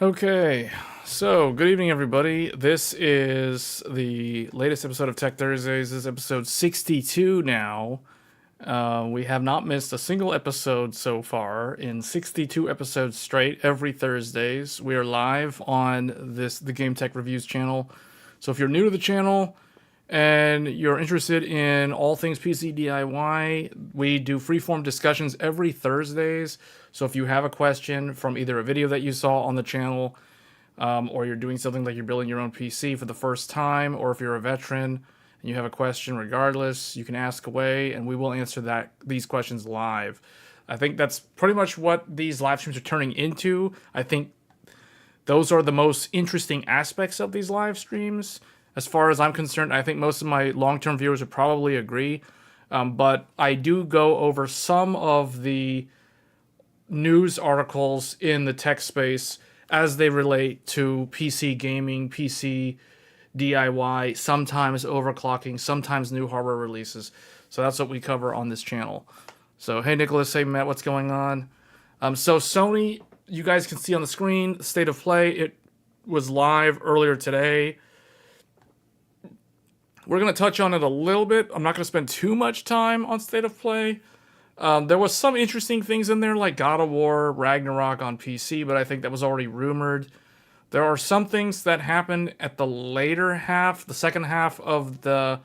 Okay, so good evening, everybody. This is the latest episode of Tech Thursdays. This is episode 62 now. We have not missed a single episode so far in 62 episodes straight every Thursdays. We are live on the Game Tech Reviews channel. So if you're new to the channel and you're interested in all things PC DIY, we do freeform discussions every Thursdays. So if you have a question from either a video that you saw on the channel, or you're doing something like you're building your own PC for the first time, or if you're a veteran and you have a question regardless, you can ask away and we will answer these questions live. I think that's pretty much what these live streams are turning into. I think those are the most interesting aspects of these live streams. As far as I'm concerned, I think most of my long-term viewers would probably agree. But I do go over some of the news articles in the tech space as they relate to PC gaming, PC DIY, sometimes overclocking, sometimes new hardware releases. So that's what we cover on this channel. So hey Nicholas, hey Matt, what's going on? So Sony, you guys can see on the screen, State of Play. It was live earlier today. We're going to touch on it a little bit. I'm not going to spend too much time on State of Play. There was some interesting things in there, like God of War, Ragnarok on PC, but I think that was already rumored. There are some things that happened at the later half, the second half of the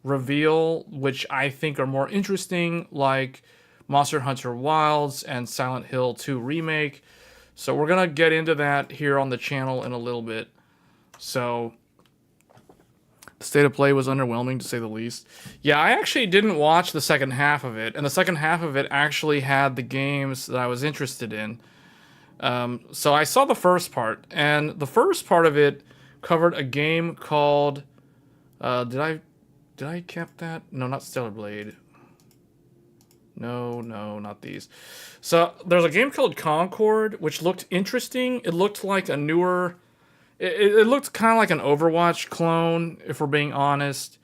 reveal, which I think are more interesting, like Monster Hunter Wilds and Silent Hill 2 Remake. So we're going to get into that here on the channel in a little bit. So the State of Play was underwhelming, to say the least. Yeah, I actually didn't watch the second half of it, and the second half of it actually had the games that I was interested in. So I saw the first part, and the first part of it covered a game called... Did I cap that? No, not Stellar Blade. No, not these. So there's a game called Concord, which looked interesting. It looked like a newer... It looked kind of like an Overwatch clone, if we're being honest,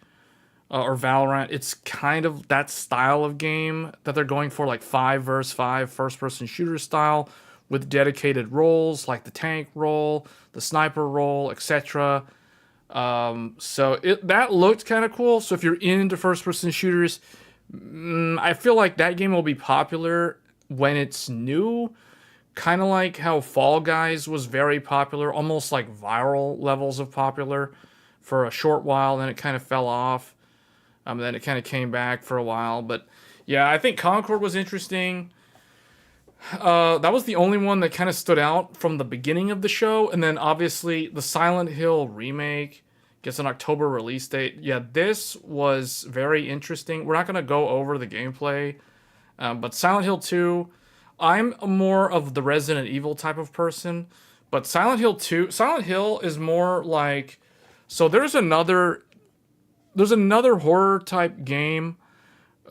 or Valorant. It's kind of that style of game that they're going for, like 5 versus 5 first-person shooter style with dedicated roles, like the tank role, the sniper role, etc. So that looked kind of cool. So if you're into first-person shooters, I feel like that game will be popular when it's new. Kind of like how Fall Guys was very popular, almost like viral levels of popular for a short while, then it kind of fell off. Then it kind of came back for a while. But yeah, I think Concord was interesting. That was the only one that kind of stood out from the beginning of the show. And then obviously the Silent Hill remake gets an October release date. Yeah, this was very interesting. We're not going to go over the gameplay, but Silent Hill 2... I'm more of the Resident Evil type of person, but Silent Hill is more like... So there's another horror type game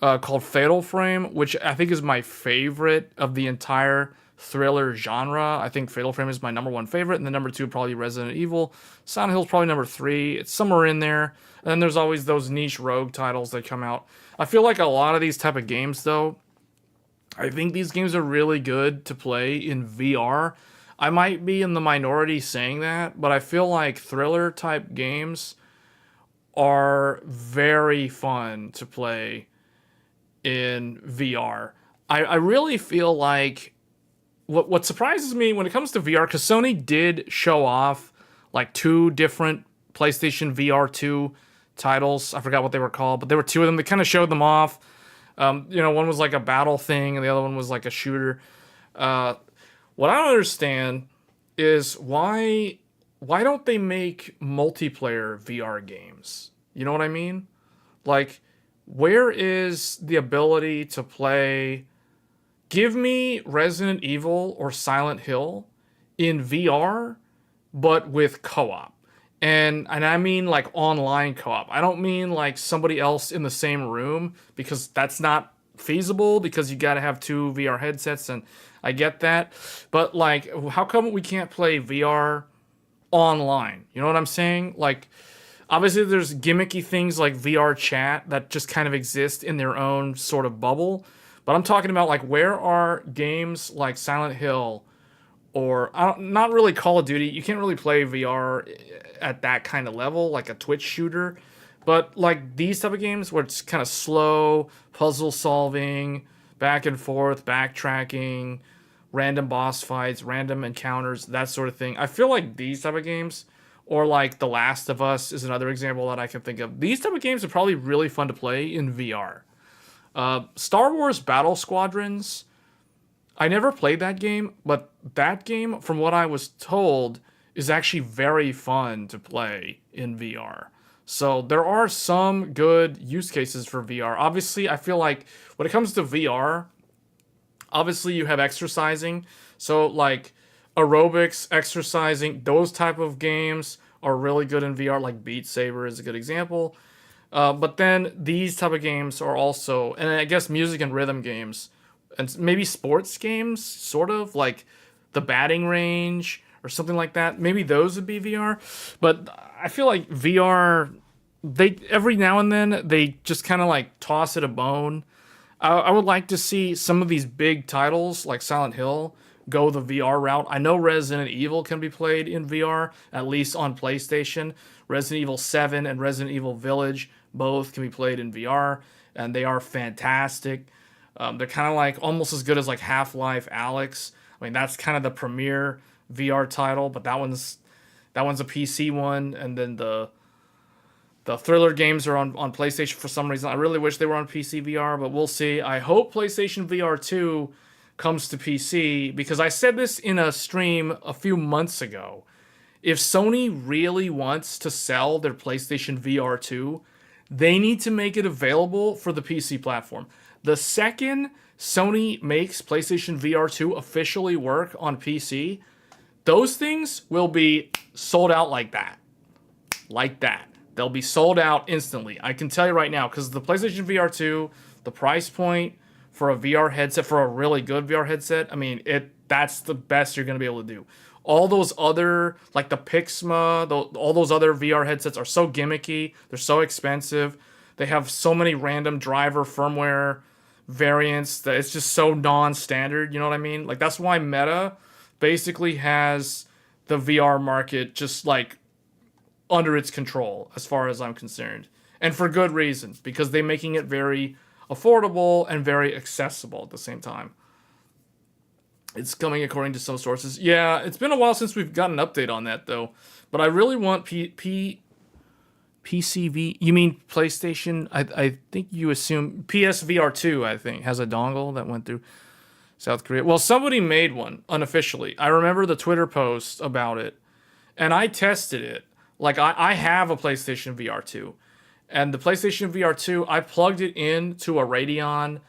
called Fatal Frame, which I think is my favorite of the entire thriller genre. I think Fatal Frame is my #1 favorite, and the #2 probably Resident Evil. Silent Hill is probably #3. It's somewhere in there. And then there's always those niche rogue titles that come out. I feel like a lot of these type of games, though, I think these games are really good to play in VR. I might be in the minority saying that, but I feel like thriller type games are very fun to play in VR. I really feel like what surprises me when it comes to VR, because Sony did show off like 2 different PlayStation VR 2 titles. I forgot what they were called, but there were 2 of them. They kind of showed them off. One was like a battle thing, and the other one was like a shooter. What I don't understand is why don't they make multiplayer VR games? You know what I mean? Like, where is the ability to play... Give me Resident Evil or Silent Hill in VR, but with co-op. And I mean like online co-op. I don't mean like somebody else in the same room, because that's not feasible, because you got to have 2 VR headsets, and I get that. But like, how come we can't play VR online? You know what I'm saying? Like, obviously there's gimmicky things like VR chat that just kind of exist in their own sort of bubble. But I'm talking about like, where are games like Silent Hill or not really Call of Duty. You can't really play VR at that kind of level, like a Twitch shooter. But like these type of games where it's kind of slow, puzzle solving, back and forth, backtracking, random boss fights, random encounters, that sort of thing. I feel like these type of games, or like The Last of Us is another example that I can think of. These type of games are probably really fun to play in VR. Star Wars Battle Squadrons, I never played that game, but that game, from what I was told, is actually very fun to play in VR. So there are some good use cases for VR. Obviously, I feel like when it comes to VR, obviously you have exercising. So like aerobics, exercising, those type of games are really good in VR. Like Beat Saber is a good example. But then these type of games are also, and I guess music and rhythm games, and maybe sports games, sort of like the batting range or something like that. Maybe those would be VR. But I feel like VR, they every now and then they just kind of like toss it a bone. I would like to see some of these big titles like Silent Hill go the VR route. I know Resident Evil can be played in VR, at least on PlayStation. Resident Evil 7 and Resident Evil Village both can be played in VR, and they are fantastic. They're kind of like almost as good as like Half-Life Alyx. I mean, that's kind of the premier VR title, but that one's a PC one, and then the Thriller games are on PlayStation for some reason. I really wish they were on PC VR, but we'll see. I hope PlayStation VR 2 comes to PC, because I said this in a stream a few months ago. If Sony really wants to sell their PlayStation VR 2, they need to make it available for the PC platform. The second Sony makes PlayStation VR 2 officially work on PC, those things will be sold out like that. Like that. They'll be sold out instantly. I can tell you right now, because the PlayStation VR 2, the price point for a VR headset, for a really good VR headset, I mean, that's the best you're going to be able to do. All those other, like the Pixma, all those other VR headsets are so gimmicky. They're so expensive. They have so many random driver firmware variants that it's just so non-standard. You know what I mean? Like, that's why Meta basically has the VR market just like under its control, as far as I'm concerned. And for good reason, because they're making it very affordable and very accessible at the same time. It's coming according to some sources. Yeah, it's been a while since we've got an update on that, though. But I really want PCV... You mean PlayStation? I think you assume... PSVR 2, I think, has a dongle that went through South Korea. Well, somebody made one, unofficially. I remember the Twitter post about it. And I tested it. Like, I have a PlayStation VR 2. And the PlayStation VR 2, I plugged it into a Radeon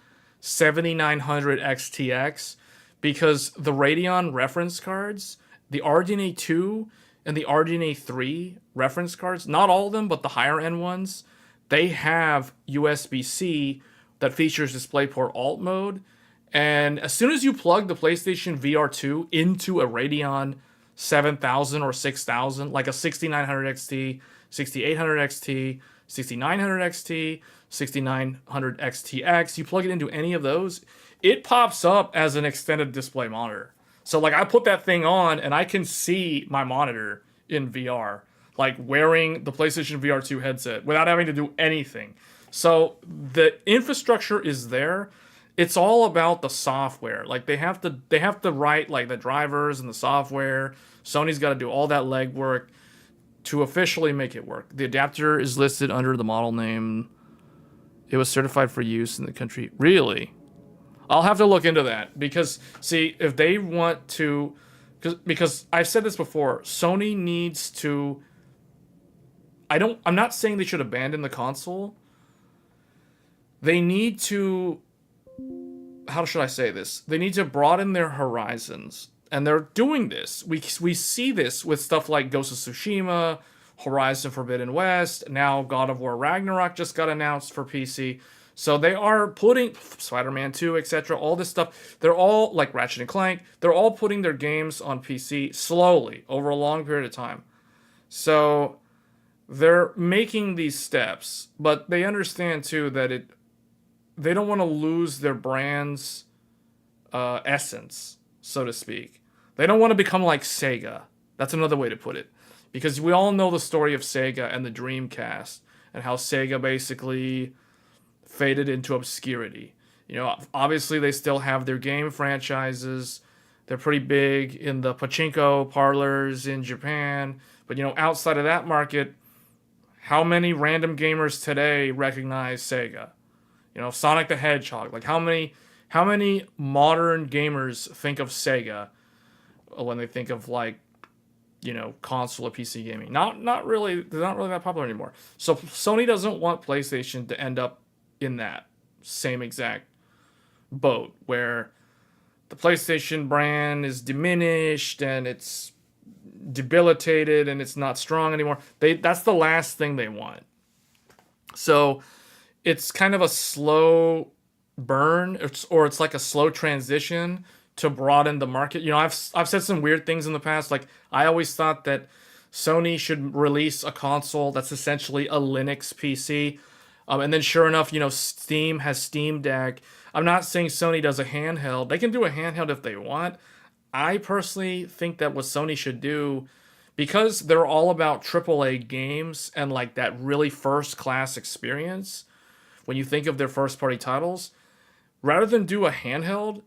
7900 XTX, because the Radeon reference cards, the RDNA 2 and the RDNA 3 reference cards, not all of them, but the higher end ones, they have USB-C that features DisplayPort Alt mode. And as soon as you plug the PlayStation VR 2 into a Radeon 7000 or 6000, like a 6900 XT, 6800 XT, 6900 XT, 6900 XTX, you plug it into any of those, it pops up as an extended display monitor. So like I put that thing on and I can see my monitor in VR, like wearing the PlayStation VR 2 headset without having to do anything. So the infrastructure is there. It's all about the software. Like they have to write like the drivers and the software. Sony's got to do all that legwork to officially make it work. The adapter is listed under the model name. It was certified for use in the country. Really? I'll have to look into that, because see, if they want to, because I've said this before, Sony needs to, I'm not saying they should abandon the console. They need to, how should I say this? They need to broaden their horizons, and they're doing this. We see this with stuff like Ghost of Tsushima, Horizon Forbidden West, now God of War Ragnarok just got announced for PC. So they are putting Spider-Man 2, etc., all this stuff. They're all, like Ratchet and Clank, they're all putting their games on PC slowly over a long period of time. So they're making these steps, but they understand too that they don't want to lose their brand's essence, so to speak. They don't want to become like Sega. That's another way to put it. Because we all know the story of Sega and the Dreamcast and how Sega basically faded into obscurity. You know, obviously they still have their game franchises. They're pretty big in the pachinko parlors in Japan. But, you know, outside of that market, how many random gamers today recognize Sega? You know, Sonic the Hedgehog. Like, how many modern gamers think of Sega when they think of, like, you know, console or PC gaming? Not really. They're not really that popular anymore. So Sony doesn't want PlayStation to end up in that same exact boat where the PlayStation brand is diminished and it's debilitated and it's not strong anymore. That's the last thing they want. So it's kind of a slow burn, or it's like a slow transition to broaden the market. You know, I've said some weird things in the past. Like, I always thought that Sony should release a console that's essentially a Linux PC. And then sure enough, you know, Steam has Steam Deck. I'm not saying Sony does a handheld. They can do a handheld if they want. I personally think that what Sony should do, because they're all about AAA games and like that really first class experience, when you think of their first party titles, rather than do a handheld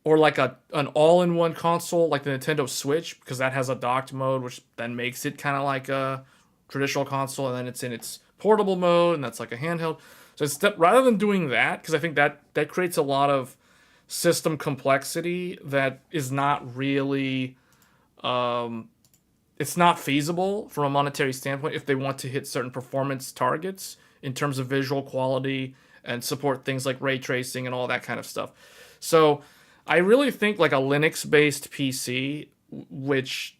or like an all-in-one console like the Nintendo Switch, because that has a docked mode, which then makes it kind of like a traditional console, and then it's in its portable mode, and that's like a handheld. So rather than doing that, because I think that creates a lot of system complexity that is not really, it's not feasible from a monetary standpoint if they want to hit certain performance targets in terms of visual quality and support things like ray tracing and all that kind of stuff. So I really think like a Linux-based PC, which,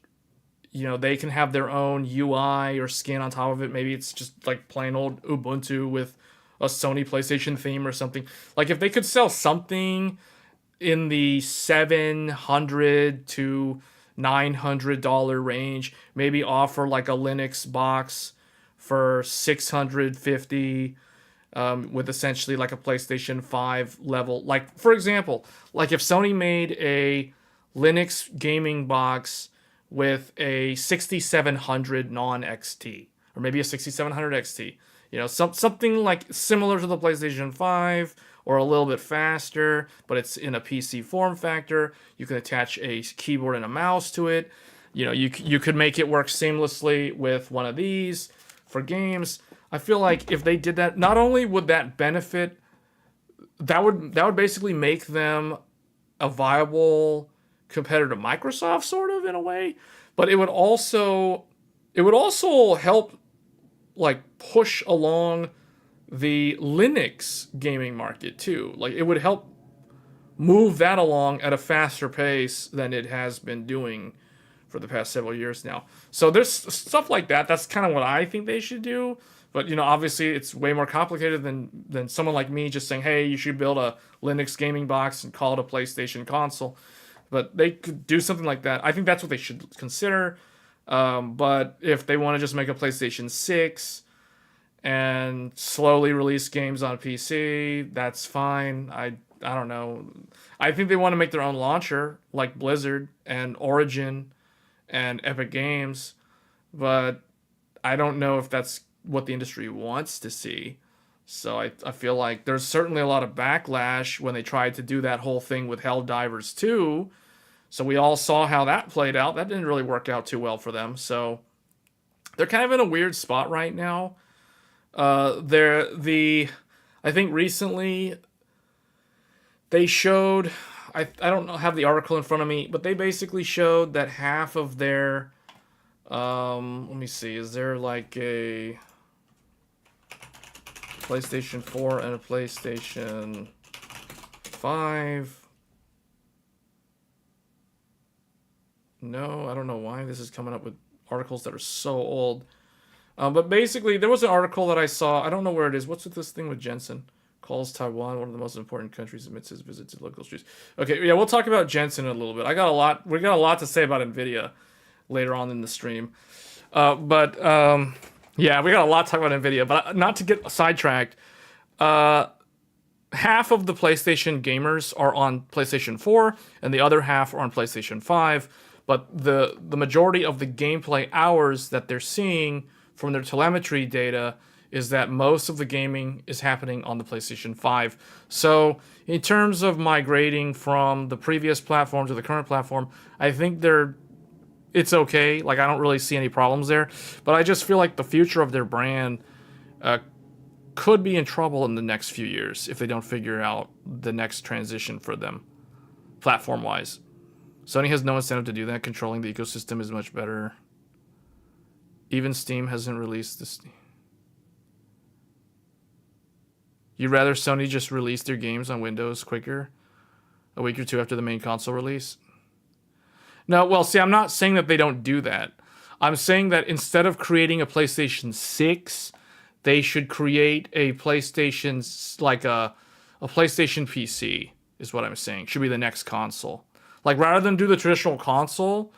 you know, they can have their own UI or skin on top of it. Maybe it's just like plain old Ubuntu with a Sony PlayStation theme or something. Like, if they could sell something in the $700 to $900 range, maybe offer like a Linux box for $650, with essentially like a PlayStation 5 level. Like, for example, like if Sony made a Linux gaming box with a 6700 non-XT, or maybe a 6700 XT, you know, something like similar to the PlayStation 5 or a little bit faster, but it's in a PC form factor. You can attach a keyboard and a mouse to it. You know, you could make it work seamlessly with one of these for games. I feel like if they did that, not only would that benefit, that would basically make them a viable competitor to Microsoft, sort of, in a way, but it would also help like push along the Linux gaming market too. Like, it would help move that along at a faster pace than it has been doing for the past several years now. So there's stuff like that. That's kind of what I think they should do. But, you know, obviously it's way more complicated than someone like me just saying, hey, you should build a Linux gaming box and call it a PlayStation console. But they could do something like that. I think that's what they should consider. But if they want to just make a PlayStation 6 and slowly release games on PC, that's fine. I don't know. I think they want to make their own launcher, like Blizzard and Origin and Epic Games. But I don't know if that's what the industry wants to see. So I feel like there's certainly a lot of backlash when they tried to do that whole thing with Helldivers 2. So we all saw how that played out. That didn't really work out too well for them. So they're kind of in a weird spot right now. I think recently they showed, I don't have the article in front of me, but they basically showed that half of their, let me see, is there like a PlayStation 4 and a PlayStation 5? No, I don't know why this is coming up with articles that are so old. But basically, there was an article that I saw. I don't know where it is. What's with this thing with Jensen? Calls Taiwan one of the most important countries amidst his visit to local streets. Okay, yeah, we'll talk about Jensen in a little bit. We got a lot to say about Nvidia later on in the stream. Yeah, we got a lot to talk about Nvidia. But not to get sidetracked, half of the PlayStation gamers are on PlayStation 4, and the other half are on PlayStation 5. But the majority of the gameplay hours that they're seeing from their telemetry data is that most of the gaming is happening on the PlayStation 5. So in terms of migrating from the previous platform to the current platform, I think it's okay. Like, I don't really see any problems there. But I just feel like the future of their brand could be in trouble in the next few years if they don't figure out the next transition for them, platform-wise. Sony has no incentive to do that. Controlling the ecosystem is much better. Even Steam hasn't released this. You'd rather Sony just release their games on Windows quicker, a week or two after the main console release? No, well, see, I'm not saying that they don't do that. I'm saying that instead of creating a PlayStation 6, they should create a PlayStation, like a PlayStation PC, is what I'm saying. Should be the next console. Like, rather than do the traditional console,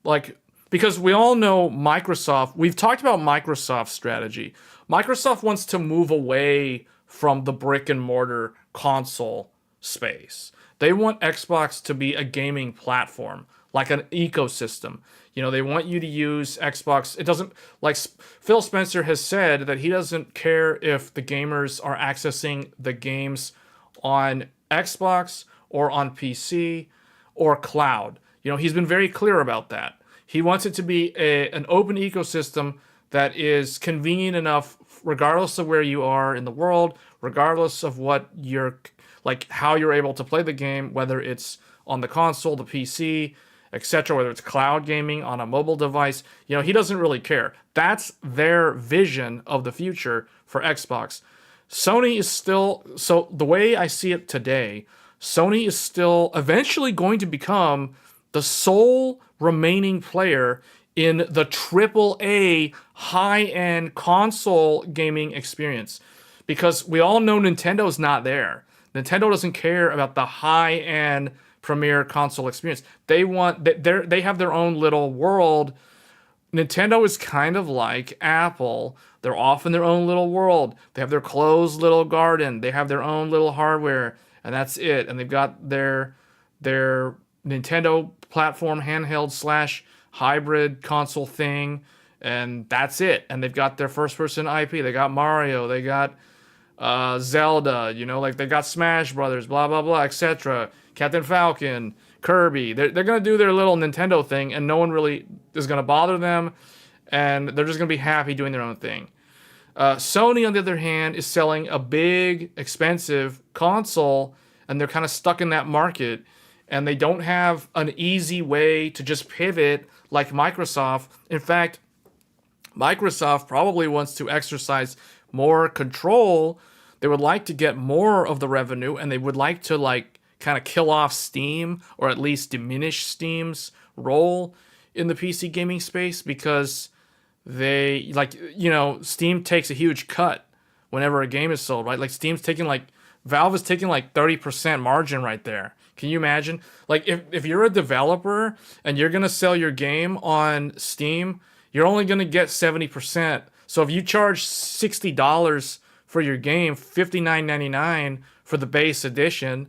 like, because we all know Microsoft, we've talked about Microsoft's strategy. Microsoft wants to move away from the brick and mortar console space. They want Xbox to be a gaming platform, like an ecosystem. You know, they want you to use Xbox. It doesn't, like Phil Spencer has said that he doesn't care if the gamers are accessing the games on Xbox or on PC or cloud. You know, he's been very clear about that. He wants it to be an open ecosystem that is convenient enough, regardless of where you are in the world, regardless of what you're, like, how you're able to play the game, whether it's on the console, the PC, etc., whether it's cloud gaming on a mobile device. You know, he doesn't really care. That's their vision of the future for Xbox. Sony is still, so the way I see it today, Sony is still eventually going to become the sole remaining player in the AAA high-end console gaming experience. Because we all know Nintendo's not there. Nintendo doesn't care about the high-end premier console experience. They have their own little world. Nintendo is kind of like Apple. They're off in their own little world. They have their closed little garden. They have their own little hardware, and that's it. And they've got their Nintendo platform handheld / hybrid console thing, and that's it. And they've got their first-person IP. They got Mario. They got Zelda. You know, like they got Smash Brothers, blah blah blah, etc. Captain Falcon, Kirby. They're gonna do their little Nintendo thing, and no one really is gonna bother them, and they're just gonna be happy doing their own thing. Sony, on the other hand, is selling a big, expensive console, and they're kind of stuck in that market, and they don't have an easy way to just pivot like Microsoft. In fact, Microsoft probably wants to exercise more control. They would like to get more of the revenue, and they would like to, like, kind of kill off Steam, or at least diminish Steam's role in the PC gaming space, because they, like, you know, Steam takes a huge cut whenever a game is sold, right? Like, Valve is taking like 30% margin right there. Can you imagine? Like, if you're a developer and you're going to sell your game on Steam, you're only going to get 70%. So if you charge $60 for your game, $59.99 for the base edition,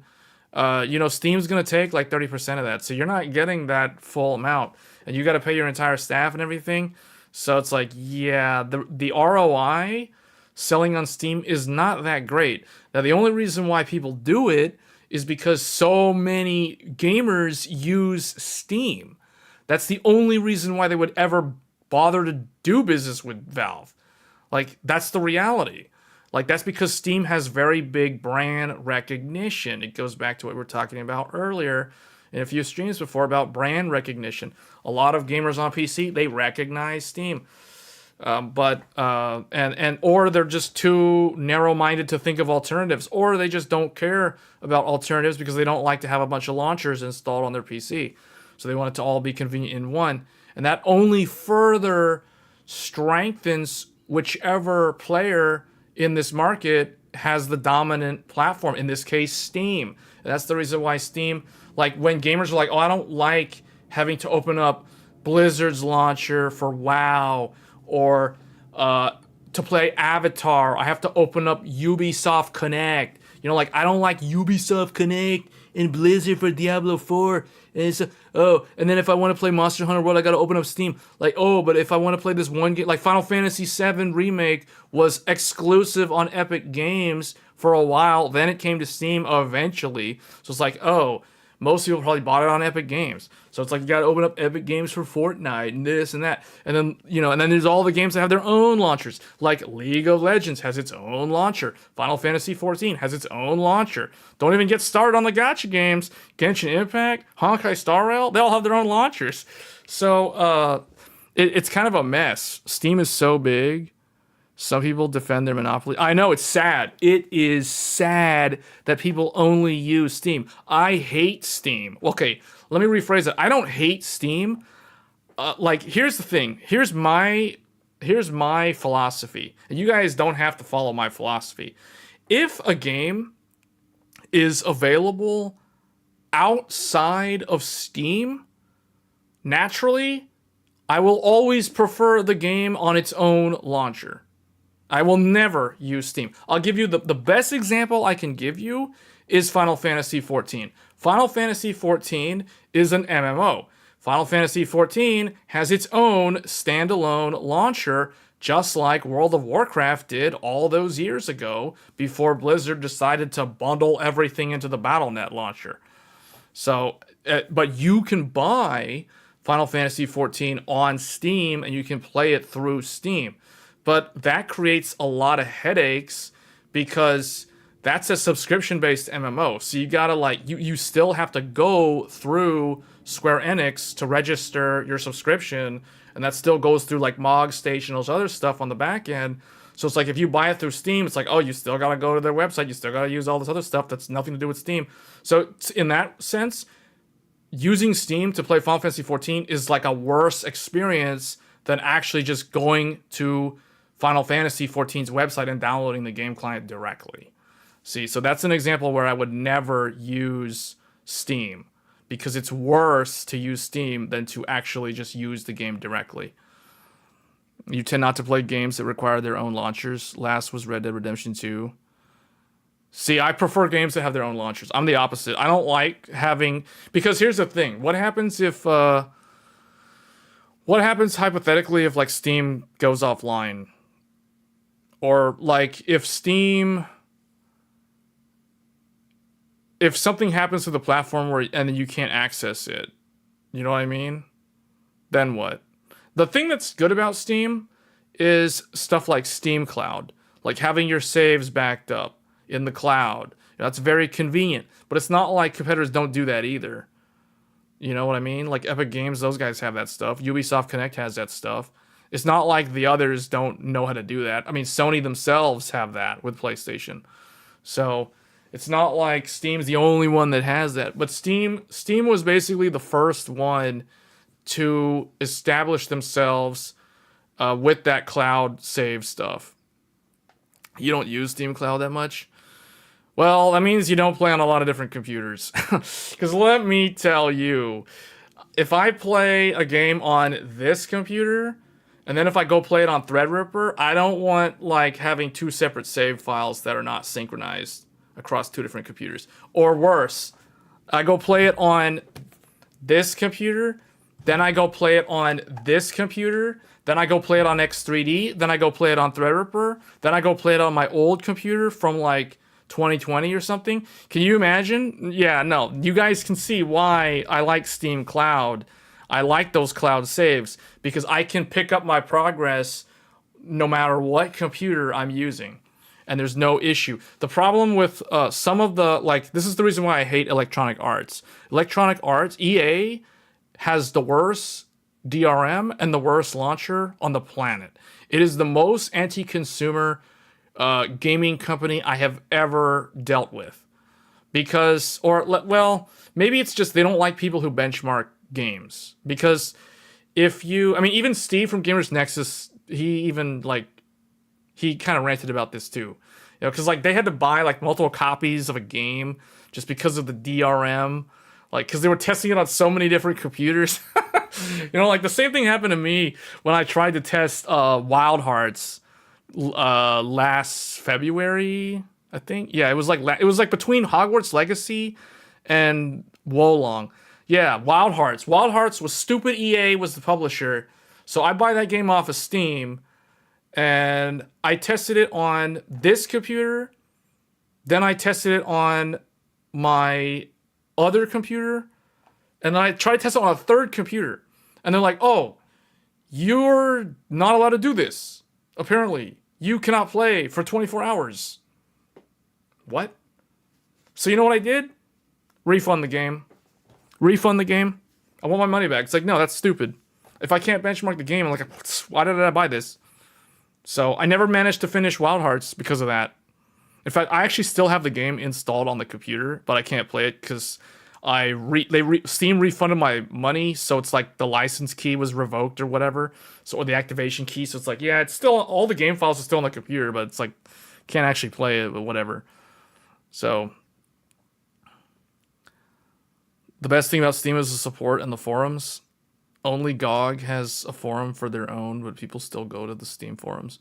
you know, Steam's going to take like 30% of that. So you're not getting that full amount, and you got to pay your entire staff and everything. So it's like, yeah, the ROI selling on Steam is not that great. Now, the only reason why people do it is because so many gamers use Steam. That's the only reason why they would ever bother to do business with Valve. Like, that's the reality. Like, that's because Steam has very big brand recognition. It goes back to what we were talking about earlier in a few streams before about brand recognition. A lot of gamers on PC, they recognize Steam. Or they're just too narrow-minded to think of alternatives, or they just don't care about alternatives because they don't like to have a bunch of launchers installed on their PC. So they want it to all be convenient in one. And that only further strengthens whichever player in this market has the dominant platform, in this case, Steam. And that's the reason why Steam, like, when gamers are like, oh, I don't like having to open up Blizzard's launcher for WoW, or to play Avatar, I have to open up Ubisoft Connect. You know, like, I don't like Ubisoft Connect. in Blizzard for Diablo 4. And it's, and then if I want to play Monster Hunter World, I got to open up Steam. Like, but if I want to play this one game, like Final Fantasy VII Remake was exclusive on Epic Games for a while. Then it came to Steam eventually. So it's like, most people probably bought it on Epic Games. So it's like you got to open up Epic Games for Fortnite and this and that. And then, and then there's all the games that have their own launchers. Like League of Legends has its own launcher. Final Fantasy XIV has its own launcher. Don't even get started on the gacha games. Genshin Impact, Honkai Star Rail, they all have their own launchers. So it's kind of a mess. Steam is so big. Some people defend their monopoly. I know, it's sad. It is sad that people only use Steam. I hate Steam. Okay, let me rephrase it. I don't hate Steam. Here's the thing. Here's my philosophy. And you guys don't have to follow my philosophy. If a game is available outside of Steam, naturally, I will always prefer the game on its own launcher. I will never use Steam. I'll give you the best example I can give you is Final Fantasy XIV. Final Fantasy XIV is an MMO. Final Fantasy XIV has its own standalone launcher, just like World of Warcraft did all those years ago before Blizzard decided to bundle everything into the Battle.net launcher. So, but you can buy Final Fantasy XIV on Steam and you can play it through Steam. But that creates a lot of headaches because that's a subscription-based MMO. So you gotta you still have to go through Square Enix to register your subscription, and that still goes through Mog Station, those other stuff on the back end. So it's like if you buy it through Steam, it's like, you still gotta go to their website, you still gotta use all this other stuff that's nothing to do with Steam. So in that sense, using Steam to play Final Fantasy XIV is like a worse experience than actually just going to Final Fantasy XIV's website and downloading the game client directly. See, so that's an example where I would never use Steam because it's worse to use Steam than to actually just use the game directly. You tend not to play games that require their own launchers. Last was Red Dead Redemption 2. See, I prefer games that have their own launchers. I'm the opposite. I don't like having... Because here's the thing. What happens if... What happens hypothetically if Steam goes offline? Or if Steam, if something happens to the platform and then you can't access it, you know what I mean? Then what? The thing that's good about Steam is stuff like Steam Cloud, like having your saves backed up in the cloud. That's very convenient, but it's not like competitors don't do that either. You know what I mean? Like Epic Games, those guys have that stuff. Ubisoft Connect has that stuff. It's not like the others don't know how to do that. I mean, Sony themselves have that with PlayStation. So it's not like Steam's the only one that has that. But Steam was basically the first one to establish themselves with that cloud save stuff. You don't use Steam Cloud that much? Well, that means you don't play on a lot of different computers. Because let me tell you, if I play a game on this computer... And then if I go play it on Threadripper, I don't want having two separate save files that are not synchronized across two different computers. Or worse, I go play it on this computer, then I go play it on this computer, then I go play it on X3D, then I go play it on Threadripper, then I go play it on my old computer from 2020 or something. Can you imagine? Yeah, no. You guys can see why I like Steam Cloud. I like those cloud saves because I can pick up my progress no matter what computer I'm using. And there's no issue. The problem with some of the, this is the reason why I hate Electronic Arts. Electronic Arts, EA, has the worst DRM and the worst launcher on the planet. It is the most anti-consumer gaming company I have ever dealt with. Because, maybe it's just they don't like people who benchmark games. Because even Steve from Gamers Nexus, he kind of ranted about this too. Because they had to buy multiple copies of a game just because of the DRM. Because they were testing it on so many different computers. The same thing happened to me when I tried to test Wild Hearts last February, I think. Yeah, it was between Hogwarts Legacy and Wolong. Yeah, Wild Hearts. Wild Hearts was stupid. EA was the publisher, so I buy that game off of Steam, and I tested it on this computer. Then I tested it on my other computer, and then I tried to test it on a third computer, and they're like, "Oh, you're not allowed to do this. Apparently, you cannot play for 24 hours." What? So you know what I did? Refund the game. Refund the game. I want my money back. It's like, no, that's stupid. If I can't benchmark the game, I'm like, why did I buy this? So I never managed to finish Wild Hearts because of that. In fact, I actually still have the game installed on the computer, but I can't play it because Steam refunded my money, so it's like the license key was revoked or whatever, or the activation key. So it's like, yeah, it's still, all the game files are still on the computer, but it's like can't actually play it, but whatever. So the best thing about Steam is the support and the forums. Only GOG has a forum for their own, but people still go to the Steam forums.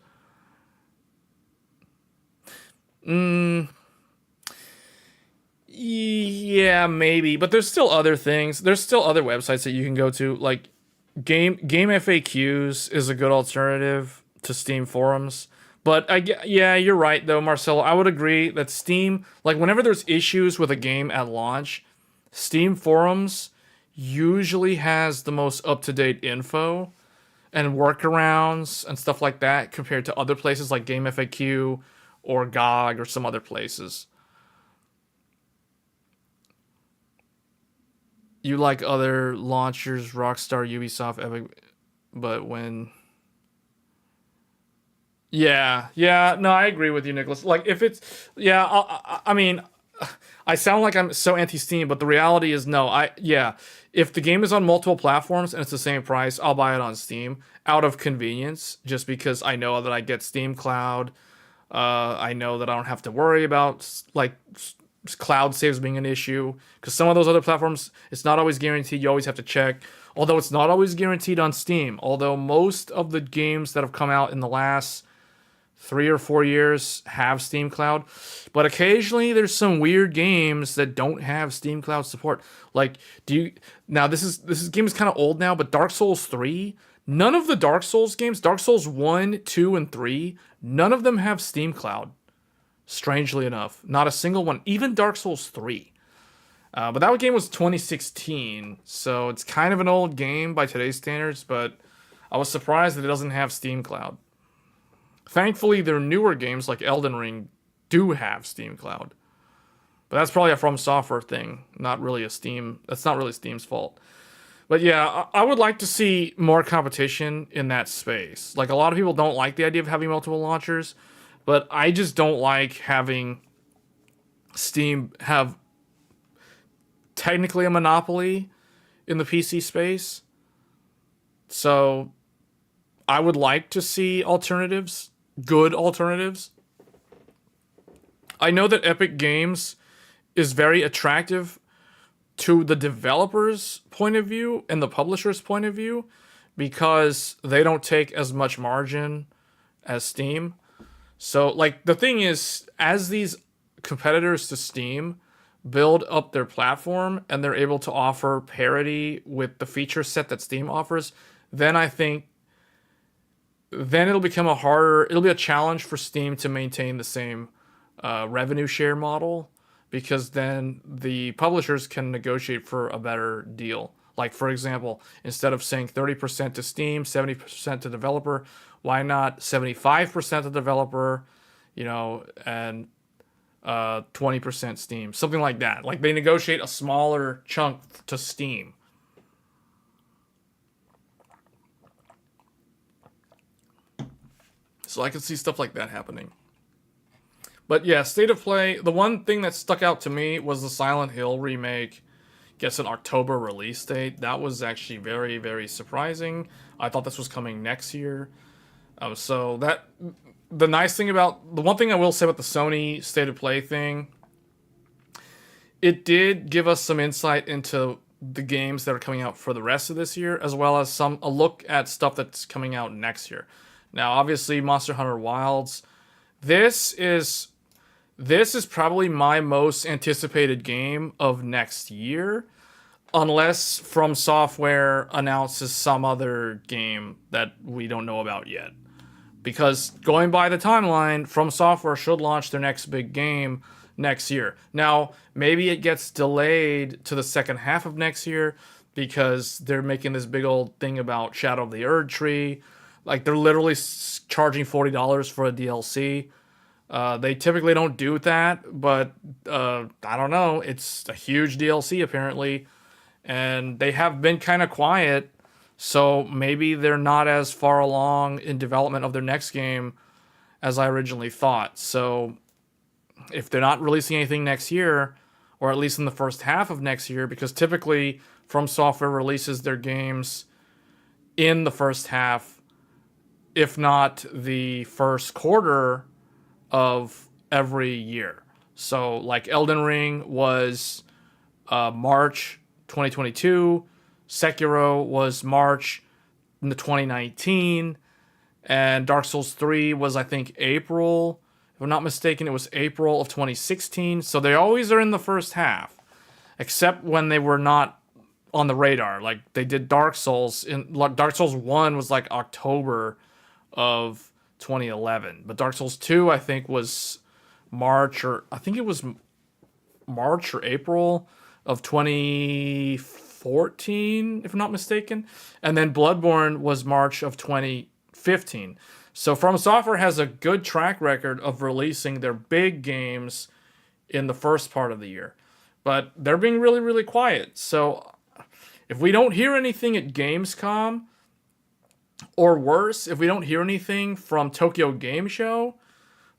Yeah, maybe, but there's still other things. There's still other websites that you can go to, like Game FAQs is a good alternative to Steam forums. But yeah, you're right though, Marcelo. I would agree that Steam, like whenever there's issues with a game at launch, Steam forums usually has the most up-to-date info and workarounds and stuff like that compared to other places like Game FAQ or GOG or some other places. You like other launchers, Rockstar, Ubisoft, Epic, but when... Yeah, no, I agree with you, Nicholas. Like, if it's... Yeah, I mean, I sound like I'm so anti-Steam, but the reality is no. If the game is on multiple platforms and it's the same price, I'll buy it on Steam out of convenience, just because I know that I get Steam Cloud. I know that I don't have to worry about, like, cloud saves being an issue, because some of those other platforms, it's not always guaranteed. You always have to check, although it's not always guaranteed on Steam, although most of the games that have come out in the last 3 or 4 years have Steam Cloud, but occasionally there's some weird games that don't have Steam Cloud support. Like, this game is kind of old now, but Dark Souls 3, none of the Dark Souls games, Dark Souls 1, 2, and 3, none of them have Steam Cloud. Strangely enough, not a single one, even Dark Souls 3. But that game was 2016, so it's kind of an old game by today's standards, but I was surprised that it doesn't have Steam Cloud. Thankfully, their newer games like Elden Ring do have Steam Cloud. But that's probably a From Software thing, not really a Steam. That's not really Steam's fault. But yeah, I would like to see more competition in that space. Like, a lot of people don't like the idea of having multiple launchers, but I just don't like having Steam have technically a monopoly in the PC space. So I would like to see alternatives, good alternatives. I know that Epic Games is very attractive to the developer's point of view and the publisher's point of view, because they don't take as much margin as Steam. So, like, the thing is, as these competitors to Steam build up their platform and they're able to offer parity with the feature set that Steam offers, then I think it'll be a challenge for Steam to maintain the same revenue share model, because then the publishers can negotiate for a better deal. Like, for example, instead of saying 30% to Steam, 70% to developer, why not 75% to developer, and 20% Steam, something like that. Like, they negotiate a smaller chunk to Steam. So I can see stuff like that happening. But yeah, State of Play, the one thing that stuck out to me was the Silent Hill remake gets an October release date. That was actually very, very surprising. I thought this was coming next year. The one thing I will say about the Sony State of Play thing, it did give us some insight into the games that are coming out for the rest of this year, as well as a look at stuff that's coming out next year. Now, obviously, Monster Hunter Wilds, this is This is probably my most anticipated game of next year, unless From Software announces some other game that we don't know about yet. Because going by the timeline, From Software should launch their next big game next year. Now, maybe it gets delayed to the second half of next year because they're making this big old thing about Shadow of the Erd Tree. Like, they're literally charging $40 for a DLC. They typically don't do that, but I don't know. It's a huge DLC, apparently. And they have been kind of quiet, so maybe they're not as far along in development of their next game as I originally thought. So if they're not releasing anything next year, or at least in the first half of next year, because typically From Software releases their games in the first half, if not the first quarter of every year. So like Elden Ring was March 2022, Sekiro was March in the 2019, and Dark Souls 3 was, I think, April. If I'm not mistaken, it was April of 2016. So they always are in the first half, except when they were not on the radar. Like they did Dark Souls. Dark Souls 1 was like October of 2011, but Dark Souls 2, I think, was March or April of 2014, if I'm not mistaken. And then Bloodborne was March of 2015. So From Software has a good track record of releasing their big games in the first part of the year. But they're being really, really quiet. So if we don't hear anything at Gamescom, or worse, if we don't hear anything from Tokyo Game Show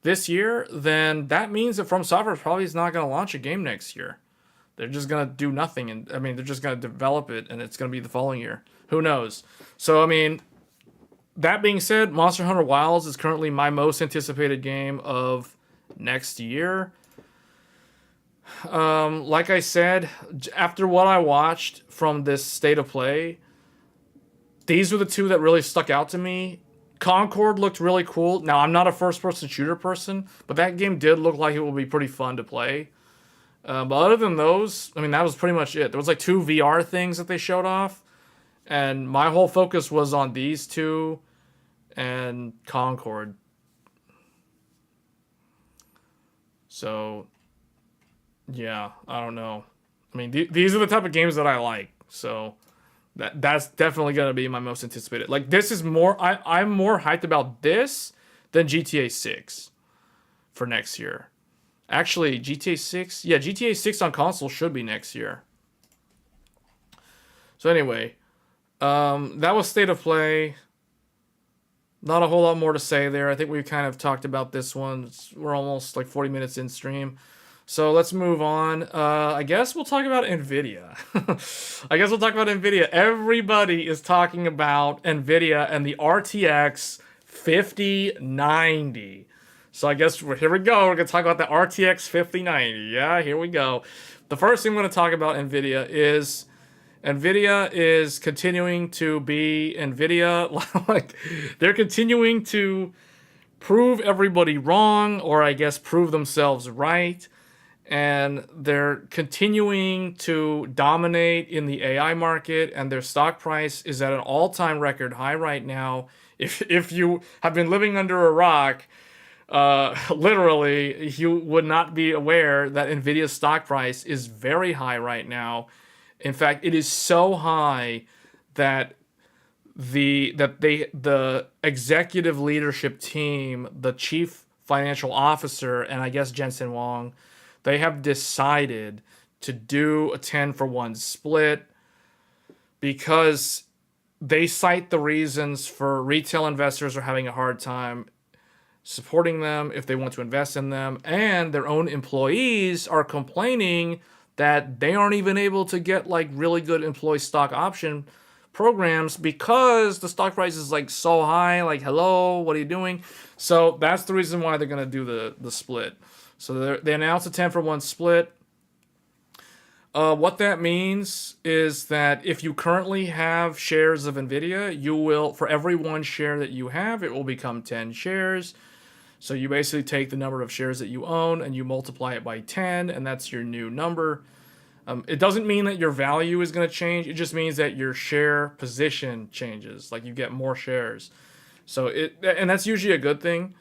this year, then that means that From Software probably is not going to launch a game next year. They're just going to do nothing. And I mean, they're just going to develop it and it's going to be the following year. Who knows? So, I mean, that being said, Monster Hunter Wilds is currently my most anticipated game of next year. Like I said, after what I watched from this state of play, these were the two that really stuck out to me. Concord looked really cool. Now, I'm not a first-person shooter person, but that game did look like it would be pretty fun to play. But other than those, I mean, that was pretty much it. There was like 2 VR things that they showed off, and my whole focus was on these two and Concord. So, yeah, I don't know. I mean, these are the type of games that I like, so that's definitely going to be my most anticipated. Like, this is more... I'm more hyped about this than GTA 6 for next year. Actually, GTA 6... Yeah, GTA 6 on console should be next year. So anyway, that was State of Play. Not a whole lot more to say there. I think we kind of talked about this one. We're almost like 40 minutes in stream. So let's move on. I guess we'll talk about Nvidia. Everybody is talking about Nvidia and the RTX 5090. So I guess here we go. We're going to talk about the RTX 5090. Yeah, here we go. The first thing I'm going to talk about Nvidia is continuing to be Nvidia. Like, they're continuing to prove everybody wrong, or I guess prove themselves right. And they're continuing to dominate in the AI market, and their stock price is at an all-time record high right now. If you have been living under a rock, literally, you would not be aware that Nvidia's stock price is very high right now. In fact, it is so high that the executive leadership team, the chief financial officer, and I guess Jensen Huang, they have decided to do a 10-for-1 split because they cite the reasons for retail investors are having a hard time supporting them if they want to invest in them, and their own employees are complaining that they aren't even able to get like really good employee stock option programs because the stock price is like so high. Like, hello, what are you doing? So that's the reason why they're going to do the split. So they announced a 10-for-1 split. What that means is that if you currently have shares of Nvidia, you will, for every 1 share that you have, it will become 10 shares. So you basically take the number of shares that you own and you multiply it by 10, and that's your new number. It doesn't mean that your value is going to change. It just means that your share position changes. Like you get more shares. And that's usually a good thing.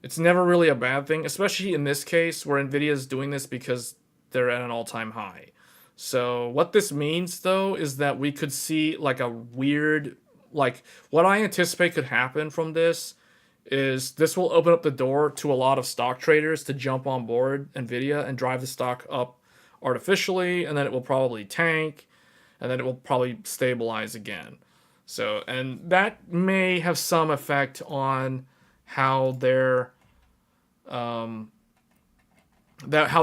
It's never really a bad thing, especially in this case where Nvidia is doing this because they're at an all-time high. So what this means though is that we could see like a weird, like what I anticipate could happen from this is this will open up the door to a lot of stock traders to jump on board Nvidia and drive the stock up artificially, and then it will probably tank, and then it will probably stabilize again. So, and that may have some effect on how they're how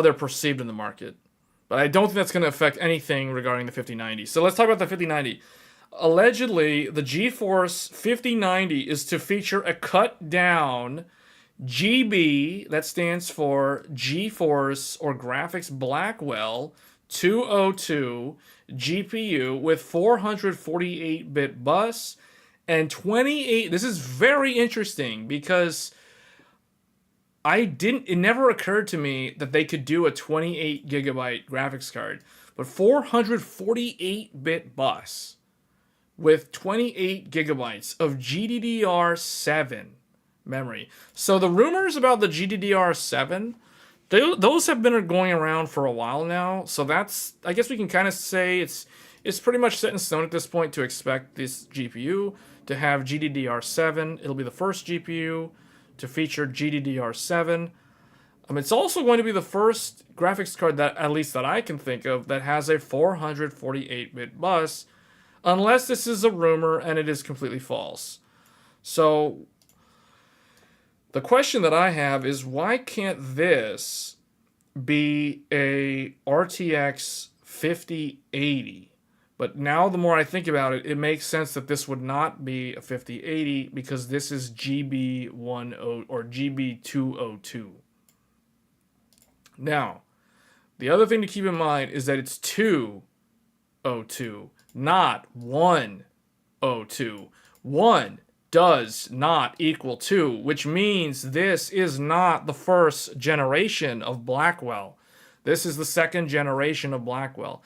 they're perceived in the market. But I don't think that's going to affect anything regarding the 5090. So let's talk about the 5090. Allegedly, the GeForce 5090 is to feature a cut down GB, that stands for GeForce or Graphics Blackwell 202 GPU with 448-bit bus and 28. This is very interesting because it never occurred to me that they could do a 28 gigabyte graphics card, but 448-bit bus with 28 gigabytes of GDDR7 memory. So the rumors about the GDDR7, those have been going around for a while now. So that's, I guess we can kind of say it's pretty much set in stone at this point to expect this GPU to have GDDR7. It'll be the first GPU to feature GDDR7. It's also going to be the first graphics card that, at least that I can think of, that has a 448-bit bus, unless this is a rumor and it is completely false. So the question that I have is, why can't this be a RTX 5080? But now the more I think about it, it makes sense that this would not be a 5080 because this is GB10 or GB202. Now, the other thing to keep in mind is that it's 202, not 102. 1 does not equal 2, which means this is not the first generation of Blackwell. This is the second generation of Blackwell.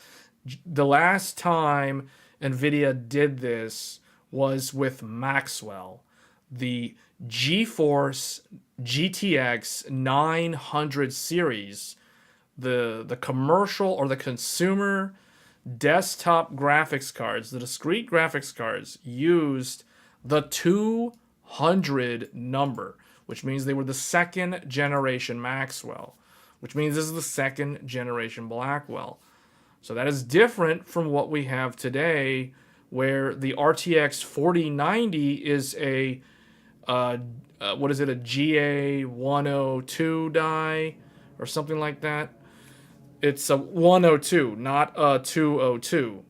The last time Nvidia did this was with Maxwell, the GeForce GTX 900 series, the commercial or the consumer desktop graphics cards, the discrete graphics cards used the 200 number, which means they were the second generation Maxwell, which means this is the second generation Blackwell. So that is different from what we have today, where the RTX 4090 is a, a GA102 die or something like that. It's a 102, not a 202.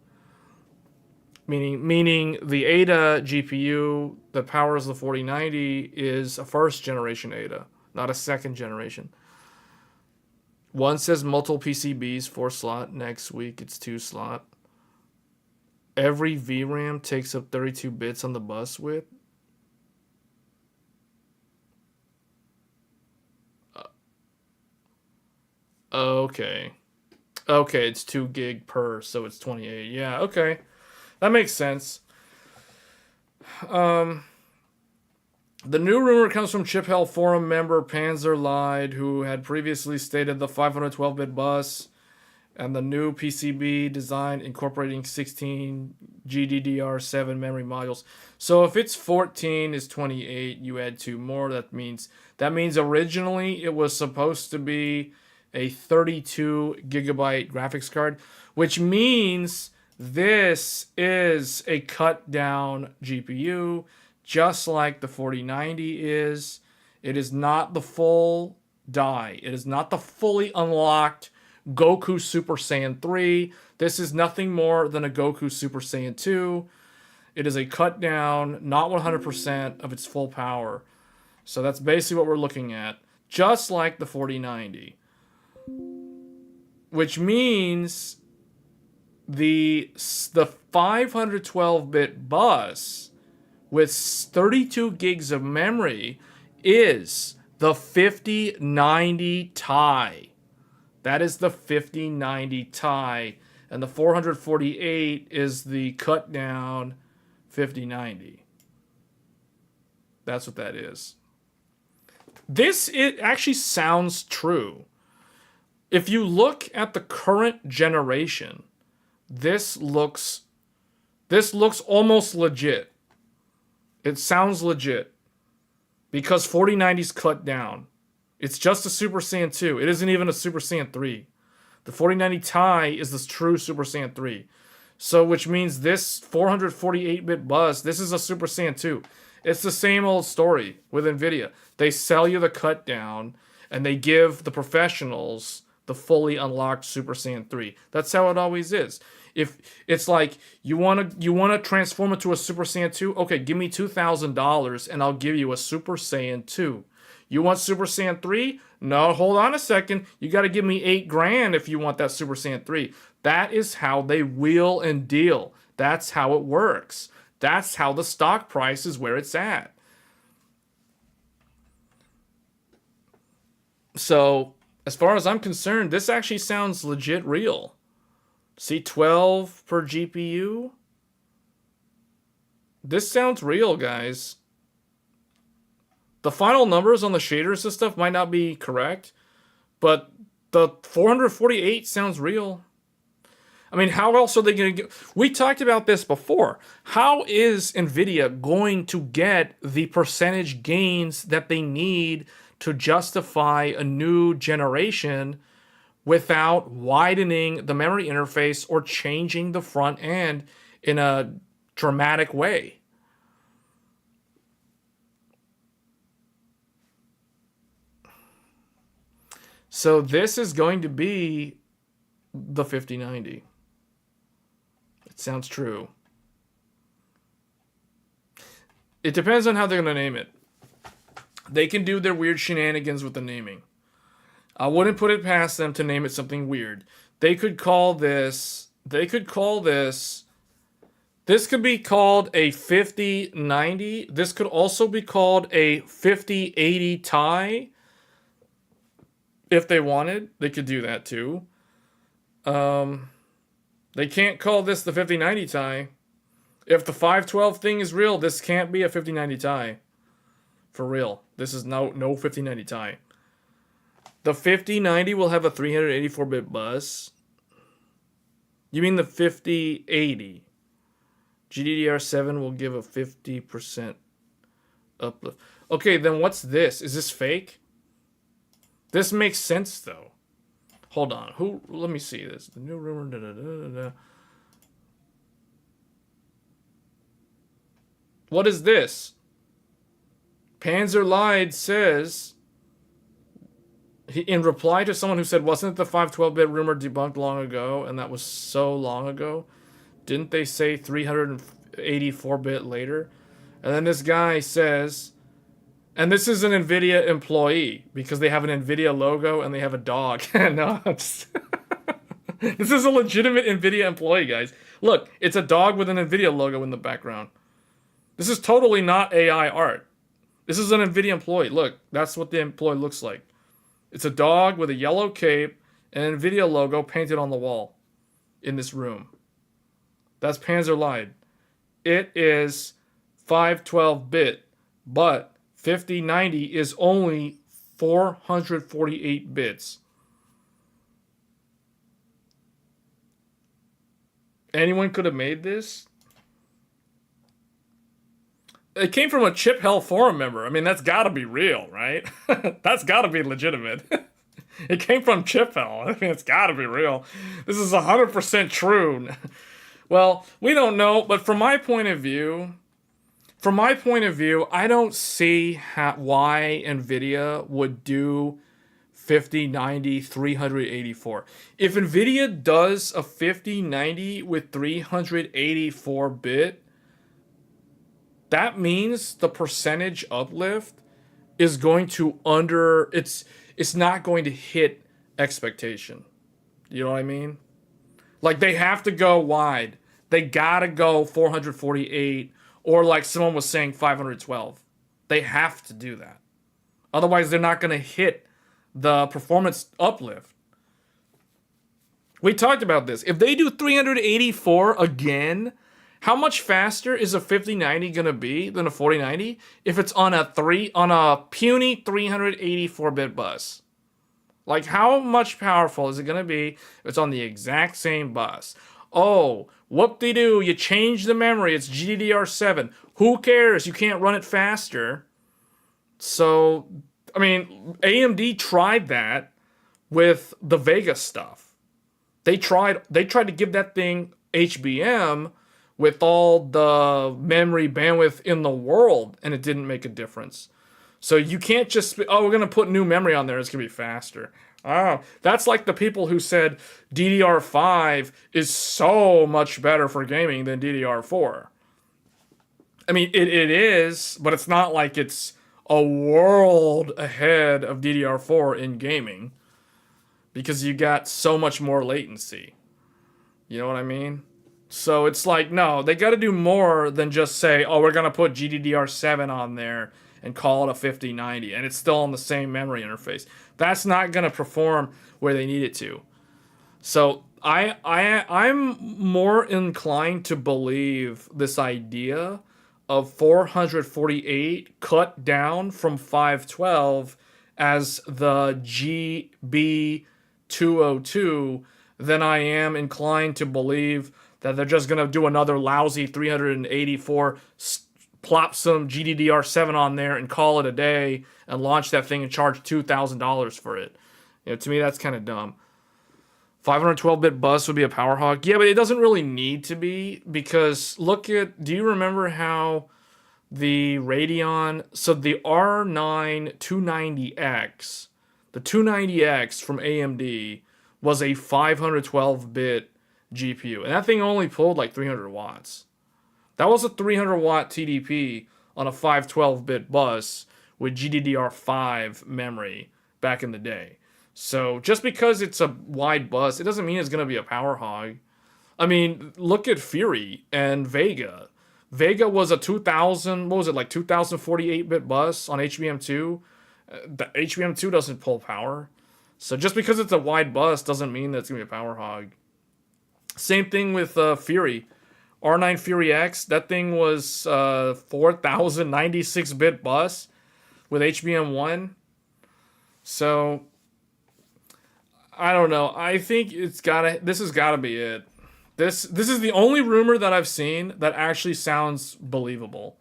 Meaning the Ada GPU that powers the 4090 is a first generation Ada, not a second generation. One says multiple PCBs, 4 slot. Next week it's 2 slot. Every VRAM takes up 32 bits on the bus width. Okay. Okay, it's 2 gig per, so it's 28. Yeah, okay. That makes sense. The new rumor comes from Chip Hell forum member Panzer Lied, who had previously stated the 512-bit bus and the new PCB design incorporating 16 GDDR7 memory modules. So if it's 14 is 28, you add 2 more. That means originally it was supposed to be a 32 gigabyte graphics card, which means this is a cut down GPU. Just like the 4090 is. It is not the full die. It is not the fully unlocked Goku Super Saiyan 3. This is nothing more than a Goku Super Saiyan 2. It is a cut down, not 100% of its full power. So that's basically what we're looking at. Just like the 4090. Which means the 512-bit bus with 32 gigs of memory is The 5090 Ti. That is the 5090 Ti. And the 448 is the cut down 5090. That's what that is. It actually sounds true. If you look at the current generation, this looks almost legit. It sounds legit. Because 4090's cut down. It's just a Super Saiyan 2. It isn't even a Super Saiyan 3. The 4090 Ti is the true Super Saiyan 3. So, which means this 448-bit bus, this is a Super Saiyan 2. It's the same old story with Nvidia. They sell you the cut down, and they give the professionals the fully unlocked Super Saiyan 3. That's how it always is. If it's like you want to transform it to a Super Saiyan 2, okay, give me $2,000 and I'll give you a Super Saiyan 2. You want Super Saiyan 3? No, hold on a second. You got to give me $8,000 if you want that Super Saiyan 3. That is how they wheel and deal. That's how it works. That's how the stock price is where it's at. So, as far as I'm concerned, this actually sounds legit real. See, 12 per GPU? This sounds real, guys. The final numbers on the shaders and stuff might not be correct, but the 448 sounds real. I mean, how else are they going to get... We talked about this before. How is Nvidia going to get the percentage gains that they need to justify a new generation without widening the memory interface or changing the front end in a dramatic way? So this is going to be the 5090. It sounds true. It depends on how they're going to name it. They can do their weird shenanigans with the naming. I wouldn't put it past them to name it something weird. They could call this... This could be called a 5090. This could also be called a 5080 Ti. If they wanted, they could do that too. They can't call this the 5090 Ti. If the 512 thing is real, this can't be a 5090 Ti. For real. This is no 5090 Ti. The 5090 will have a 384-bit bus. You mean the 5080? GDDR7 will give a 50% uplift. Okay, then what's this? Is this fake? This makes sense, though. Hold on. Let me see this. The new rumor. Da, da, da, da, da. What is this? Panzer Lied says... in reply to someone who said, wasn't the 512-bit rumor debunked long ago? And that was so long ago. Didn't they say 384-bit later? And then this guy says... And this is an Nvidia employee, because they have an Nvidia logo and they have a dog. No, this is a legitimate Nvidia employee, guys. Look, it's a dog with an Nvidia logo in the background. This is totally not AI art. This is an Nvidia employee. Look, that's what the employee looks like. It's a dog with a yellow cape and an Nvidia logo painted on the wall in this room. That's Panzer Lied. It is 512-bit, but 5090 is only 448 bits. Anyone could have made this? It came from a Chip Hell forum member. I mean, that's got to be real, right? That's got to be legitimate. It came from Chip Hell. I mean, it's got to be real. This is 100% true. Well, we don't know, but from my point of view, I don't see why Nvidia would do 5090 384. If Nvidia does a 5090 with 384-bit, that means the percentage uplift is going to it's not going to hit expectation. You know what I mean? Like, they have to go wide. They gotta go 448, or like someone was saying 512. They have to do that. Otherwise, they're not going to hit the performance uplift. We talked about this. If they do 384 again, how much faster is a 5090 going to be than a 4090 if it's on a puny 384-bit bus? Like, how much powerful is it going to be if it's on the exact same bus? Oh, whoop-de-doo, you change the memory, it's GDDR7. Who cares? You can't run it faster. So, I mean, AMD tried that with the Vega stuff. They tried to give that thing HBM with all the memory bandwidth in the world, and it didn't make a difference. So you can't just, we're going to put new memory on there, it's going to be faster. Oh, that's like the people who said DDR5 is so much better for gaming than DDR4. I mean, it is, but it's not like it's a world ahead of DDR4 in gaming, because you got so much more latency. You know what I mean? So it's like, no, they got to do more than just say, oh, we're going to put GDDR7 on there and call it a 5090, and it's still on the same memory interface. That's not going to perform where they need it to. So I'm more inclined to believe this idea of 448 cut down from 512 as the GB202 than I am inclined to believe that they're just going to do another lousy 384, plop some GDDR7 on there and call it a day and launch that thing and charge $2,000 for it. You know, to me, that's kind of dumb. 512-bit bus would be a power hog. Yeah, but it doesn't really need to be, because do you remember how the Radeon, so the R9 290X, the 290X from AMD was a 512-bit GPU, and that thing only pulled like 300 watts. That was a 300 watt TDP on a 512-bit bus with GDDR5 memory back in the day. So just because it's a wide bus, it doesn't mean it's going to be a power hog. I mean, look at Fury and Vega. Vega was a 2048-bit bus on HBM2. The HBM2 doesn't pull power. So just because it's a wide bus doesn't mean that it's going to be a power hog. Same thing with Fury. R9 Fury X, that thing was 4096-bit bus with HBM1. So I don't know. I think this has gotta be it. This is the only rumor that I've seen that actually sounds believable.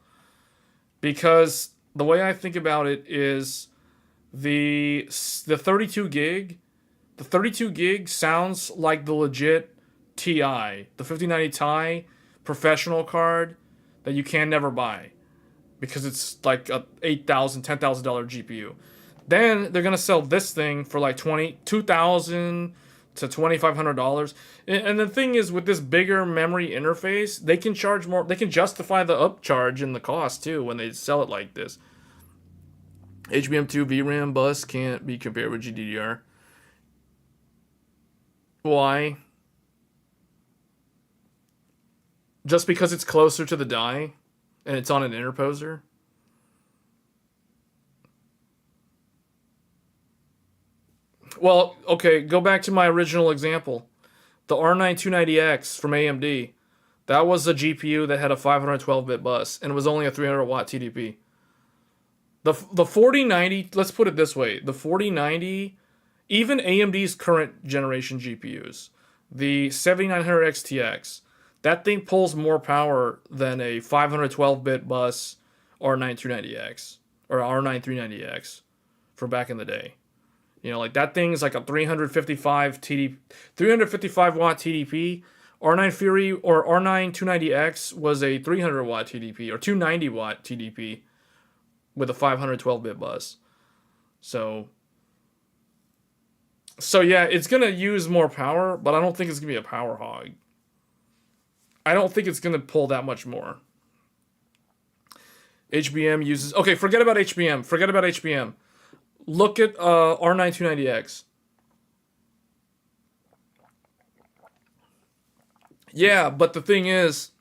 Because the way I think about it is the 32 gig, the 32 gig sounds like the legit TI, the 5090 Ti professional card that you can never buy because it's like a $8,000, $10,000 GPU. Then they're gonna sell this thing for like $2,000 to $2,500. And the thing is, with this bigger memory interface, they can charge more. They can justify the upcharge in the cost too when they sell it like this. HBM2 VRAM bus can't be compared with GDDR. Why? Just because it's closer to the die and it's on an interposer? Well, okay, go back to my original example. The R9 290X from AMD. That was a GPU that had a 512-bit bus, and it was only a 300-watt TDP. The 4090, let's put it this way. The 4090, even AMD's current generation GPUs, the 7900 XTX, that thing pulls more power than a 512-bit bus R9 290X or R9 390X from back in the day. You know, like that thing's like a 355 watt TDP. R9 Fury or R9 290X was a 300 watt TDP or 290 watt TDP with a 512-bit bus. So yeah, it's going to use more power, but I don't think it's going to be a power hog. I don't think it's going to pull that much more. HBM uses... Okay, forget about HBM. Look at R9 290X. Yeah, but the thing is,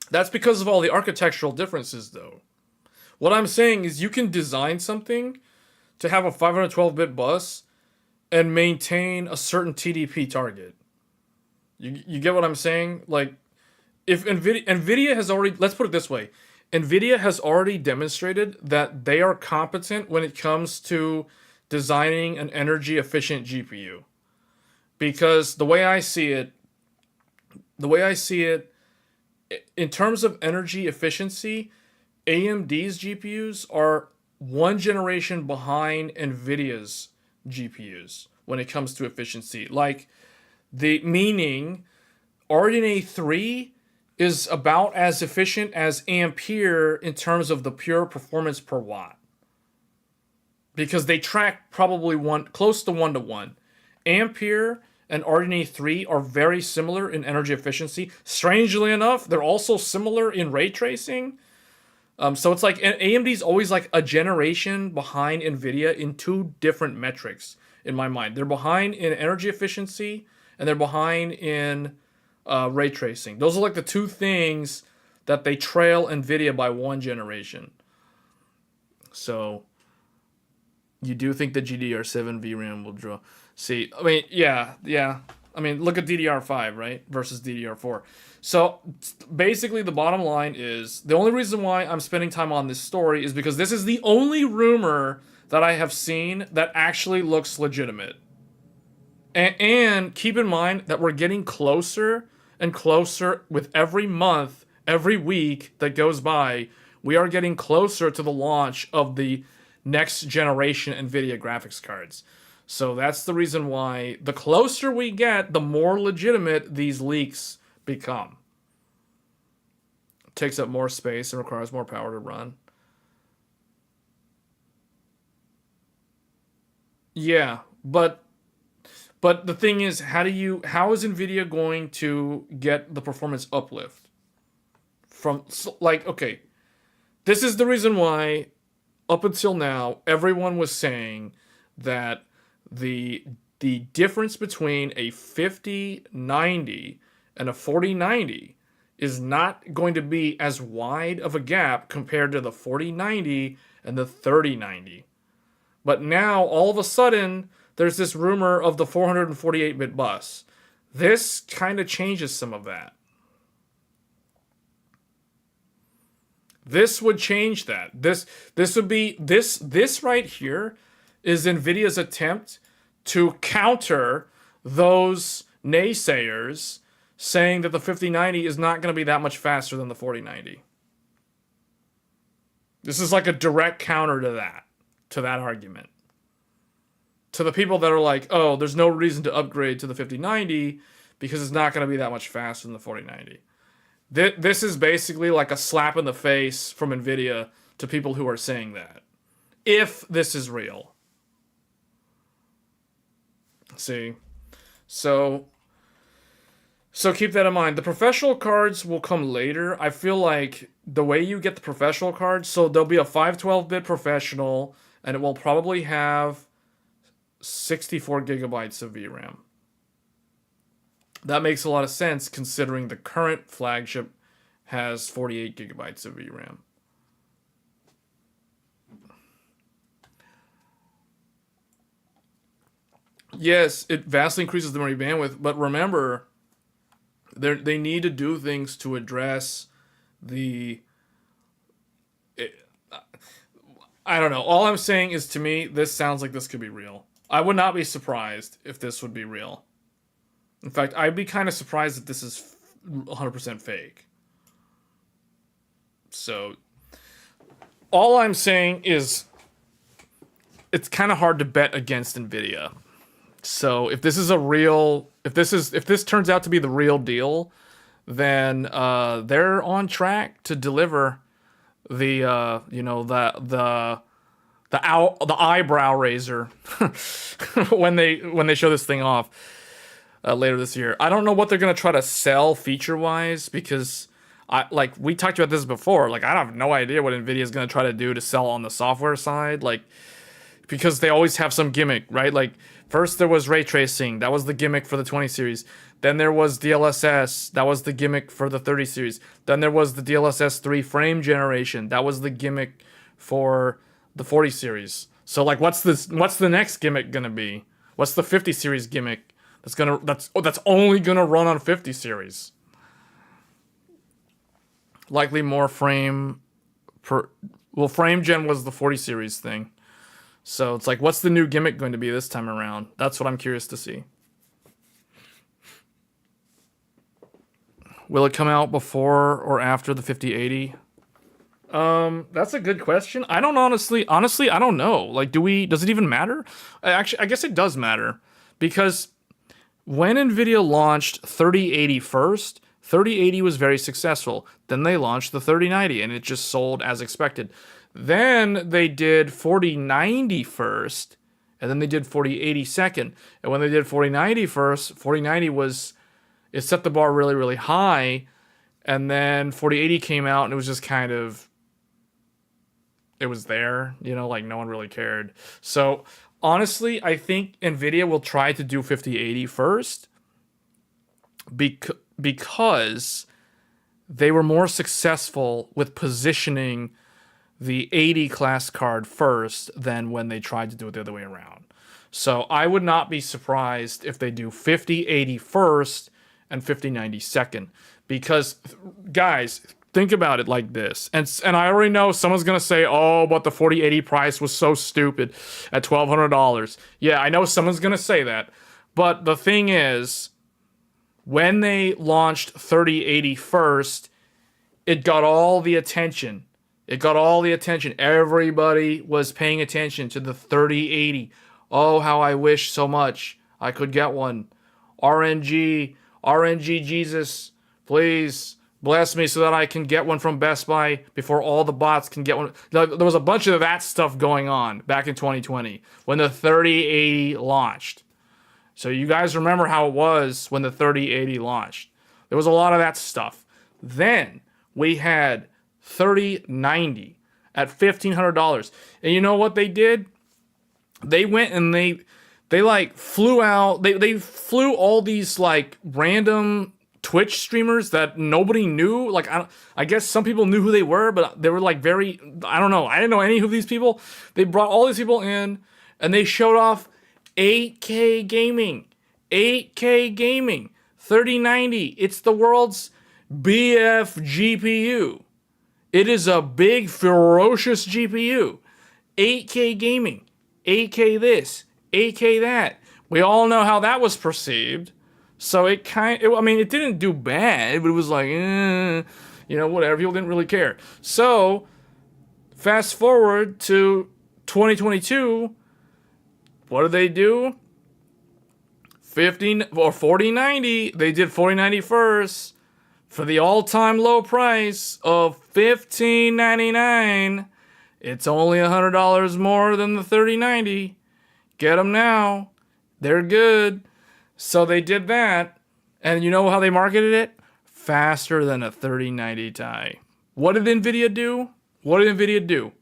that's because of all the architectural differences, though. What I'm saying is you can design something to have a 512-bit bus and maintain a certain TDP target. You get what I'm saying? Like, if Nvidia has already, let's put it this way, Nvidia has already demonstrated that they are competent when it comes to designing an energy efficient GPU. Because the way I see it, in terms of energy efficiency, AMD's GPUs are one generation behind Nvidia's GPUs when it comes to efficiency. Like, the meaning RDNA 3 is about as efficient as Ampere in terms of the pure performance per watt. Because they track probably close to 1-to-1. Ampere and RDNA 3 are very similar in energy efficiency. Strangely enough, they're also similar in ray tracing. So it's like AMD's always like a generation behind Nvidia in two different metrics in my mind. They're behind in energy efficiency and they're behind in ray tracing. Those are like the two things that they trail Nvidia by one generation. So you do think the GDDR7 VRAM will draw? See, I mean, yeah. I mean, look at DDR5, right, versus DDR4. So basically, the bottom line is the only reason why I'm spending time on this story is because this is the only rumor that I have seen that actually looks legitimate. And keep in mind that we're getting closer and closer with every month, every week that goes by. We are getting closer to the launch of the next generation NVIDIA graphics cards. So that's the reason why the closer we get, the more legitimate these leaks become. It takes up more space and requires more power to run. Yeah, but the thing is, how is Nvidia going to get the performance uplift from, like, okay, this is the reason why up until now everyone was saying that the difference between a 5090 and a 4090 is not going to be as wide of a gap compared to the 4090 and the 3090. But now, all of a sudden, there's this rumor of the 448-bit bus. This kind of changes some of that. This would change that. This would be this right here is Nvidia's attempt to counter those naysayers saying that the 5090 is not going to be that much faster than the 4090. This is like a direct counter to that argument. To the people that are like, oh, there's no reason to upgrade to the 5090 because it's not going to be that much faster than the 4090. This is basically like a slap in the face from Nvidia to people who are saying that. If this is real. See? So keep that in mind. The professional cards will come later. I feel like the way you get the professional cards, so there'll be a 512-bit professional, and it will probably have 64 gigabytes of VRAM. That makes a lot of sense considering the current flagship has 48 gigabytes of VRAM. Yes, it vastly increases the memory bandwidth, but remember, they need to do things to address I don't know. All I'm saying is, to me, this sounds like this could be real. I would not be surprised if this would be real. In fact, I'd be kind of surprised that this is 100% fake. So, all I'm saying is, it's kind of hard to bet against Nvidia. So, if this is if this turns out to be the real deal, then they're on track to deliver the eyebrow raiser when they show this thing off later this year. I don't know what they're gonna try to sell feature wise, because we talked about this before. Like, I have no idea what Nvidia is gonna try to do to sell on the software side. Like, because they always have some gimmick, right? Like, first there was ray tracing, that was the gimmick for the 20 series. Then there was DLSS, that was the gimmick for the 30 series. Then there was the DLSS 3 frame generation, that was the gimmick for the 40 series. So like, what's the next gimmick gonna be? What's the 50 series gimmick that's only gonna run on 50 series? Likely more frame per. Well, frame gen was the 40 series thing. So it's like, what's the new gimmick going to be this time around? That's what I'm curious to see. Will it come out before or after the 5080? That's a good question. I don't honestly, I don't know. Like, does it even matter? Actually, I guess it does matter, because when Nvidia launched 3080 first, 3080 was very successful. Then they launched the 3090 and it just sold as expected. Then they did 4090 first, and then they did 4080 second. And when they did 4090 first, 4090 it set the bar really, really high. And then 4080 came out and it was just kind of, it was there, like no one really cared. So honestly, I think Nvidia will try to do 5080 first because they were more successful with positioning the 80 class card first than when they tried to do it the other way around. So I would not be surprised if they do 5080 first and 5090 second. Because, guys, think about it like this. And I already know someone's going to say, oh, but the 4080 price was so stupid at $1,200. Yeah, I know someone's going to say that. But the thing is, when they launched 3080 first, it got all the attention. Everybody was paying attention to the 3080. Oh, how I wish so much I could get one. RNG Jesus, please bless me so that I can get one from Best Buy before all the bots can get one. There was a bunch of that stuff going on back in 2020 when the 3080 launched. So you guys remember how it was when the 3080 launched. There was a lot of that stuff. Then we had 3090 at $1,500. And you know what they did? They went and they like flew out. They flew all these like random Twitch streamers that nobody knew. Like, I guess some people knew who they were, but they were like very, I don't know. I didn't know any of these people. They brought all these people in and they showed off 8K gaming. 3090. It's the world's BF GPU. It is a big, ferocious GPU. 8K gaming. 8K this. 8K that. We all know how that was perceived. So it didn't do bad, but it was like, whatever. People didn't really care. So, fast forward to 2022. What did they do? 4090. They did 4090 first. For the all-time low price of $15.99, it's only $100 more than the 3090. Get them now. They're good. So they did that, and you know how they marketed it? Faster than a 3090 Ti. What did Nvidia do?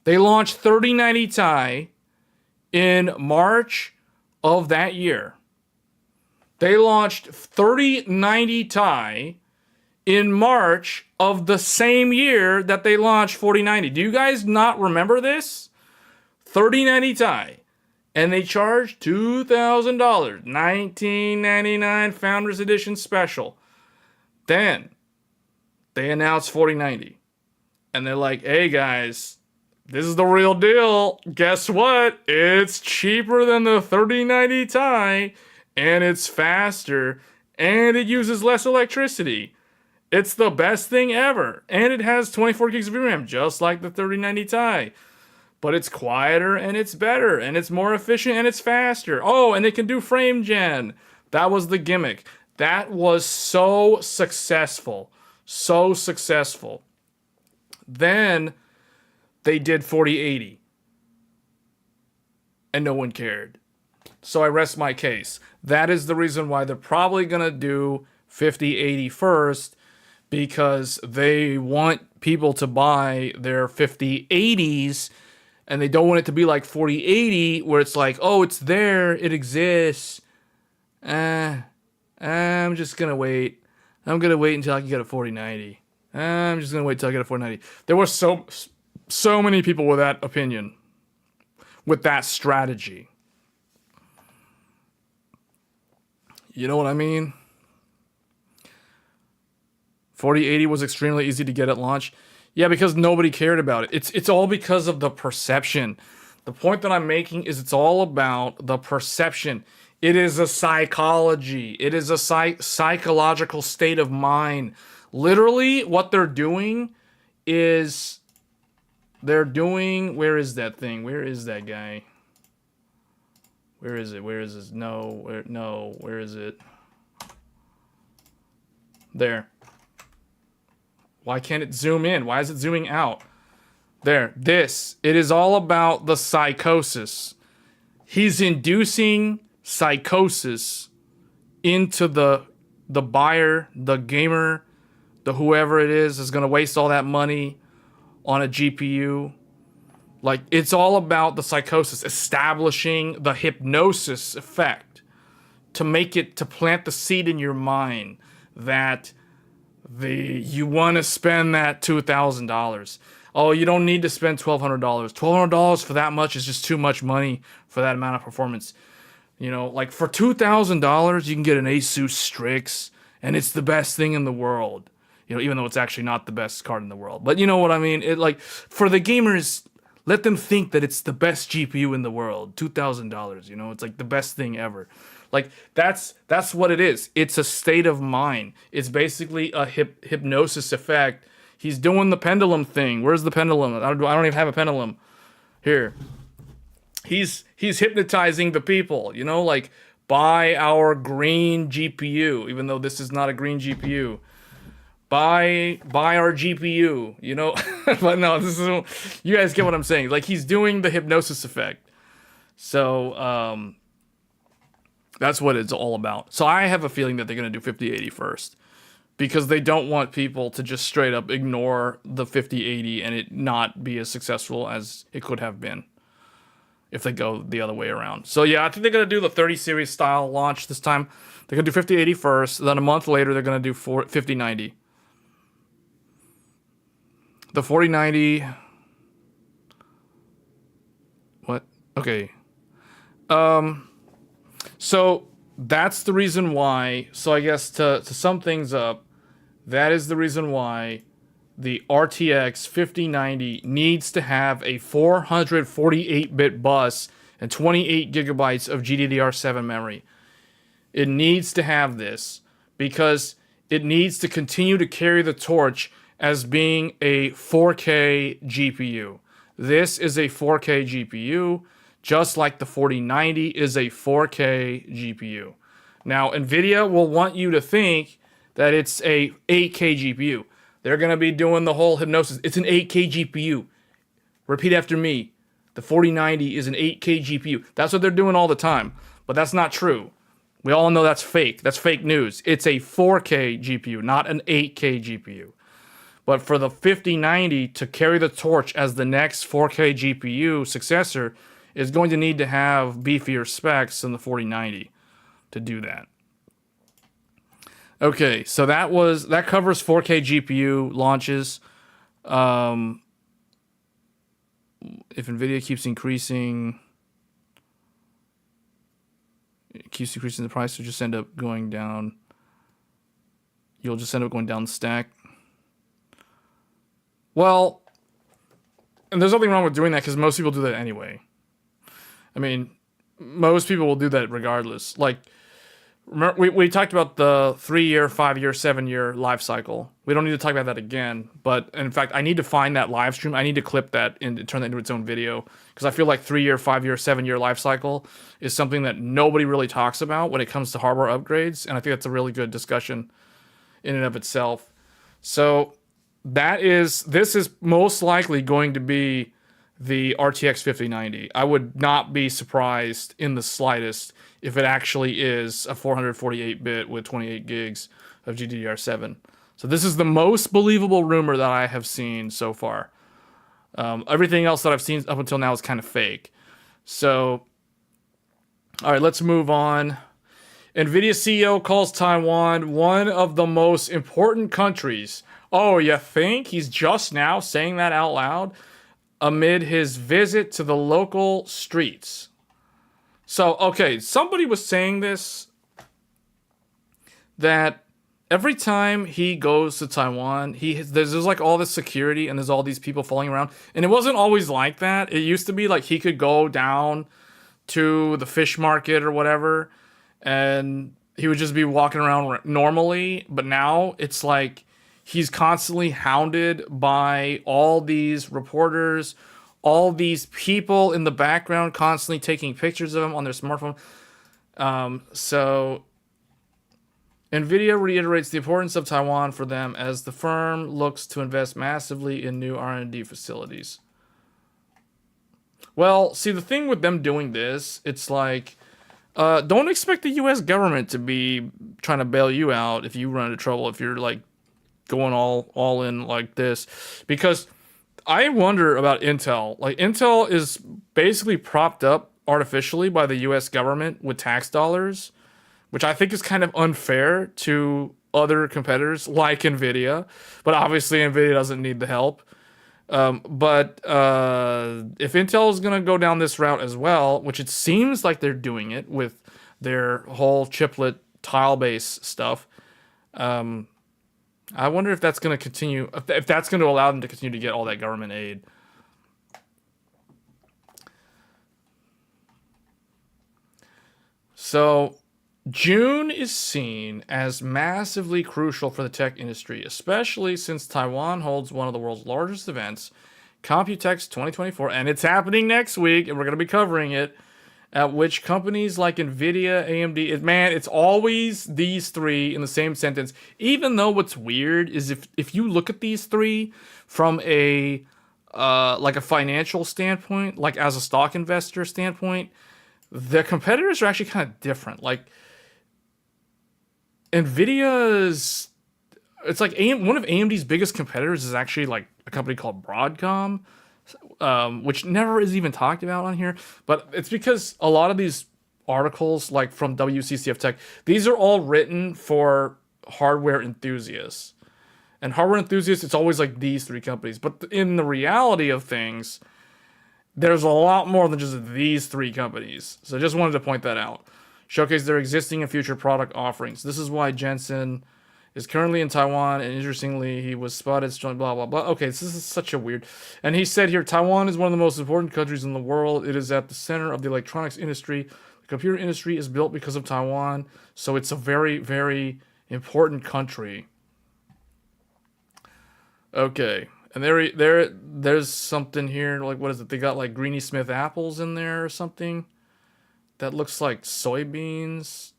They launched 3090 Ti in March of that year. They launched 3090 Ti in March of the same year that they launched 4090. Do you guys not remember this? 3090 Ti. And they charged $2,000. $19.99 Founders Edition Special. Then, they announced 4090. And they're like, hey guys, this is the real deal. Guess what? It's cheaper than the 3090 Ti. And it's faster. And it uses less electricity. It's the best thing ever. And it has 24 gigs of VRAM, just like the 3090 Ti. But it's quieter, and it's better, and it's more efficient, and it's faster. Oh, and it can do frame gen. That was the gimmick. That was so successful. So successful. Then they did 4080. And no one cared. So I rest my case. That is the reason why they're probably going to do 5080 first, because they want people to buy their 5080s, and they don't want it to be like 4080, where it's like, oh, it's there, it exists. I'm just going to wait. I'm going to wait until I can get a 4090. I'm just going to wait until I get a 4090. There were so many people with that opinion. with that strategy. You know what I mean? 4080 was extremely easy to get at launch. Yeah, because nobody cared about it. It's all because of the perception. The point that I'm making is it's all about the perception. It is a psychology. It is a psychological state of mind. Literally, what they're doing is where is that thing? Where is that guy? Where is it? Where is this? No, where is it? There. Why can't it zoom in? Why is it zooming out? There. It is all about the psychosis. He's inducing psychosis into the buyer, the gamer, the whoever it is going to waste all that money on a GPU. Like, it's all about the psychosis, establishing the hypnosis effect to plant the seed in your mind that you want to spend that $2,000. Oh, you don't need to spend $1,200. $1,200 for that much is just too much money for that amount of performance. You know, like for $2,000, you can get an Asus Strix, and it's the best thing in the world. You know, even though it's actually not the best card in the world. But you know what I mean? It, like, for the gamers, let them think that it's the best GPU in the world. $2,000, you know, it's like the best thing ever. Like, that's what it is. It's a state of mind. It's basically a hypnosis effect. He's doing the pendulum thing. Where's the pendulum? I don't even have a pendulum. Here. He's hypnotizing the people, you know, like, buy our green GPU, even though this is not a green GPU. Buy our GPU, you know. But no, you guys get what I'm saying. Like, he's doing the hypnosis effect. So, that's what it's all about. So I have a feeling that they're going to do 5080 first, because they don't want people to just straight up ignore the 5080 and it not be as successful as it could have been if they go the other way around. So yeah, I think they're going to do the 30 series style launch this time. They're going to do 5080 first, then a month later they're going to do 5090. The 4090... What? Okay. So that's the reason why. So I guess to sum things up, that is the reason why the RTX 5090 needs to have a 448-bit bus and 28 gigabytes of GDDR7 memory. It needs to have this because it needs to continue to carry the torch as being a 4K GPU. This is a 4K GPU. Just like the 4090 is a 4K GPU. Now, Nvidia will want you to think that it's a 8K GPU. They're going to be doing the whole hypnosis. It's an 8K GPU. Repeat after me. The 4090 is an 8K GPU. That's what they're doing all the time. But that's not true. We all know that's fake. That's fake news. It's a 4K GPU, not an 8K GPU. But for the 5090 to carry the torch as the next 4K GPU successor, is going to need to have beefier specs than the 4090 to do that. Okay, so that covers 4K GPU launches. If Nvidia keeps increasing the price, you'll just end up going down. You'll just end up going down the stack. Well, and there's nothing wrong with doing that because most people do that anyway. I mean, most people will do that regardless. Like, remember, we talked about the 3-year, 5-year, 7-year life cycle. We don't need to talk about that again. But in fact, I need to find that live stream. I need to clip that and turn that into its own video, because I feel like 3-year, 5-year, 7-year life cycle is something that nobody really talks about when it comes to hardware upgrades, and I think that's a really good discussion in and of itself. So this is most likely going to be the RTX 5090. I would not be surprised in the slightest if it actually is a 448-bit with 28 gigs of GDDR7. So this is the most believable rumor that I have seen so far. Everything else that I've seen up until now is kind of fake. So, all right, let's move on. NVIDIA CEO calls Taiwan one of the most important countries. Oh, you think he's just now saying that out loud? amid his visit to the local streets. So, okay, somebody was saying this, that every time he goes to Taiwan, there's like all this security and there's all these people following around. And it wasn't always like that. It used to be like he could go down to the fish market or whatever and he would just be walking around normally. But now it's like he's constantly hounded by all these reporters, all these people in the background constantly taking pictures of him on their smartphone. So Nvidia reiterates the importance of Taiwan for them as the firm looks to invest massively in new R&D facilities. Well, see, the thing with them doing this, it's like, don't expect the U.S. government to be trying to bail you out if you run into trouble, if you're like going all in like this. Because I wonder about Intel. Like, Intel is basically propped up artificially by the U.S. government with tax dollars, which I think is kind of unfair to other competitors like Nvidia. But obviously, Nvidia doesn't need the help. But if Intel is going to go down this route as well, which it seems like they're doing it with their whole chiplet tile-based stuff, I wonder if that's going to continue, if that's going to allow them to continue to get all that government aid. So June is seen as massively crucial for the tech industry, especially since Taiwan holds one of the world's largest events, Computex 2024, and it's happening next week, and we're going to be covering it, at which companies like Nvidia, AMD, man, it's always these three in the same sentence, even though what's weird is if you look at these three from a like a financial standpoint, like as a stock investor standpoint, the competitors are actually kind of different. Like, Nvidia's, it's like one of AMD's biggest competitors is actually like a company called Broadcom, which never is even talked about on here. But it's because a lot of these articles, like from WCCF Tech, these are all written for hardware enthusiasts. And hardware enthusiasts, it's always like these three companies. But in the reality of things, there's a lot more than just these three companies. So I just wanted to point that out. Showcase their existing and future product offerings. This is why Jensen is currently in Taiwan, and interestingly, he was spotted strong, blah, blah, blah. Okay, so this is such a weird... And he said here, Taiwan is one of the most important countries in the world. It is at the center of the electronics industry. The computer industry is built because of Taiwan, so it's a very, very important country. Okay, and there's something here, like, what is it? They got, like, Greeny Smith apples in there or something. That looks like soybeans,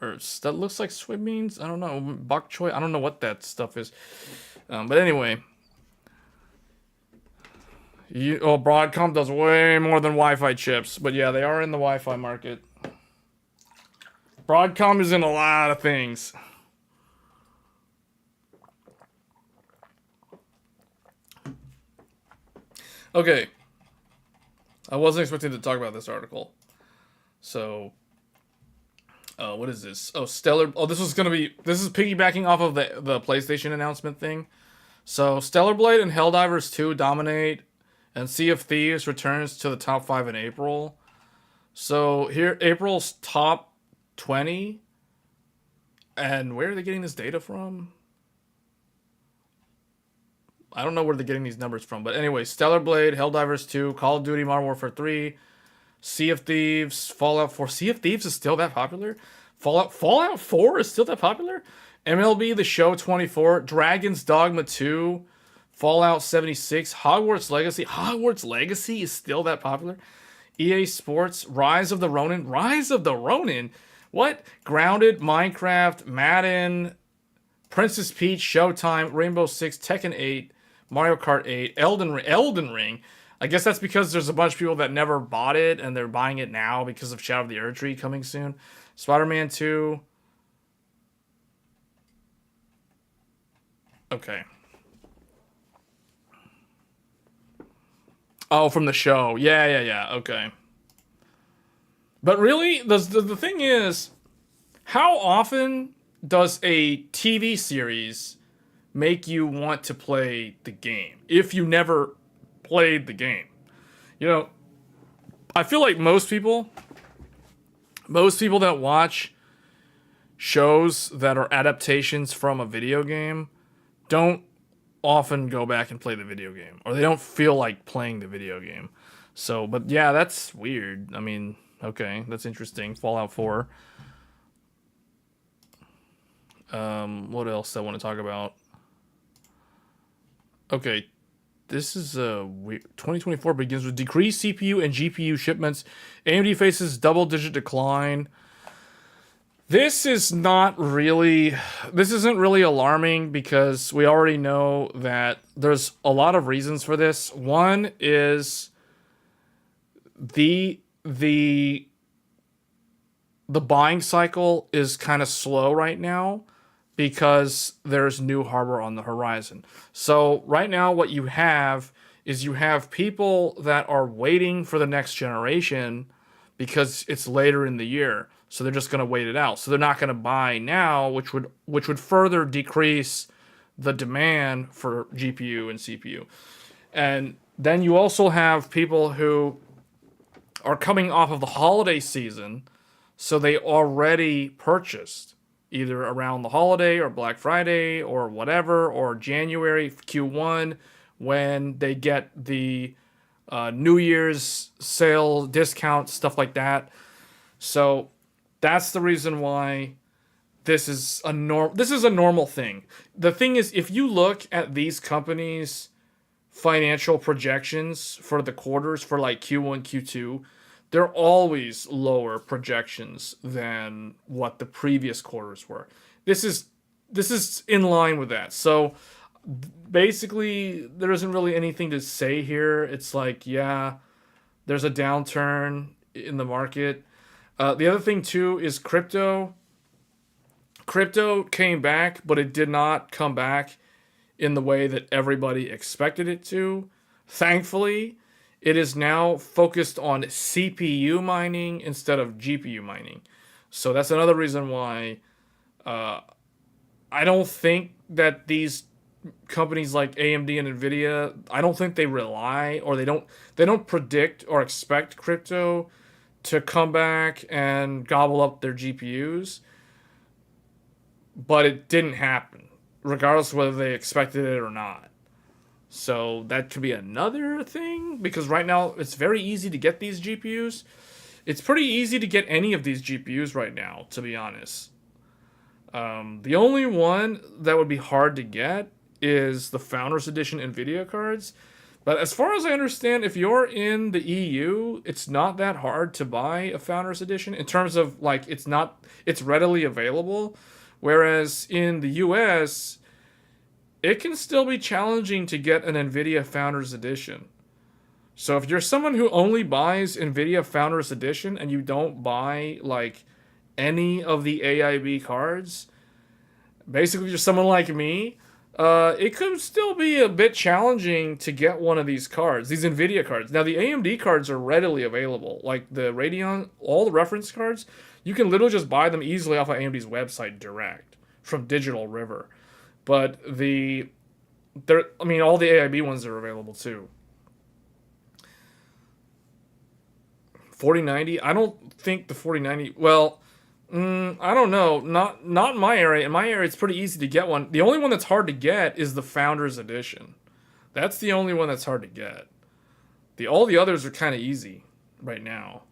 or that looks like soybeans. I don't know, bok choy. I don't know what that stuff is. But anyway, Broadcom does way more than Wi-Fi chips. But yeah, they are in the Wi-Fi market. Broadcom is in a lot of things. Okay, I wasn't expecting to talk about this article. So, what is this? Oh, Stellar. Oh, this is piggybacking off of the PlayStation announcement thing. So, Stellar Blade and Helldivers 2 dominate, and Sea of Thieves returns to the top 5 in April. So, here, April's top 20. And where are they getting this data from? I don't know where they're getting these numbers from. But anyway, Stellar Blade, Helldivers 2, Call of Duty Modern Warfare 3, Sea of Thieves, Fallout 4. Sea of Thieves is still that popular? Fallout 4 is still that popular? MLB The Show 24, Dragon's Dogma 2, Fallout 76, Hogwarts Legacy. Hogwarts Legacy is still that popular? EA Sports, Rise of the Ronin. Rise of the Ronin? What? Grounded, Minecraft, Madden, Princess Peach, Showtime, Rainbow Six, Tekken 8, Mario Kart 8, Elden Ring. I guess that's because there's a bunch of people that never bought it and they're buying it now because of Shadow of the Erdtree coming soon. Spider-Man 2. Okay. Oh, from the show. Yeah. Okay. But really, the thing is, how often does a TV series make you want to play the game if you never played the game. You know, I feel like most people that watch shows that are adaptations from a video game don't often go back and play the video game, or they don't feel like playing the video game. So, but yeah, that's weird. I mean, okay, that's interesting. Fallout 4. What else I want to talk about? Okay, this is 2024 begins with decreased CPU and GPU shipments. AMD faces double-digit decline. This isn't really alarming because we already know that there's a lot of reasons for this. One is the buying cycle is kind of slow right now because there's new hardware on the horizon. So right now what you have is you have people that are waiting for the next generation because it's later in the year. So they're just going to wait it out. So they're not going to buy now, which would further decrease the demand for GPU and CPU. And then you also have people who are coming off of the holiday season, so they already purchased either around the holiday or Black Friday or whatever, or January Q1 when they get the New Year's sale discount, stuff like that. So that's the reason why this is a normal thing. The thing is, if you look at these companies' financial projections for the quarters for like Q1, Q2, they're always lower projections than what the previous quarters were. This is in line with that. So basically, there isn't really anything to say here. It's like, yeah, there's a downturn in the market. The other thing too is crypto. Crypto came back, but it did not come back in the way that everybody expected it to. Thankfully, it is now focused on CPU mining instead of GPU mining. So that's another reason why I don't think that these companies like AMD and Nvidia, I don't think they rely, or they don't predict or expect crypto to come back and gobble up their GPUs. But it didn't happen, regardless of whether they expected it or not. So that could be another thing, because right now it's very easy to get these GPUs. It's pretty easy to get any of these GPUs right now, to be honest. The only one that would be hard to get is the Founders Edition Nvidia cards. But as far as I understand, if you're in the EU, it's not that hard to buy a Founders Edition in terms of like it's readily available. Whereas in the US, it can still be challenging to get an Nvidia Founders Edition. So if you're someone who only buys Nvidia Founders Edition and you don't buy like any of the AIB cards, basically you're someone like me, it could still be a bit challenging to get one of these cards, these Nvidia cards. Now the AMD cards are readily available, like the Radeon, all the reference cards, you can literally just buy them easily off of AMD's website direct from Digital River. But all the AIB ones are available too. 4090, I don't think the 4090, well, I don't know. Not in my area. In my area, it's pretty easy to get one. The only one that's hard to get is the Founders Edition. That's the only one that's hard to get. All the others are kind of easy right now.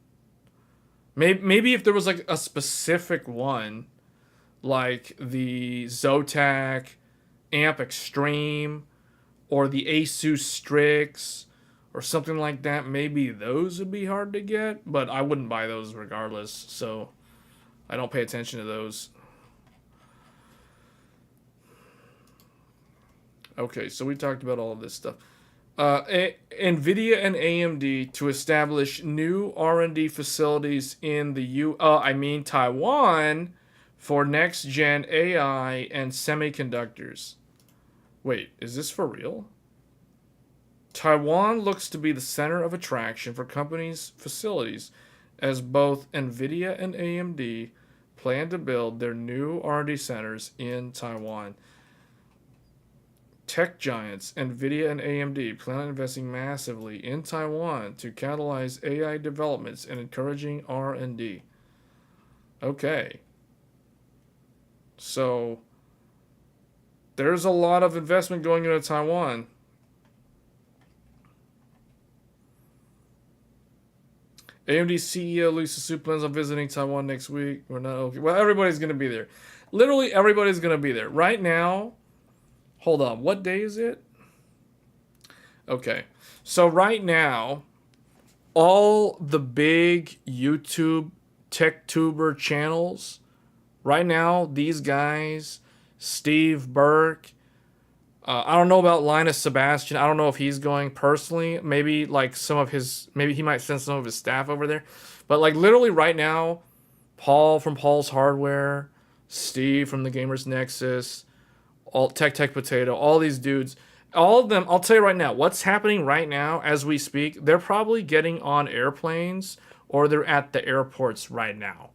Maybe if there was like a specific one, like the Zotac Amp Extreme or the Asus Strix or something like that, maybe those would be hard to get. But I wouldn't buy those regardless. So I don't pay attention to those. Okay, so we talked about all of this stuff. Nvidia and AMD to establish new R&D facilities in Taiwan for next-gen AI and semiconductors. Wait, is this for real? Taiwan looks to be the center of attraction for companies' facilities as both Nvidia and AMD plan to build their new R&D centers in Taiwan. Tech giants Nvidia and AMD plan on investing massively in Taiwan to catalyze AI developments and encouraging R&D. Okay. So there's a lot of investment going into Taiwan. AMD CEO Lisa Su plans on visiting Taiwan next week. We're not okay. Well, everybody's going to be there. Literally everybody's going to be there. Right now, hold on. What day is it? Okay. So right now, all the big YouTube tech tuber channels, right now, these guys, Steve Burke, I don't know about Linus Sebastian. I don't know if he's going personally. Maybe like maybe he might send some of his staff over there. But like literally right now, Paul from Paul's Hardware, Steve from the Gamers Nexus, all Tech Potato, all these dudes, all of them, I'll tell you right now, what's happening right now as we speak, they're probably getting on airplanes or they're at the airports right now.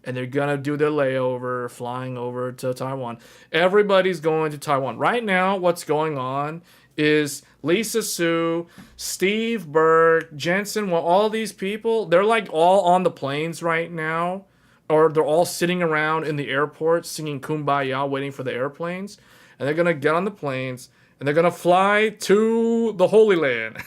And they're going to do their layover, flying over to Taiwan. Everybody's going to Taiwan. Right now, what's going on is Lisa Su, Steve Burke, Jensen, well, all these people, they're like all on the planes right now. Or they're all sitting around in the airport singing Kumbaya, waiting for the airplanes. And they're going to get on the planes and they're going to fly to the Holy Land.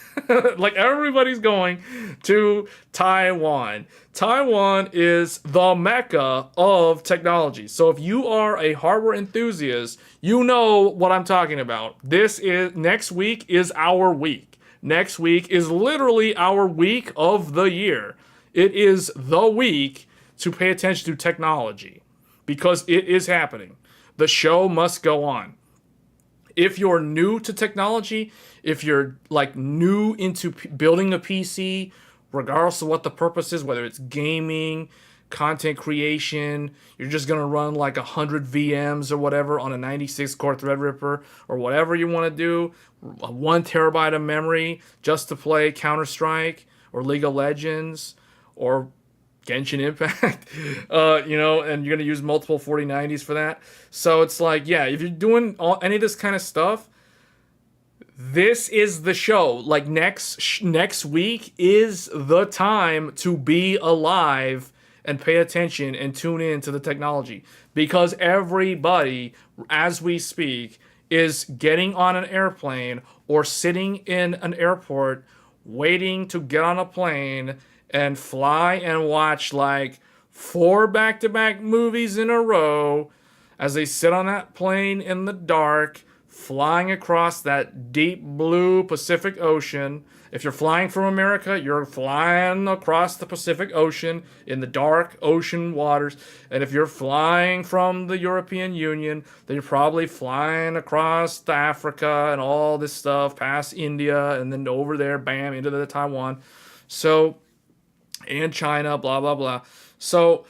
Like everybody's going to Taiwan. Taiwan is the mecca of technology. So if you are a hardware enthusiast, you know what I'm talking about. Next week is our week. Next week is literally our week of the year. It is the week to pay attention to technology because it is happening. The show must go on. If you're new to technology, if you're like new into building a PC, regardless of what the purpose is, whether it's gaming, content creation, you're just going to run like 100 VMs or whatever on a 96 core Threadripper or whatever you want to do, 1 terabyte of memory just to play Counter-Strike or League of Legends or Genshin Impact, and you're going to use multiple 4090s for that. So it's like, yeah, if you're doing any of this kind of stuff, this is the show. Like next week is the time to be alive and pay attention and tune in to the technology because everybody, as we speak, is getting on an airplane or sitting in an airport waiting to get on a plane and fly and watch like 4 back-to-back movies in a row as they sit on that plane in the dark, flying across that deep blue Pacific Ocean. If you're flying from America, you're flying across the Pacific Ocean in the dark ocean waters. And if you're flying from the European Union, then you're probably flying across to Africa and all this stuff, past India, and then over there, bam, into the Taiwan. So, and China, blah, blah, blah. So,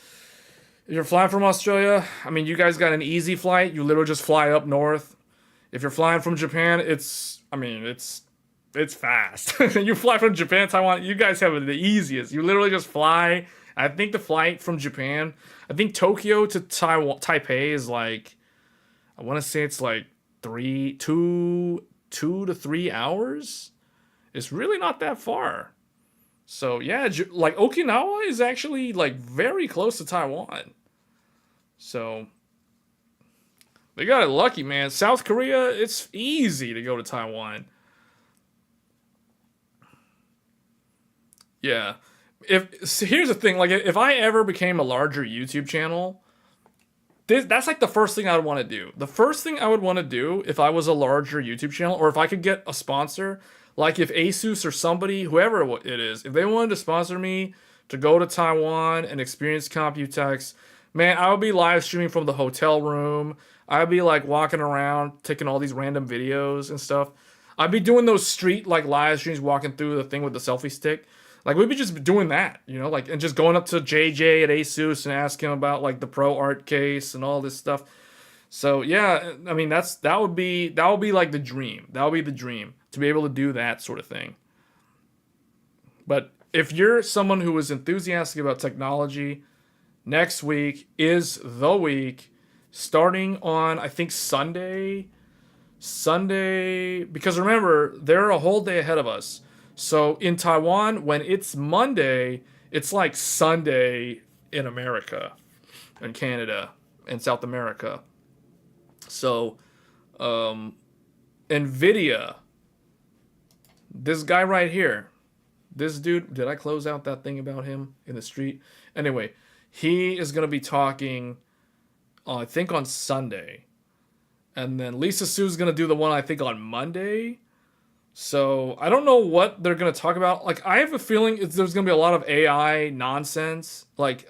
if you're flying from Australia, I mean, you guys got an easy flight. You literally just fly up north. If you're flying from Japan, it's fast. You fly from Japan, Taiwan, you guys have it the easiest. You literally just fly. I think the flight from Japan, I think Tokyo to Taipei is like, I want to say it's like 2 to 3 hours. It's really not that far. So yeah, like Okinawa is actually like very close to Taiwan. So they got it lucky, man. South Korea, it's easy to go to Taiwan. Yeah. Here's the thing, like if I ever became a larger YouTube channel, that's like the first thing I would want to do. The first thing I would want to do if I was a larger YouTube channel, or if I could get a sponsor, like if Asus or somebody, whoever it is, if they wanted to sponsor me to go to Taiwan and experience Computex, man, I would be live streaming from the hotel room. I'd be like walking around, taking all these random videos and stuff. I'd be doing those street like live streams, walking through the thing with the selfie stick. Like we'd be just doing that, like, and just going up to JJ at Asus and asking about like the Pro Art case and all this stuff. So yeah, I mean that would be like the dream. That would be the dream to be able to do that sort of thing. But if you're someone who is enthusiastic about technology, next week is the week, starting on I think Sunday. Sunday, because remember, they're a whole day ahead of us. So in Taiwan, when it's Monday, it's like Sunday in America and Canada and South America. So, Nvidia, this guy right here, this dude, did I close out that thing about him in the street? Anyway, he is going to be talking, I think, on Sunday. And then Lisa Sue's going to do the one, I think, on Monday. So I don't know what they're going to talk about. Like, I have a feeling there's going to be a lot of AI nonsense. Like,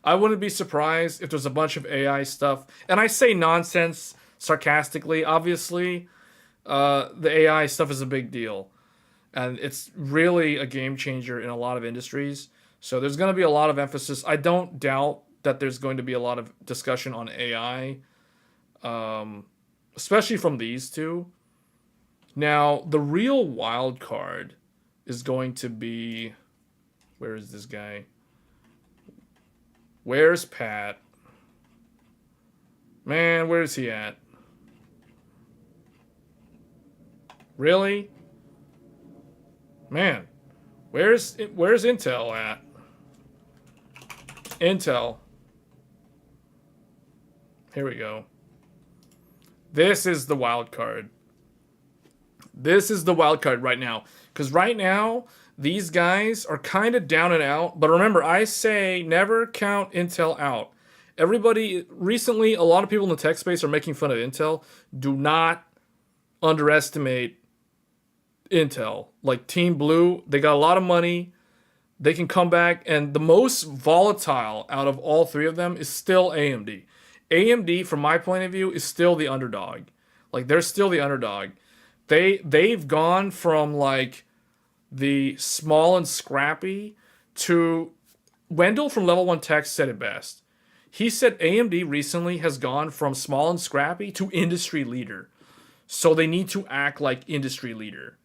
I wouldn't be surprised if there's a bunch of AI stuff. And I say nonsense sarcastically, obviously. The AI stuff is a big deal. And it's really a game changer in a lot of industries. So there's going to be a lot of emphasis. I don't doubt that there's going to be a lot of discussion on AI, especially from these two. Now, the real wild card is going to be... Where is this guy? Where's Pat? Man, where's he at? Really? Man, where's Intel at? Intel. Here we go. This is the wild card. This is the wild card right now. Because right now, these guys are kind of down and out. But remember, I say never count Intel out. Everybody, recently, a lot of people in the tech space are making fun of Intel. Do not underestimate Intel. Like Team Blue, they got a lot of money. They can come back. And the most volatile out of all three of them is still AMD. AMD, from my point of view, is still the underdog. Like, they're still the underdog. They've gone from like the small and scrappy to... Wendell from Level 1 Tech said it best. He said AMD recently has gone from small and scrappy to industry leader. So they need to act like industry leader.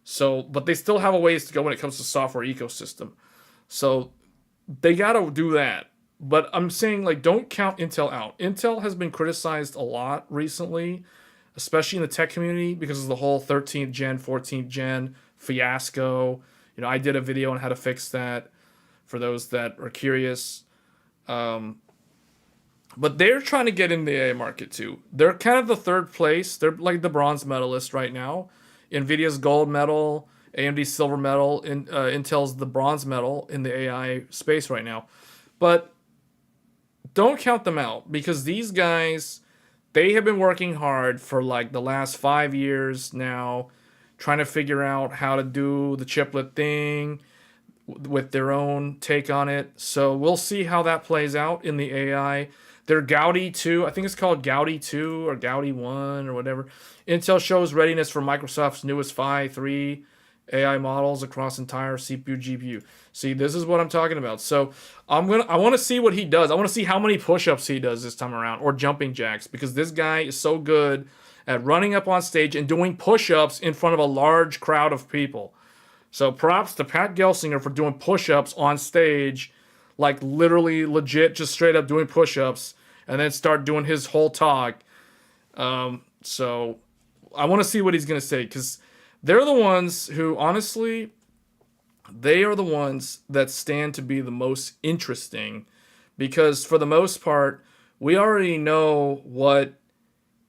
So, but they still have a ways to go when it comes to software ecosystem. So they got to do that. But I'm saying, like, don't count Intel out. Intel has been criticized a lot recently, especially in the tech community, because of the whole 13th gen, 14th gen fiasco. You know, I did a video on how to fix that for those that are curious. But they're trying to get in the AI market too. They're kind of the third place. They're like the bronze medalist right now. Nvidia's gold medal, AMD's silver medal, Intel's the bronze medal in the AI space right now. But don't count them out, because these guys, they have been working hard for like the last 5 years now, trying to figure out how to do the chiplet thing with their own take on it. So we'll see how that plays out in the AI. Their Gaudi 2, I think it's called Gaudi 2 or Gaudi 1 or whatever. Intel shows readiness for Microsoft's newest Phi 3 AI models across entire CPU, GPU. See, this is what I'm talking about. So I want to see what he does. I want to see how many push-ups he does this time around, or jumping jacks, because this guy is so good at running up on stage and doing push-ups in front of a large crowd of people. So props to Pat Gelsinger for doing push-ups on stage, like literally legit, just straight up doing push-ups, and then start doing his whole talk. So I want to see what he's going to say, because they're the ones who, honestly, they are the ones that stand to be the most interesting, because for the most part, we already know what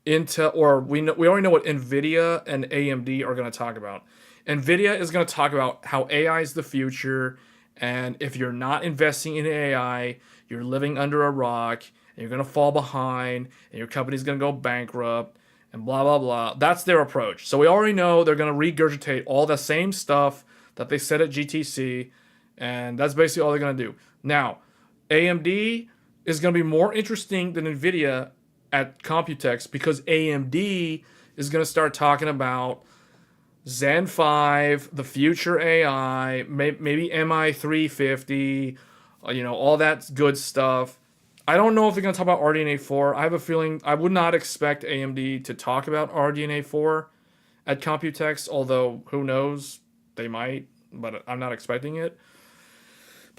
Intel, or we already know what Nvidia and AMD are going to talk about. Nvidia is going to talk about how AI is the future, and if you're not investing in AI, you're living under a rock, and you're going to fall behind, and your company's going to go bankrupt, and blah, blah, blah. That's their approach. So we already know they're going to regurgitate all the same stuff that they said at GTC, and that's basically all they're going to do. Now, AMD is going to be more interesting than Nvidia at Computex, because AMD is going to start talking about Zen 5, the future AI, maybe MI350, all that good stuff. I don't know if they're going to talk about RDNA 4. I have a feeling I would not expect AMD to talk about RDNA 4 at Computex, although who knows, they might, but I'm not expecting it.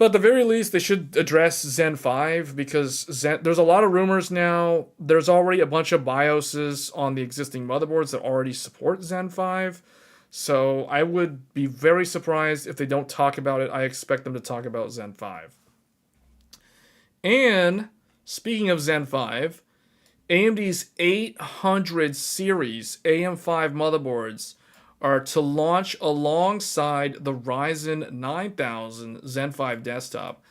But at the very least, they should address Zen 5 because there's a lot of rumors now. There's already a bunch of BIOSes on the existing motherboards that already support Zen 5. So I would be very surprised if they don't talk about it. I expect them to talk about Zen 5. And speaking of Zen 5, AMD's 800 series AM5 motherboards are to launch alongside the Ryzen 9000 Zen 5 desktop.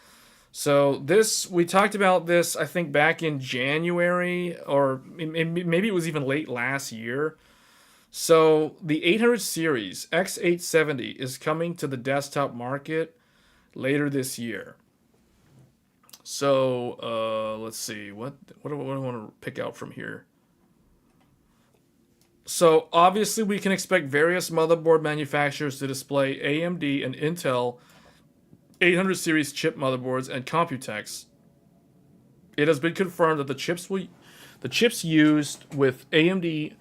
So we talked about this, I think, back in January, or maybe it was even late last year. So the 800 series X870 is coming to the desktop market later this year. So let's see, what do I want to pick out from here? So obviously we can expect various motherboard manufacturers to display AMD and Intel 800 series chip motherboards and Computex. It has been confirmed that the chips used with AMD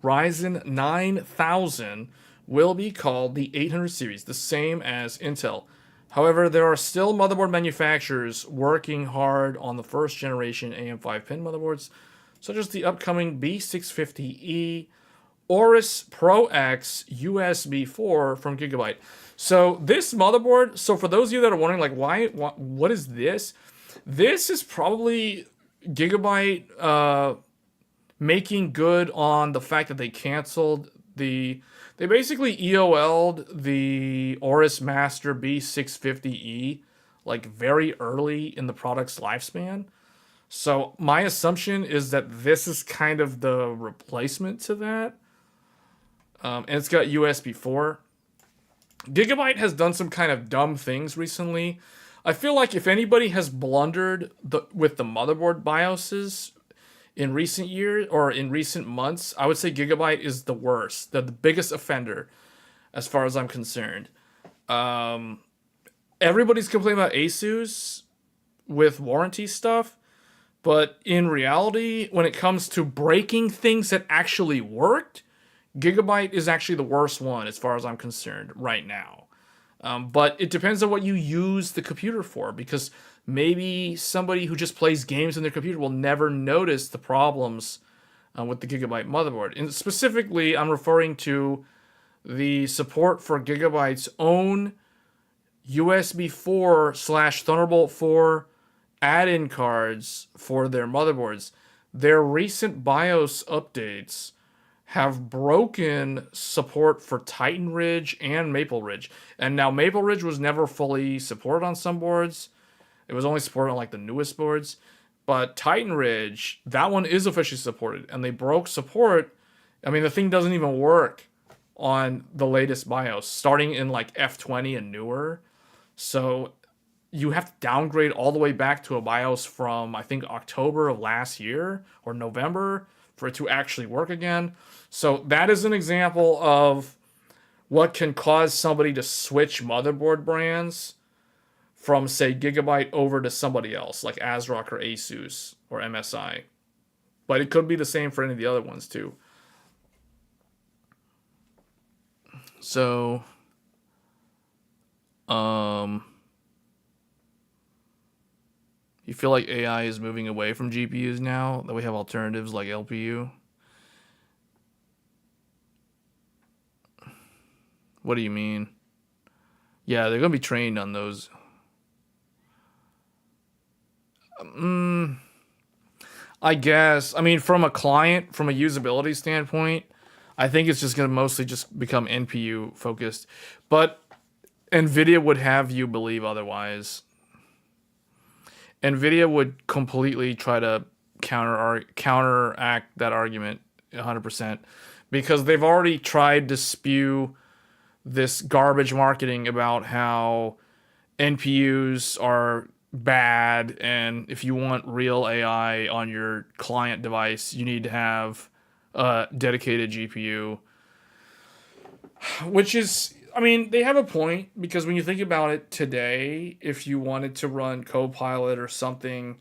Ryzen 9000 will be called the 800 series, the same as Intel. However, there are still motherboard manufacturers working hard on the first generation AM5 pin motherboards, such as the upcoming B650E, Aorus Pro X USB 4 from Gigabyte. So this motherboard, so for those of you that are wondering, like, what is this? This is probably Gigabyte making good on the fact that they canceled they basically EOL'd the Aorus Master B650E like very early in the product's lifespan. So my assumption is that this is kind of the replacement to that. And it's got USB 4. Gigabyte has done some kind of dumb things recently. I feel like if anybody has blundered with the motherboard BIOSes in recent years or in recent months, I would say Gigabyte is the worst, the biggest offender, as far as I'm concerned. Everybody's complaining about Asus with warranty stuff, but in reality, when it comes to breaking things that actually worked, Gigabyte is actually the worst one as far as I'm concerned right now. But it depends on what you use the computer for, because maybe somebody who just plays games on their computer will never notice the problems with the Gigabyte motherboard. And specifically, I'm referring to the support for Gigabyte's own USB 4/Thunderbolt 4 add-in cards for their motherboards. Their recent BIOS updates have broken support for Titan Ridge and Maple Ridge. And now Maple Ridge was never fully supported on some boards. It was only supported on like the newest boards. But Titan Ridge, that one is officially supported. And they broke support. I mean, the thing doesn't even work on the latest BIOS, starting in like F20 and newer. So you have to downgrade all the way back to a BIOS from, I think, October of last year or November for it to actually work again. So that is an example of what can cause somebody to switch motherboard brands from, say, Gigabyte over to somebody else, like ASRock or Asus or MSI. But it could be the same for any of the other ones, too. So, you feel like AI is moving away from GPUs now, that we have alternatives like LPU? What do you mean? Yeah, they're going to be trained on those. I guess. I mean, from a client, from a usability standpoint, I think it's just going to mostly just become NPU focused. But Nvidia would have you believe otherwise. Nvidia would completely try to counteract that argument 100%, because they've already tried to spew this garbage marketing about how NPUs are bad, and if you want real AI on your client device, you need to have a dedicated GPU. Which is, I mean, they have a point, because when you think about it today, if you wanted to run Copilot or something,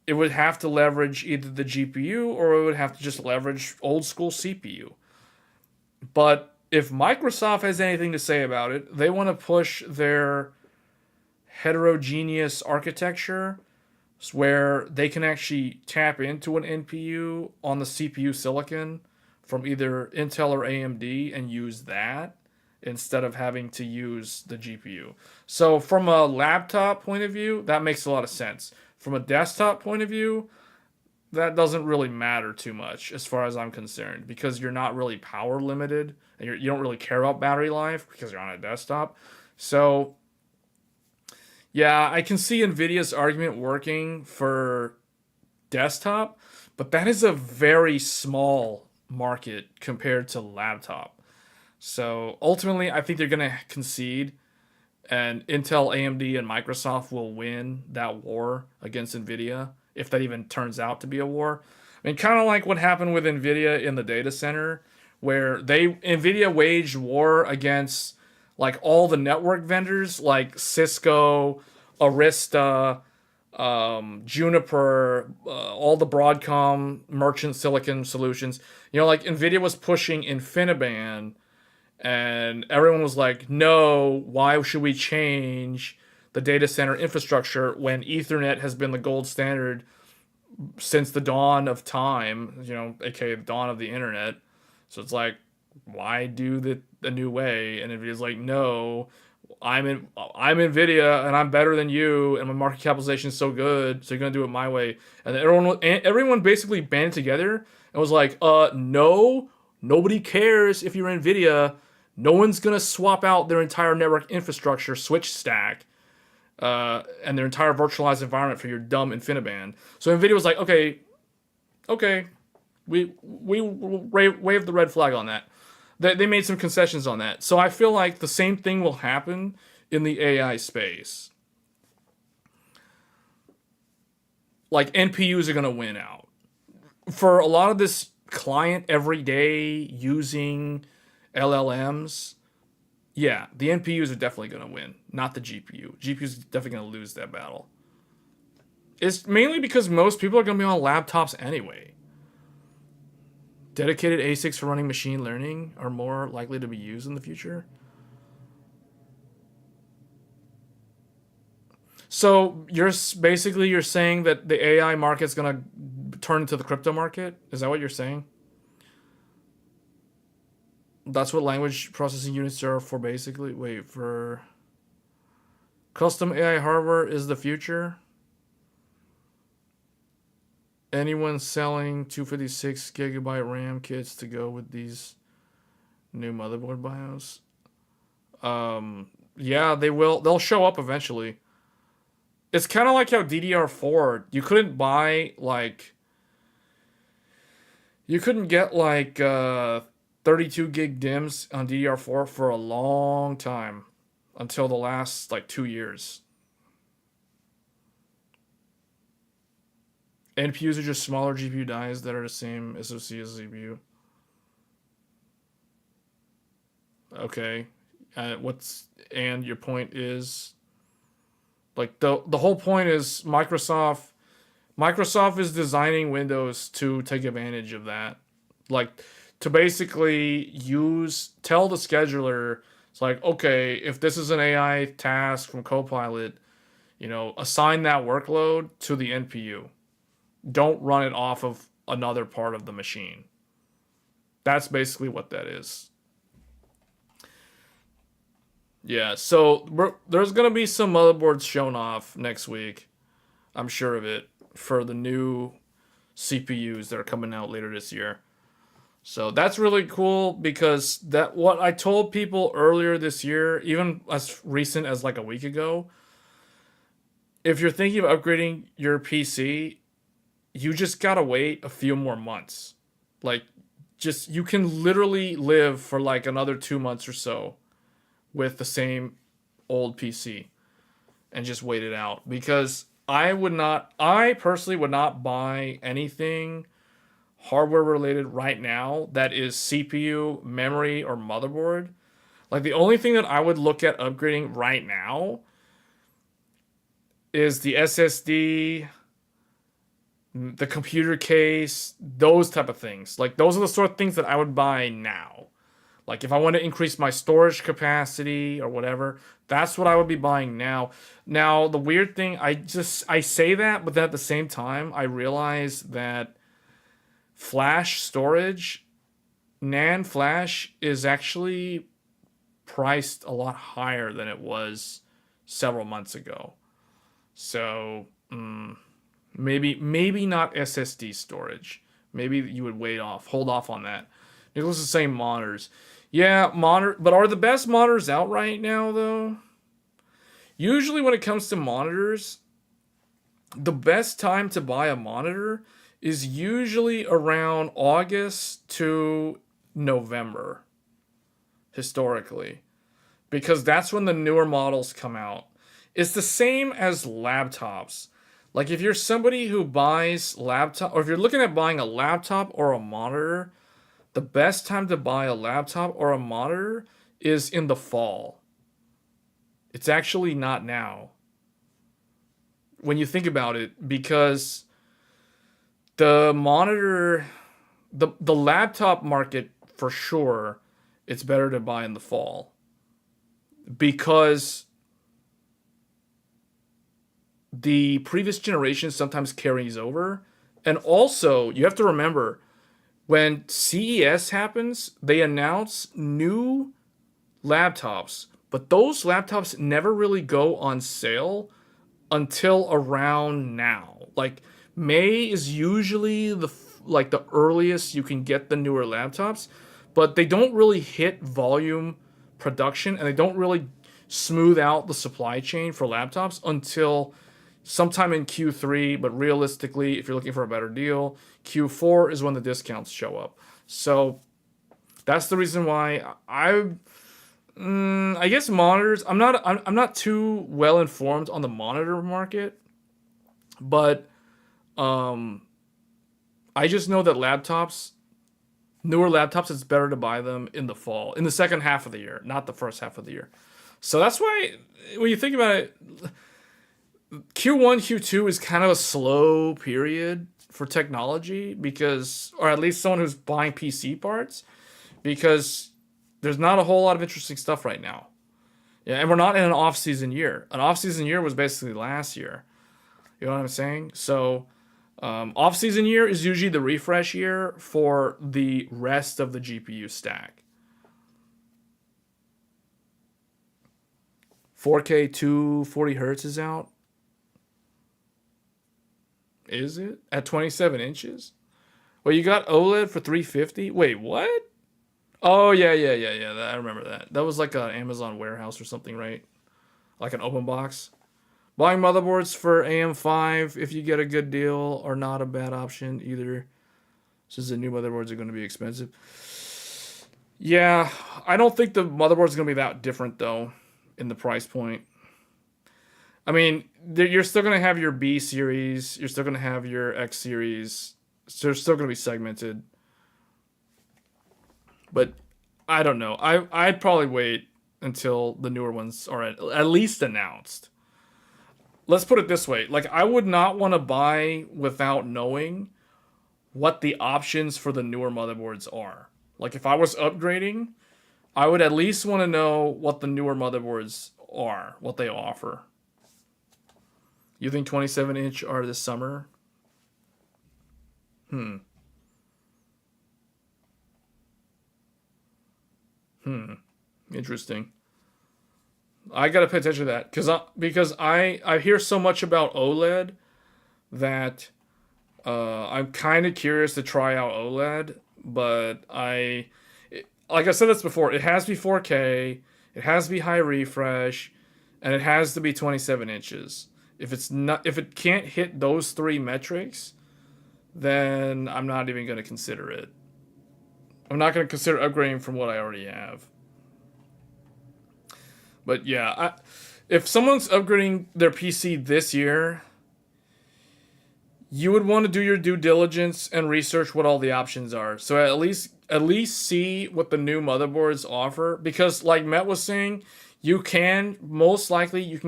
it would have to leverage either the GPU or it would have to just leverage old school CPU. But if Microsoft has anything to say about it, they want to push their heterogeneous architecture where they can actually tap into an NPU on the CPU silicon from either Intel or AMD and use that instead of having to use the GPU. So from a laptop point of view, that makes a lot of sense. From a desktop point of view, that doesn't really matter too much as far as I'm concerned because you're not really power limited and you don't really care about battery life because you're on a desktop. So yeah, I can see Nvidia's argument working for desktop, but that is a very small market compared to laptop. So ultimately, I think they're going to concede, and Intel, AMD, and Microsoft will win that war against Nvidia if that even turns out to be a war. I mean, kind of like what happened with Nvidia in the data center, where Nvidia waged war against like all the network vendors like Cisco, Arista, Juniper, all the Broadcom merchant silicon solutions. Like Nvidia was pushing InfiniBand, and everyone was like, "No, why should we change the data center infrastructure when Ethernet has been the gold standard since the dawn of time? Aka the dawn of the internet." So it's like, why do the new way? And Nvidia's like, "No, I'm Nvidia and I'm better than you, and my market capitalization is so good, so you're gonna do it my way." And then everyone basically banded together and was like, no, nobody cares if you're Nvidia. No one's gonna swap out their entire network infrastructure switch stack and their entire virtualized environment for your dumb InfiniBand. So Nvidia was like, okay, we waved the red flag on that. They made some concessions on that. So I feel like the same thing will happen in the AI space. Like NPUs are going to win out. For a lot of this client everyday using LLMs, yeah, the NPUs are definitely going to win, not the GPU. GPU's definitely going to lose that battle. It's mainly because most people are going to be on laptops anyway. Dedicated ASICs for running machine learning are more likely to be used in the future. So you're saying that the AI market's gonna turn into the crypto market? Is that what you're saying? That's what language processing units are for, basically. Wait, for custom AI hardware is the future? Anyone selling 256 gigabyte RAM kits to go with these new motherboard BIOS? Yeah, they will. They'll show up eventually. It's kind of like how DDR4, you couldn't buy you couldn't get 32 gig DIMMs on DDR4 for a long time until the last 2 years. NPUs are just smaller GPU dies that are the same SoC as CPU. Okay. And your point is the whole point is Microsoft is designing Windows to take advantage of that. To basically tell the scheduler, it's like, okay, if this is an AI task from Copilot, assign that workload to the NPU. Don't run it off of another part of the machine. That's basically what that is. Yeah, so there's going to be some motherboards shown off next week. I'm sure of it, for the new CPUs that are coming out later this year. So that's really cool because what I told people earlier this year, even as recent as a week ago, if you're thinking of upgrading your PC, you just gotta wait a few more months. You can literally live for another 2 months or so with the same old PC and just wait it out. Because I personally would not buy anything hardware related right now that is CPU, memory, or motherboard. The only thing that I would look at upgrading right now is the SSD, the computer case, those type of things. Those are the sort of things that I would buy now. Like if I want to increase my storage capacity or whatever, that's what I would be buying now. Now, the weird thing, I say that, but then at the same time, I realize that flash storage, NAND flash is actually priced a lot higher than it was several months ago. So, maybe not SSD storage. Maybe you would hold off on that. Nicholas is saying monitors. Yeah, but are the best monitors out right now, though? Usually when it comes to monitors, the best time to buy a monitor is usually around August to November, historically. Because that's when the newer models come out. It's the same as laptops. Like if you're somebody who buys laptop, or if you're looking at buying a laptop or a monitor, the best time to buy a laptop or a monitor is in the fall. It's actually not now. When you think about it, because the monitor, the laptop market, for sure, it's better to buy in the fall. Because the previous generation sometimes carries over. And also, you have to remember, when CES happens, they announce new laptops. But those laptops never really go on sale until around now. Like, May is usually the earliest you can get the newer laptops. But they don't really hit volume production, and they don't really smooth out the supply chain for laptops until sometime in Q3, but realistically, if you're looking for a better deal, Q4 is when the discounts show up. So that's the reason why I guess monitors. I'm not too well informed on the monitor market, but I just know that newer laptops, it's better to buy them in the fall, in the second half of the year, not the first half of the year. So that's why when you think about it, Q1, Q2 is kind of a slow period for technology or at least someone who's buying PC parts, because there's not a whole lot of interesting stuff right now. Yeah, and we're not in an off-season year. An off-season year was basically last year. You know what I'm saying? So, off-season year is usually the refresh year for the rest of the GPU stack. 4K 240 hertz is out. Is it? At 27 inches? Well, you got OLED for 350? Wait, what? Oh, yeah. I remember that. That was like an Amazon warehouse or something, right? Like an open box. Buying motherboards for AM5, if you get a good deal, are not a bad option either, since the new motherboards are going to be expensive. Yeah, I don't think the motherboard's going to be that different, though, in the price point. I mean, you're still going to have your B series. You're still going to have your X series. So they're still going to be segmented. But I don't know. I'd probably wait until the newer ones are at least announced. Let's put it this way. Like, I would not want to buy without knowing what the options for the newer motherboards are. Like, if I was upgrading, I would at least want to know what the newer motherboards are, what they offer. You think 27-inch are this summer? Interesting. I gotta pay attention to that because I hear so much about OLED that I'm kind of curious to try out OLED, but like I said this before, it has to be 4K, it has to be high refresh, and it has to be 27 inches. If it can't hit those three metrics, then I'm not even going to consider it. I'm not going to consider upgrading from what I already have. But yeah, if someone's upgrading their PC this year, you would want to do your due diligence and research what all the options are. So at least see what the new motherboards offer, because like Matt was saying, you can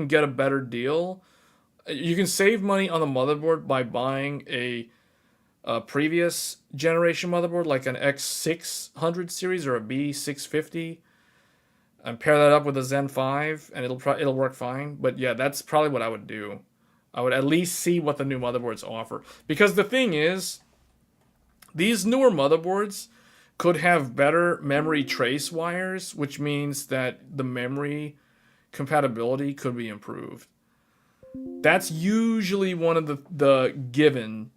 get a better deal. You can save money on the motherboard by buying a a previous generation motherboard, like an X600 series or a B650, and pair that up with a Zen 5, and it'll work fine. But yeah, that's probably what I would do. I would at least see what the new motherboards offer. Because the thing is, these newer motherboards could have better memory trace wires, which means that the memory compatibility could be improved. That's usually one of the given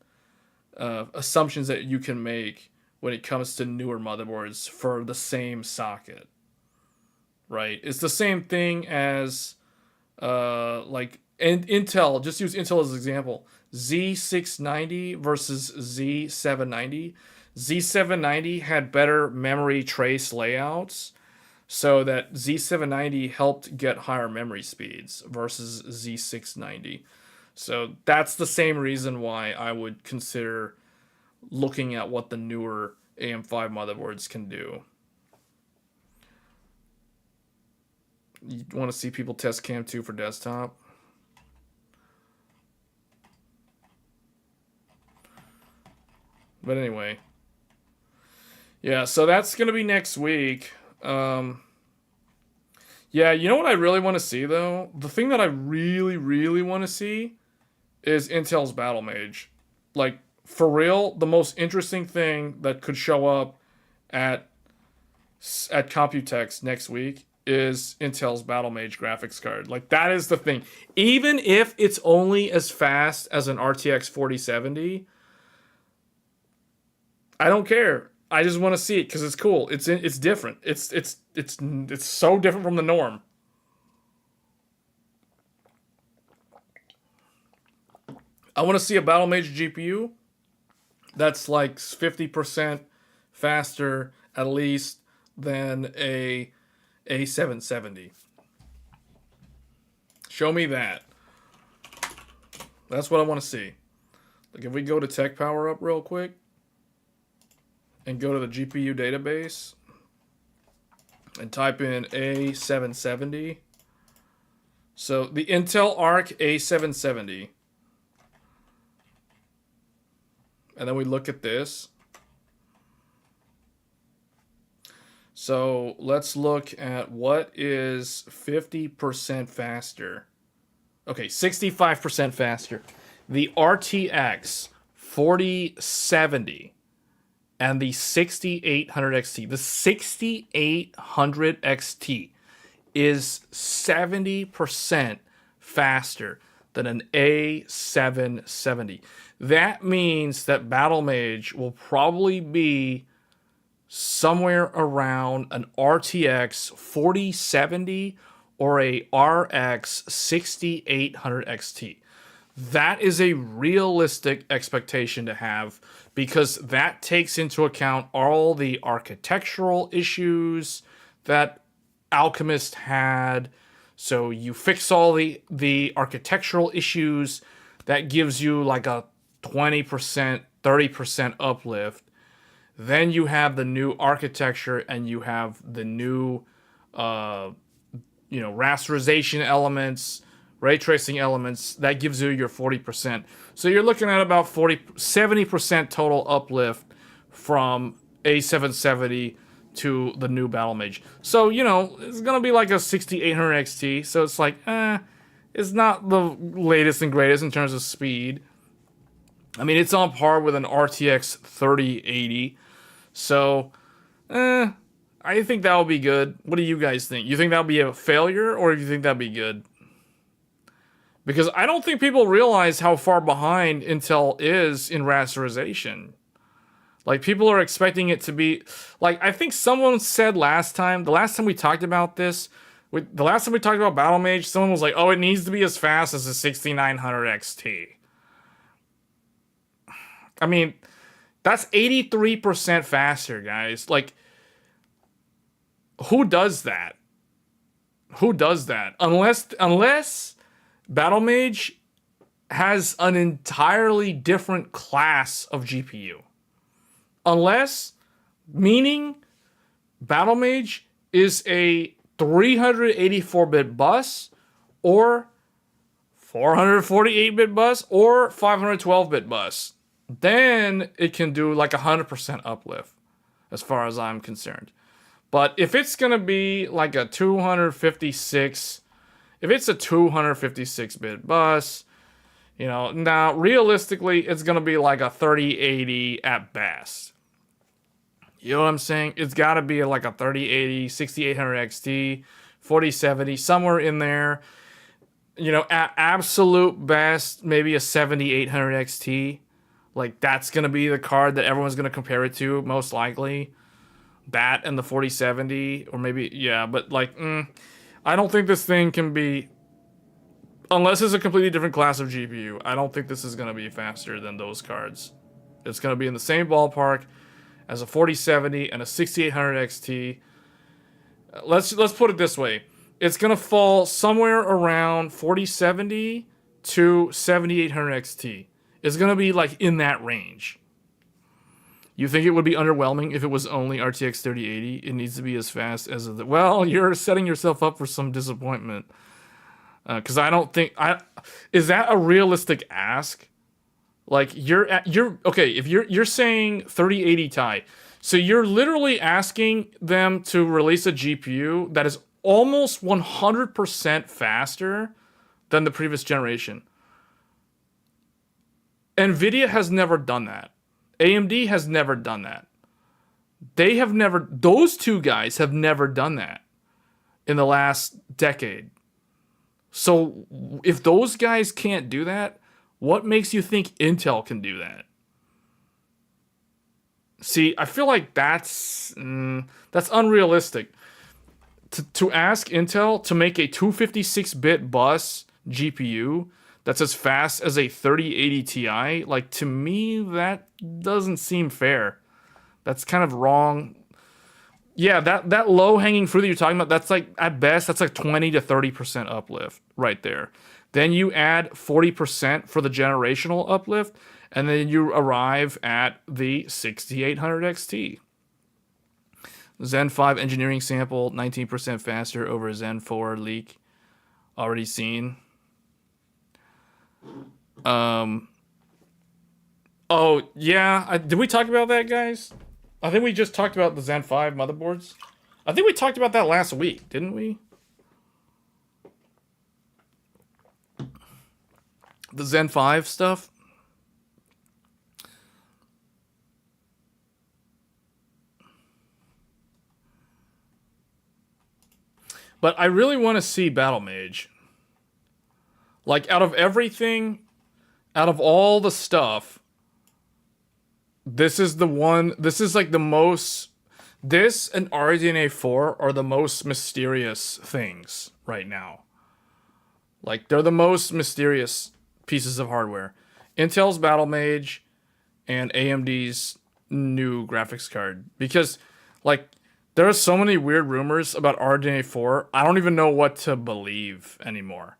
assumptions that you can make when it comes to newer motherboards for the same socket. Right? It's the same thing as like Intel. Just use Intel as an example. Z690 versus Z790. Z790 had better memory trace layouts, so that Z790 helped get higher memory speeds versus Z690. So that's the same reason why I would consider looking at what the newer AM5 motherboards can do. You want to see people test Cam 2 for desktop? But anyway. Yeah, so that's going to be next week. Yeah, you know what I really want to see, though? The thing that I really, really want to see is Intel's Battlemage. Like, for real, the most interesting thing that could show up at Computex next week is Intel's Battlemage graphics card. Like, that is the thing. Even if it's only as fast as an RTX 4070, I don't care. I just want to see it because it's cool. It's different. It's so different from the norm. I want to see a Battlemage GPU that's like 50% faster at least than a A770. Show me that. That's what I want to see. Like, if we go to Tech Power Up real quick and go to the GPU database and type in A770. So the Intel Arc A770. And then we look at this. So let's look at what is 50% faster. Okay, 65% faster. The RTX 4070 and the 6800 XT. The 6800 XT is 70% faster than an A770. That means that Battlemage will probably be somewhere around an RTX 4070 or a RX 6800 XT. That is a realistic expectation to have because that takes into account all the architectural issues that Alchemist had. So you fix all the architectural issues, that gives you like a 20%, 30% uplift. Then you have the new architecture and you have the new, rasterization elements, ray tracing elements. That gives you your 40%. So you're looking at about 70% total uplift from A770 to the new Battlemage. So, it's going to be like a 6800 XT. So it's like, it's not the latest and greatest in terms of speed. I mean, it's on par with an RTX 3080. So, I think that will be good. What do you guys think? You think that'll be a failure, or do you think that'll be good? Because I don't think people realize how far behind Intel is in rasterization. Like, people are expecting it to be... Like, I think someone said the last time we talked about this, the last time we talked about Battlemage, someone was like, oh, it needs to be as fast as a 6900 XT. I mean, that's 83% faster, guys. Like, who does that? Who does that? Unless Battlemage has an entirely different class of GPU. Meaning Battlemage is a 384-bit bus, or 448-bit bus, or 512-bit bus. then it can do like 100% uplift as far as I'm concerned. But if it's going to be like a 256, if it's a 256-bit bus, now realistically, it's going to be like a 3080 at best. You know what I'm saying? It's got to be like a 3080, 6800 XT, 4070, somewhere in there. At absolute best, maybe a 7800 XT. Like, that's going to be the card that everyone's going to compare it to, most likely. That and the 4070, or maybe, yeah, but like, I don't think this thing can be, unless it's a completely different class of GPU, I don't think this is going to be faster than those cards. It's going to be in the same ballpark as a 4070 and a 6800 XT. Let's put it this way. It's going to fall somewhere around 4070 to 7800 XT. It's going to be like in that range. You think it would be underwhelming if it was only RTX 3080? It needs to be as fast as the... Well, you're setting yourself up for some disappointment. Because I don't think... Is that a realistic ask? Like, you're okay, if you're saying 3080 Ti, so you're literally asking them to release a GPU that is almost 100% faster than the previous generation. Nvidia has never done that. AMD has never done that. Those two guys have never done that in the last decade. So if those guys can't do that, what makes you think Intel can do that? See, I feel like that's unrealistic. To ask Intel to make a 256-bit bus GPU that's as fast as a 3080 Ti, like, to me, that doesn't seem fair. That's kind of wrong. Yeah, that low-hanging fruit that you're talking about, that's like, at best, that's like 20 to 30% uplift right there. Then you add 40% for the generational uplift, and then you arrive at the 6800 XT. Zen 5 engineering sample, 19% faster over Zen 4 leak. Already seen. Oh, yeah. Did we talk about that, guys? I think we just talked about the Zen 5 motherboards. I think we talked about that last week, didn't we? The Zen 5 stuff. But I really want to see Battlemage. Like, out of everything, out of all the stuff, this is the one, this is like the most, this and RDNA 4 are the most mysterious things right now. Like, they're the most mysterious pieces of hardware. Intel's Battlemage and AMD's new graphics card. Because, like, there are so many weird rumors about RDNA 4, I don't even know what to believe anymore.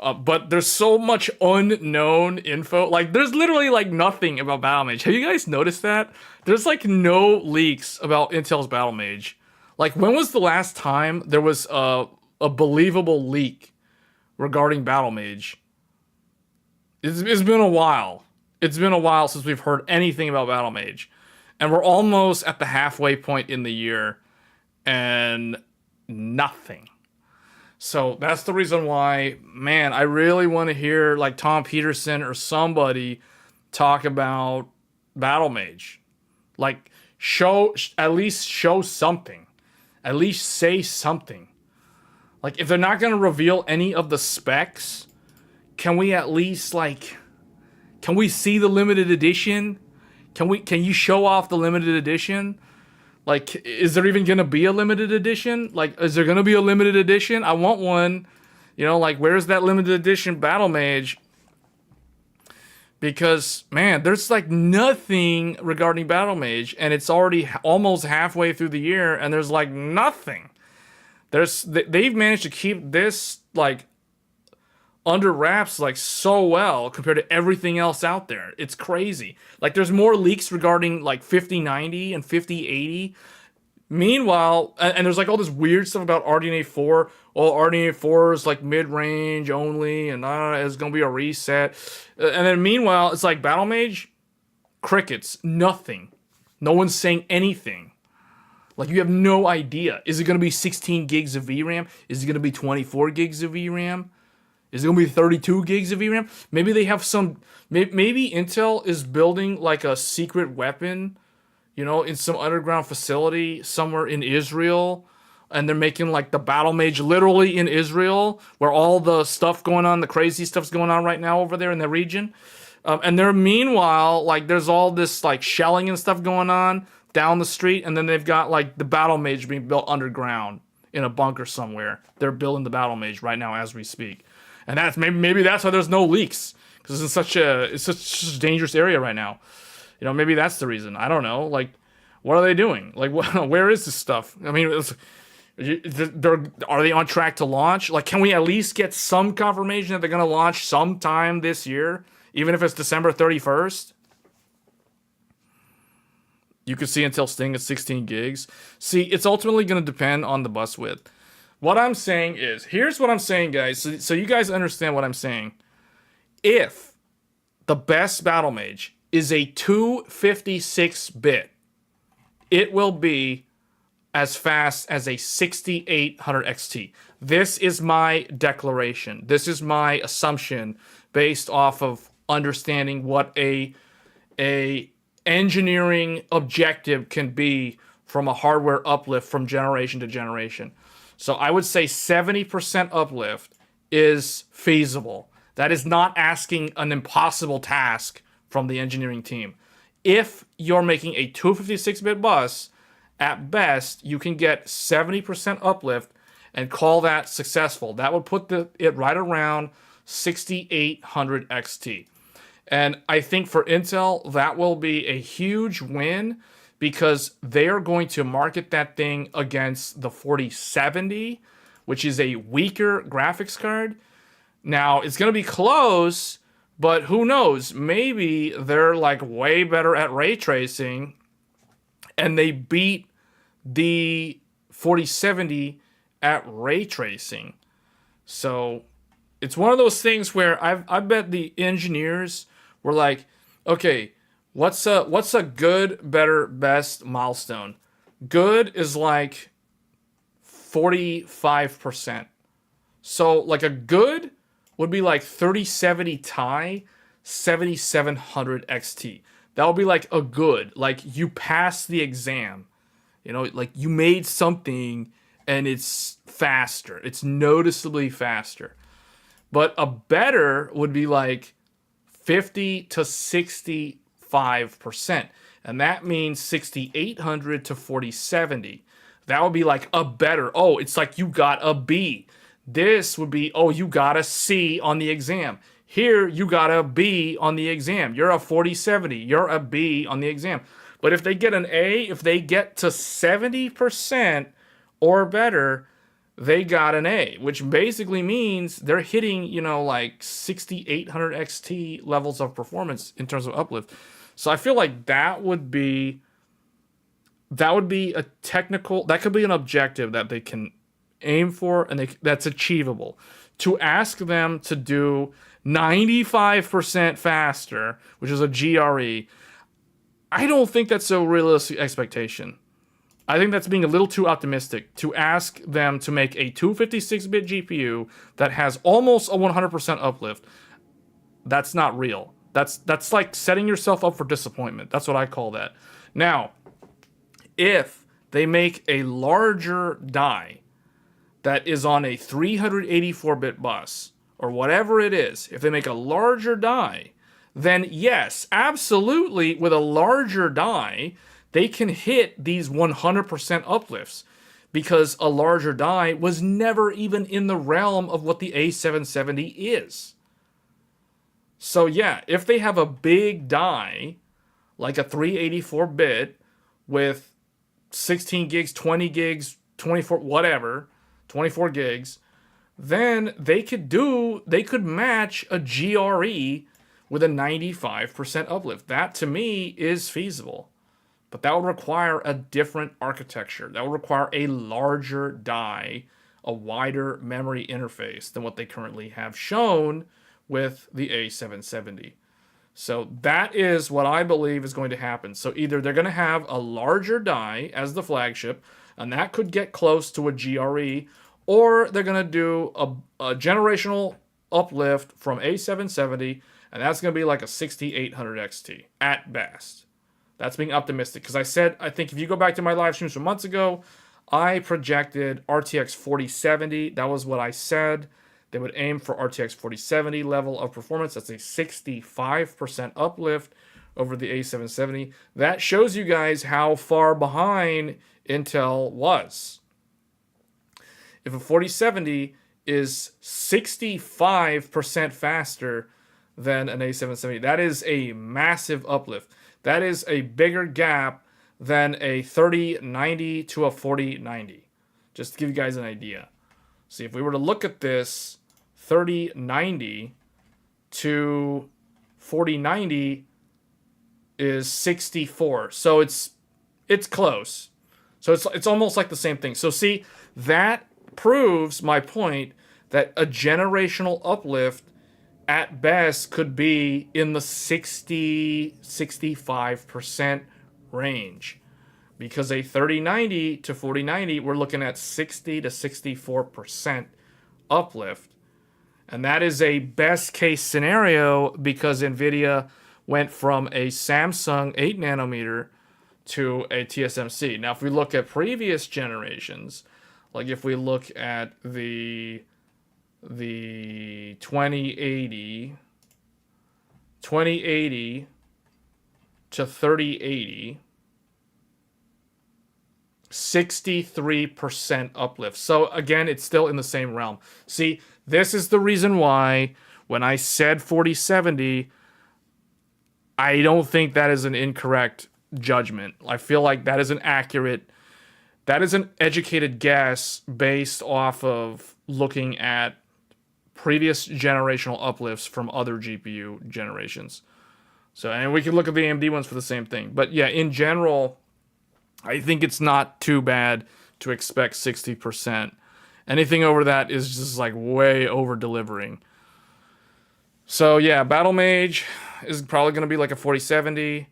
But there's so much unknown info. Like, there's literally, like, nothing about Battlemage. Have you guys noticed that? There's, like, no leaks about Intel's Battlemage. Like, when was the last time there was a believable leak regarding Battlemage? It's been a while. It's been a while since we've heard anything about Battlemage. And we're almost at the halfway point in the year. And nothing. So that's the reason why, man, I really want to hear like Tom Peterson or somebody talk about Battlemage. Like, at least show something. At least say something. Like, if they're not going to reveal any of the specs, can we at least, like, can we see the limited edition? Can you show off the limited edition? Like, is there even going to be a limited edition? Like, is there going to be a limited edition? I want one. You know, like, where's that limited edition Battlemage? Because, man, there's, like, nothing regarding Battlemage, and it's already almost halfway through the year, and there's, like, nothing. They've managed to keep this, like, under wraps, like, so well compared to everything else out there. It's crazy. Like, there's more leaks regarding, like, 5090 and 5080. Meanwhile, and there's, like, all this weird stuff about RDNA 4. Well, RDNA 4 is, like, mid-range only, and it's gonna be a reset. And then, meanwhile, it's like, Battlemage, Crickets. Nothing. No one's saying anything. Like, you have no idea. Is it going to be 16 gigs of VRAM? Is it going to be 24 gigs of VRAM? Is it going to be 32 gigs of VRAM? Maybe they have some... Maybe Intel is building, like, a secret weapon, you know, in some underground facility somewhere in Israel. And they're making, like, the Battlemage literally in Israel, where all the stuff going on, the crazy stuff's going on right now over there in the region. And they're, meanwhile, like, there's all this, like, shelling and stuff going on down the street, and then they've got, like, the Battlemage being built underground in a bunker somewhere. They're building the Battlemage right now as we speak. And that's maybe that's why there's no leaks, because it's such a dangerous area right now. You know, maybe that's the reason. I don't know. Like, what are they doing? Like, where is this stuff? I mean, are they on track to launch? Like, can we at least get some confirmation that they're going to launch sometime this year, even if it's December 31st? You could see Intel staying at 16 gigs. See, it's ultimately going to depend on the bus width. What I'm saying is, here's what I'm saying, guys, so you guys understand what I'm saying. If the best Battlemage is a 256-bit, it will be as fast as a 6800 XT. This is my declaration. This is my assumption based off of understanding what a engineering objective can be from a hardware uplift from generation to generation. So I would say 70% uplift is feasible. That is not asking an impossible task from the engineering team. If you're making a 256-bit bus, at best, you can get 70% uplift and call that successful. That would put it right around 6800 XT. And I think for Intel, that will be a huge win, because they are going to market that thing against the 4070, which is a weaker graphics card. Now, it's going to be close, but who knows? Maybe they're like way better at ray tracing and they beat the 4070 at ray tracing. So it's one of those things where I bet the engineers were like, okay, what's a good, better, best milestone? Good is like 45%. So like a good would be like 3070 Ti, 7700 XT. That would be like a good, like you passed the exam. You know, like you made something and it's faster. It's noticeably faster. But a better would be like 50 to 65%. And that means 6800 to 4070. That would be like a better. Oh, it's like you got a B. This would be, oh, you got a C on the exam. Here, you got a B on the exam. You're a 4070. You're a B on the exam. But if they get an A, if they get to 70% or better, they got an A, which basically means they're hitting, you know, like 6800 XT levels of performance in terms of uplift. So I feel like that would be a technical, that could be an objective that they can aim for, and that's achievable. To ask them to do 95% faster, which is a GRE, I don't think that's a realistic expectation. I think that's being a little too optimistic to ask them to make a 256-bit GPU that has almost a 100% uplift. That's not real. That's like setting yourself up for disappointment. That's what I call that. Now, if they make a larger die that is on a 384-bit bus, or whatever it is, if they make a larger die, then yes, absolutely, with a larger die, they can hit these 100% uplifts, because a larger die was never even in the realm of what the A770 is. So yeah, if they have a big die, like a 384-bit with 16 gigs, 20 gigs, 24, whatever, 24 gigs, then they could match a GRE with a 95% uplift. That, to me, is feasible. But that would require a different architecture. That would require a larger die, a wider memory interface than what they currently have shown with the A770. So that is what I believe is going to happen. So either they're going to have a larger die as the flagship, and that could get close to a GRE, or they're going to do a generational uplift from A770, and that's going to be like a 6800 XT at best. That's being optimistic, because I think if you go back to my live streams from months ago, I projected RTX 4070. That was what I said. They would aim for RTX 4070 level of performance. That's a 65% uplift over the A770. That shows you guys how far behind Intel was. If a 4070 is 65% faster than an A770, that is a massive uplift. That is a bigger gap than a 3090 to a 4090. Just to give you guys an idea. See, if we were to look at this, 3090 to 4090 is 64. So it's close. So it's almost like the same thing. So see, that proves my point that a generational uplift at best could be in the 65% range. Because a 3090 to 4090, we're looking at 60 to 64% uplift. And that is a best case scenario because Nvidia went from a Samsung 8 nanometer to a TSMC. Now, if we look at previous generations, like if we look at the 2080 to 3080, 63% uplift. So again, it's still in the same realm. See, this is the reason why when I said 4070, I don't think that is an incorrect judgment. I feel like that is an educated guess based off of looking at previous generational uplifts from other GPU generations. So, and we can look at the AMD ones for the same thing. But yeah, in general, I think it's not too bad to expect 60%. Anything over that is just like way over delivering. So yeah, Battlemage is probably going to be like a 4070.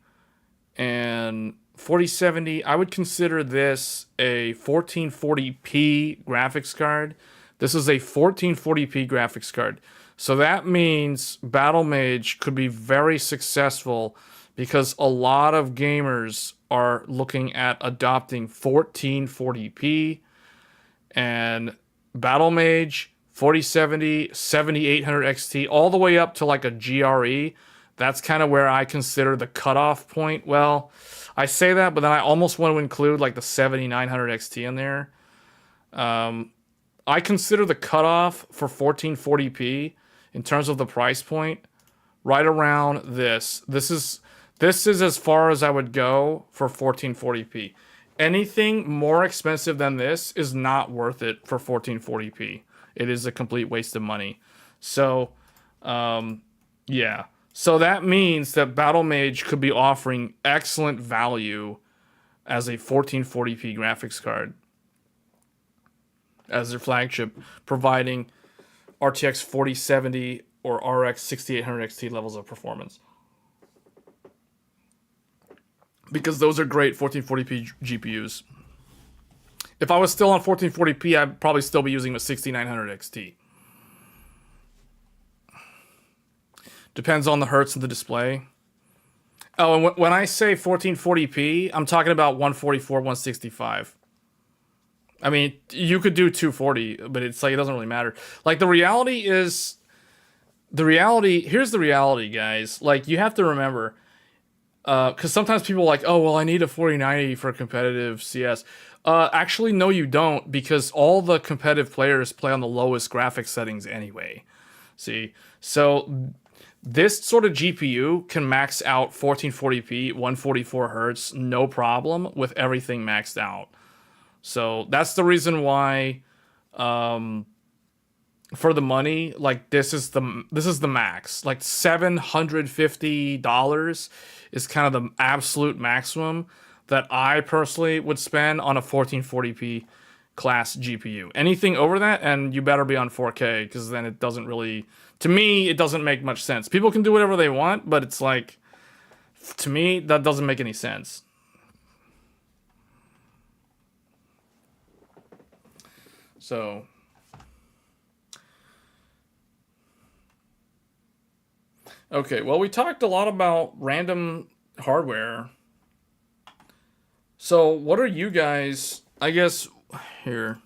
And 4070, I would consider this a 1440p graphics card. This is a 1440p graphics card. So that means Battlemage could be very successful because a lot of gamers are looking at adopting 1440p, and Battlemage 4070, 7800 XT, all the way up to like a GRE. That's kind of where I consider the cutoff point. Well, I say that, but then I almost want to include like the 7900 XT in there. I consider the cutoff for 1440p in terms of the price point right around this. This is as far as I would go for 1440p. Anything more expensive than this is not worth it for 1440p. It is a complete waste of money. So, yeah. So that means that Battlemage could be offering excellent value as a 1440p graphics card as their flagship, providing RTX 4070 or RX 6800 XT levels of performance. Because those are great 1440p GPUs. If I was still on 1440p, I'd probably still be using a 6900 XT. Depends on the hertz of the display. Oh, and when I say 1440p, I'm talking about 144, 165. I mean, you could do 240, but it's like, it doesn't really matter. Like, here's the reality, guys. Like, you have to remember, because sometimes people are like, oh, well, I need a 4090 for competitive CS. Actually, no, you don't, because all the competitive players play on the lowest graphics settings anyway. See? So this sort of GPU can max out 1440p, 144 hertz, no problem, with everything maxed out. So that's the reason why, for the money, like this is the max. Like $750 is kind of the absolute maximum that I personally would spend on a 1440p class GPU. Anything over that, and you better be on 4K, because then it doesn't really, to me, it doesn't make much sense. People can do whatever they want, but it's like, to me, that doesn't make any sense. So, okay, well, we talked a lot about random hardware. So, what are you guys, I guess, here.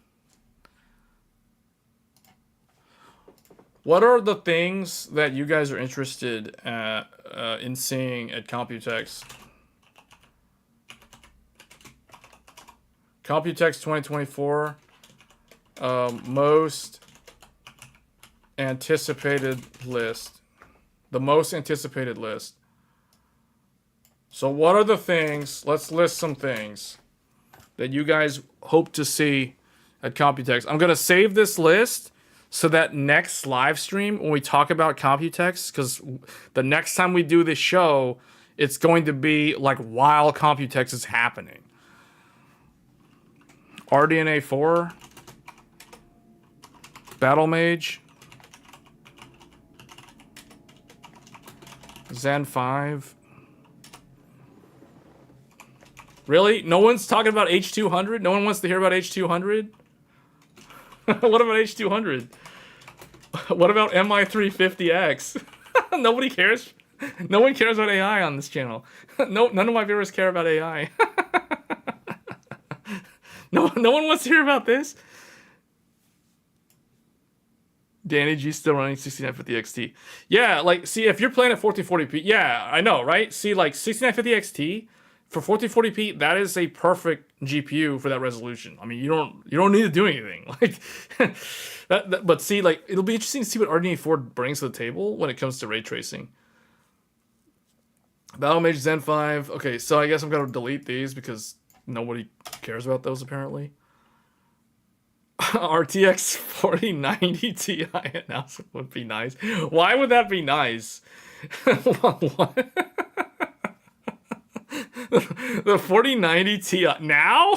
What are the things that you guys are interested in seeing at Computex? Computex 2024, most anticipated list. The most anticipated list. So what are the things, let's list some things that you guys hope to see at Computex. I'm going to save this list so that next live stream, when we talk about Computex, because the next time we do this show, it's going to be like while Computex is happening. RDNA 4, Battlemage, Zen 5. Really? No one's talking about H200? No one wants to hear about H200? What about H200? What about MI350X? Nobody cares. No one cares about AI on this channel. No, none of my viewers care about AI. No one wants to hear about this. Danny G still running 6950 XT. Yeah, like, see, if you're playing at 1440p, yeah, I know, right? See, like, 6950 XT for 1440p, that is a perfect GPU for that resolution. I mean, you don't need to do anything. Like, but see, like, it'll be interesting to see what RDNA 4 brings to the table when it comes to ray tracing. Battlemage Zen 5. Okay, so I guess I'm gonna delete these because nobody cares about those apparently. RTX 4090 Ti announcement would be nice. Why would that be nice? What? The 4090 Ti now?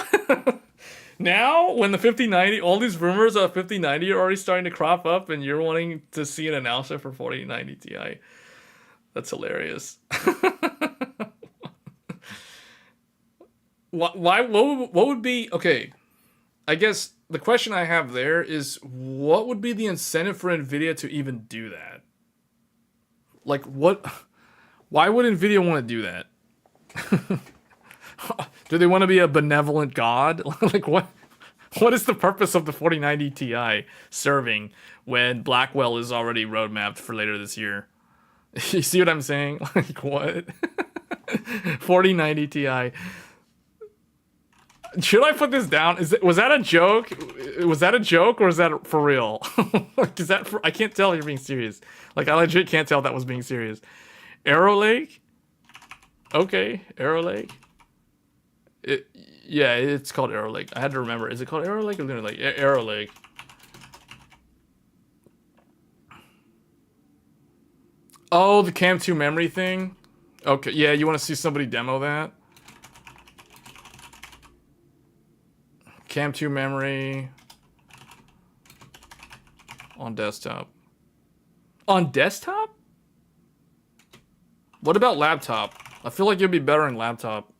Now, when the 5090, all these rumors of 5090 are already starting to crop up, and you're wanting to see an announcement for 4090 Ti. That's hilarious. Why? What would be okay? I guess the question I have there is, what would be the incentive for Nvidia to even do that? Like, what? Why would Nvidia want to do that? Do they want to be a benevolent god? Like, what is the purpose of the 4090 Ti serving when Blackwell is already roadmapped for later this year? You see what I'm saying? Like, what? 4090 Ti. Should I put this down? Was that a joke? Was that a joke, or is that for real? Like, is that for, I can't tell if you're being serious. Like, I legit can't tell if that was being serious. Arrow Lake? Okay, Arrow Lake. Yeah, it's called Arrow Lake. I had to remember. Is it called Arrow Lake or Lunar Lake? Arrow Lake. Oh, the Cam 2 memory thing? Okay, yeah, you want to see somebody demo that? Cam 2 memory on desktop. On desktop? What about laptop? I feel like it'd be better in laptop.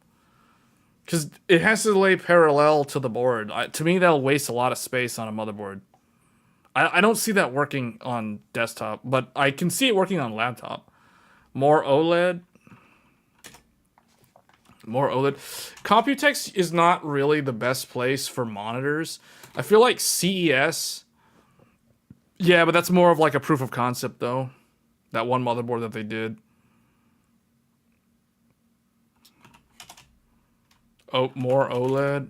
Because it has to lay parallel to the board. To me, that'll waste a lot of space on a motherboard. I don't see that working on desktop, but I can see it working on laptop. More OLED. More OLED. Computex is not really the best place for monitors. I feel like CES... Yeah, but that's more of like a proof of concept, though. That one motherboard that they did. Oh, more OLED.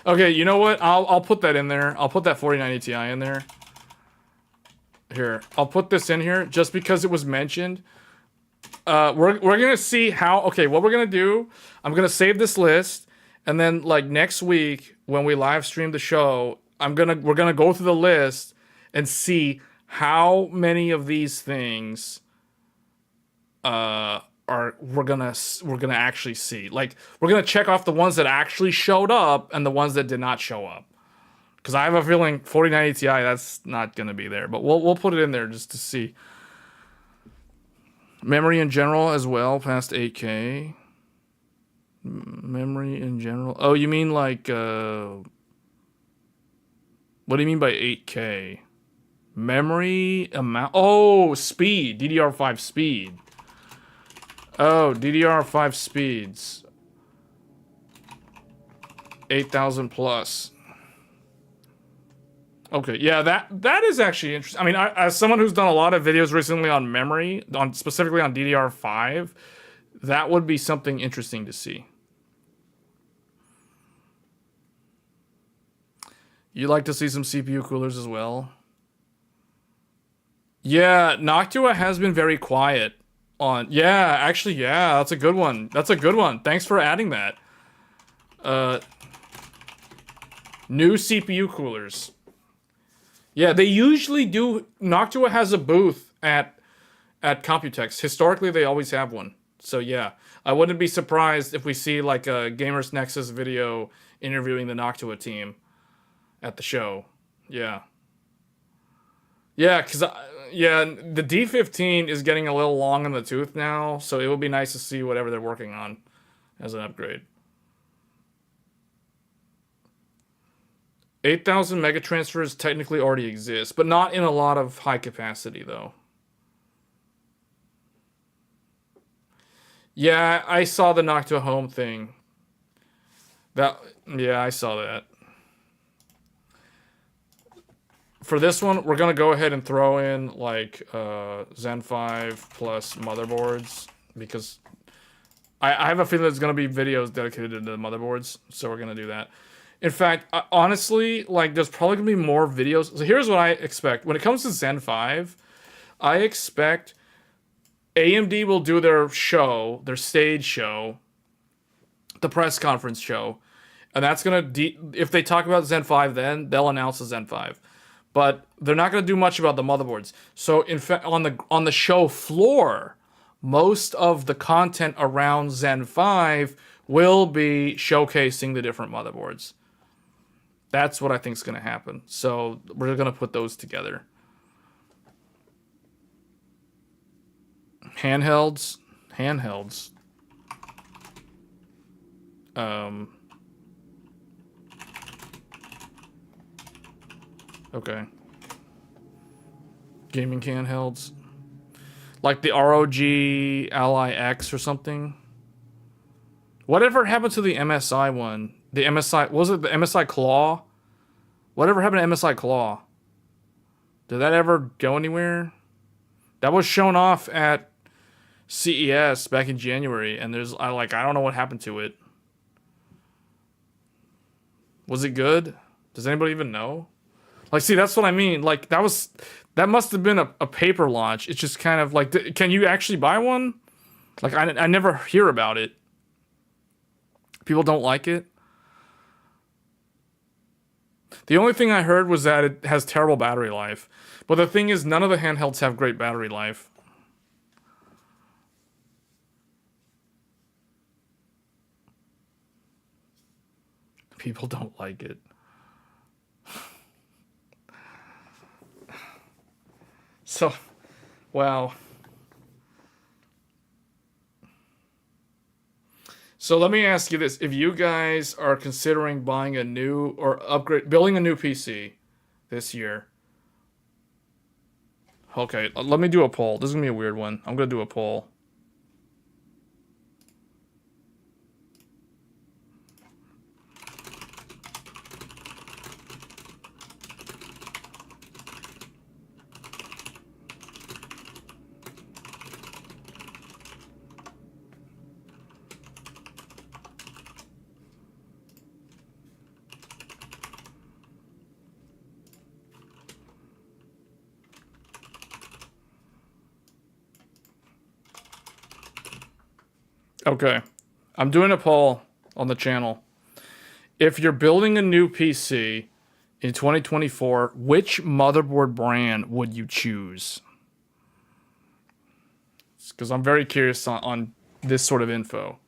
Okay, you know what? I'll put that in there. I'll put that 4090 Ti in there. Here, I'll put this in here just because it was mentioned. We're gonna see how. Okay, what we're gonna do? I'm gonna save this list, and then like next week when we live stream the show, we're gonna go through the list and see how many of these things we're gonna actually see. Like, we're gonna check off the ones that actually showed up and the ones that did not show up. Because I have a feeling 4090 Ti, that's not gonna be there, but we'll put it in there just to see. Memory in general as well, past 8K. Memory in general. Oh, you mean like what do you mean by 8K? Memory amount. Oh, speed. DDR5 speed. Oh, DDR5 speeds. 8,000 plus. Okay, yeah, that is actually interesting. I mean, as someone who's done a lot of videos recently on memory, specifically on DDR5, that would be something interesting to see. You'd like to see some CPU coolers as well? Yeah, Noctua has been very quiet on... Yeah, actually, yeah, that's a good one. That's a good one. Thanks for adding that. New CPU coolers. Yeah, they usually do... Noctua has a booth at Computex. Historically, they always have one. So, yeah. I wouldn't be surprised if we see, like, a Gamers Nexus video interviewing the Noctua team at the show. Yeah. Yeah, because... yeah, the D15 is getting a little long in the tooth now, so it would be nice to see whatever they're working on as an upgrade. 8,000 mega transfers technically already exist, but not in a lot of high capacity, though. Yeah, I saw the Noctua Home thing. Yeah, I saw that. For this one, we're going to go ahead and throw in, like, Zen 5 plus motherboards, because I have a feeling there's going to be videos dedicated to the motherboards, so we're going to do that. In fact, honestly, like, there's probably going to be more videos. So here's what I expect. When it comes to Zen 5, I expect AMD will do their show, their stage show, the press conference show, and that's going to... if they talk about Zen 5 then, they'll announce the Zen 5. But they're not going to do much about the motherboards. So, in fact, on the show floor, most of the content around Zen 5 will be showcasing the different motherboards. That's what I think is going to happen. So we're going to put those together. Handhelds. Okay. Gaming handhelds. Like the ROG Ally X or something. Whatever happened to the MSI one? The MSI... was it the MSI Claw? Whatever happened to MSI Claw? Did that ever go anywhere? That was shown off at CES back in January, and I don't know what happened to it. Was it good? Does anybody even know? Like, see, that's what I mean. Like, that must have been a paper launch. It's just kind of like, can you actually buy one? Like, I never hear about it. People don't like it. The only thing I heard was that it has terrible battery life. But the thing is, none of the handhelds have great battery life. People don't like it. So, wow. So let me ask you this. If you guys are considering buying a new or building a new PC this year. Okay, let me do a poll. This is going to be a weird one. I'm going to do a poll. Okay, I'm doing a poll on the channel. If you're building a new PC in 2024, which motherboard brand would you choose? because I'm very curious on this sort of info.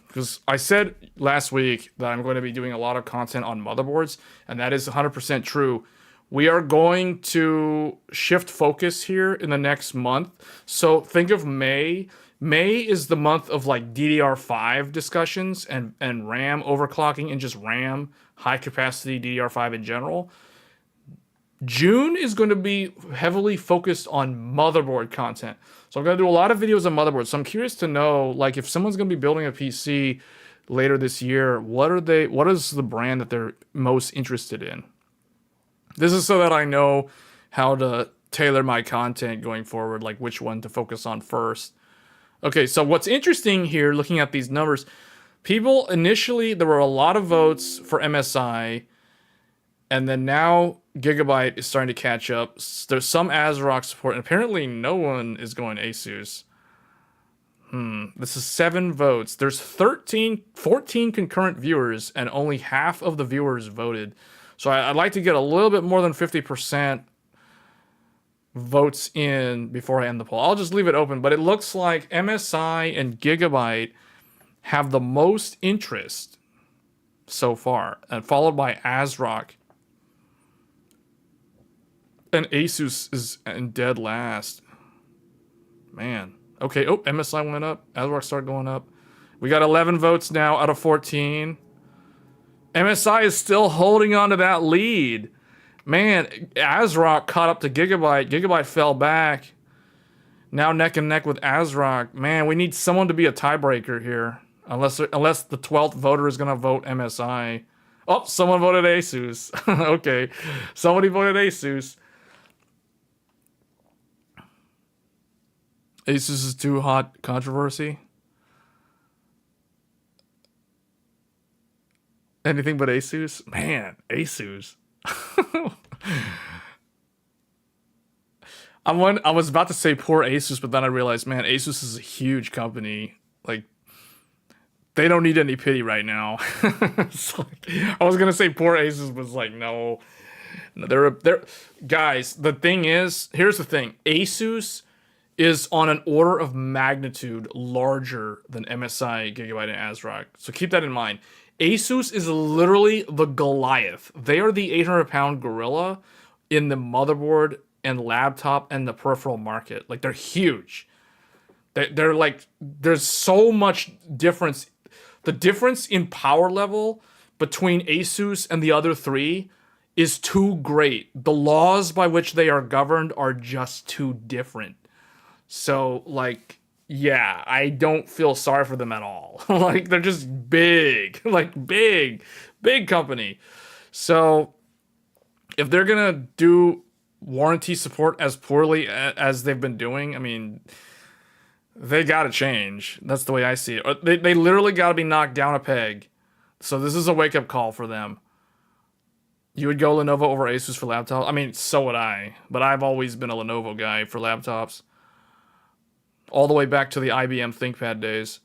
Because I said last week that I'm going to be doing a lot of content on motherboards, and that is 100% true. We are going to shift focus here in the next month. So think of May. May is the month of like DDR5 discussions and RAM overclocking and just RAM, high capacity DDR5 in general. June is going to be heavily focused on motherboard content. So I'm going to do a lot of videos on motherboards. So I'm curious to know, like, if someone's going to be building a PC later this year, what is the brand that they're most interested in? This is so that I know how to tailor my content going forward, like which one to focus on first. Okay, so what's interesting here, looking at these numbers, people initially, there were a lot of votes for MSI, and then now Gigabyte is starting to catch up. There's some ASRock support, and apparently no one is going Asus. This is 7 votes. There's 14 concurrent viewers, and only half of the viewers voted. So I'd like to get a little bit more than 50% votes in before I end the poll. I'll just leave it open, but it looks like MSI and Gigabyte have the most interest so far, and followed by ASRock. And Asus is in dead last. Man. Okay, oh, MSI went up. ASRock started going up. We got 11 votes now out of 14. MSI is still holding on to that lead. Man, ASRock caught up to Gigabyte. Gigabyte fell back. Now neck and neck with ASRock. Man, we need someone to be a tiebreaker here. Unless the 12th voter is going to vote MSI. Oh, someone voted Asus. Okay, somebody voted Asus. Asus is too hot controversy. Anything but Asus? Man, Asus. I was about to say poor Asus, but then I realized, man, Asus is a huge company. Like, they don't need any pity right now. I was gonna say poor Asus, was like, no, they're guys. The thing is, here's the thing: Asus is on an order of magnitude larger than MSI, Gigabyte, and ASRock. So keep that in mind. Asus is literally the Goliath. They are the 800-pound gorilla in the motherboard and laptop and the peripheral market. Like, they're huge. They're like, there's so much difference. The difference in power level between Asus and the other three is too great. The laws by which they are governed are just too different. So, like, yeah, I don't feel sorry for them at all. Like, they're just big. Like, big company. So, if they're going to do warranty support as poorly as they've been doing, I mean, they got to change. That's the way I see it. They literally got to be knocked down a peg. So, this is a wake-up call for them. You would go Lenovo over Asus for laptops? I mean, so would I. But I've always been a Lenovo guy for laptops. All the way back to the IBM ThinkPad days.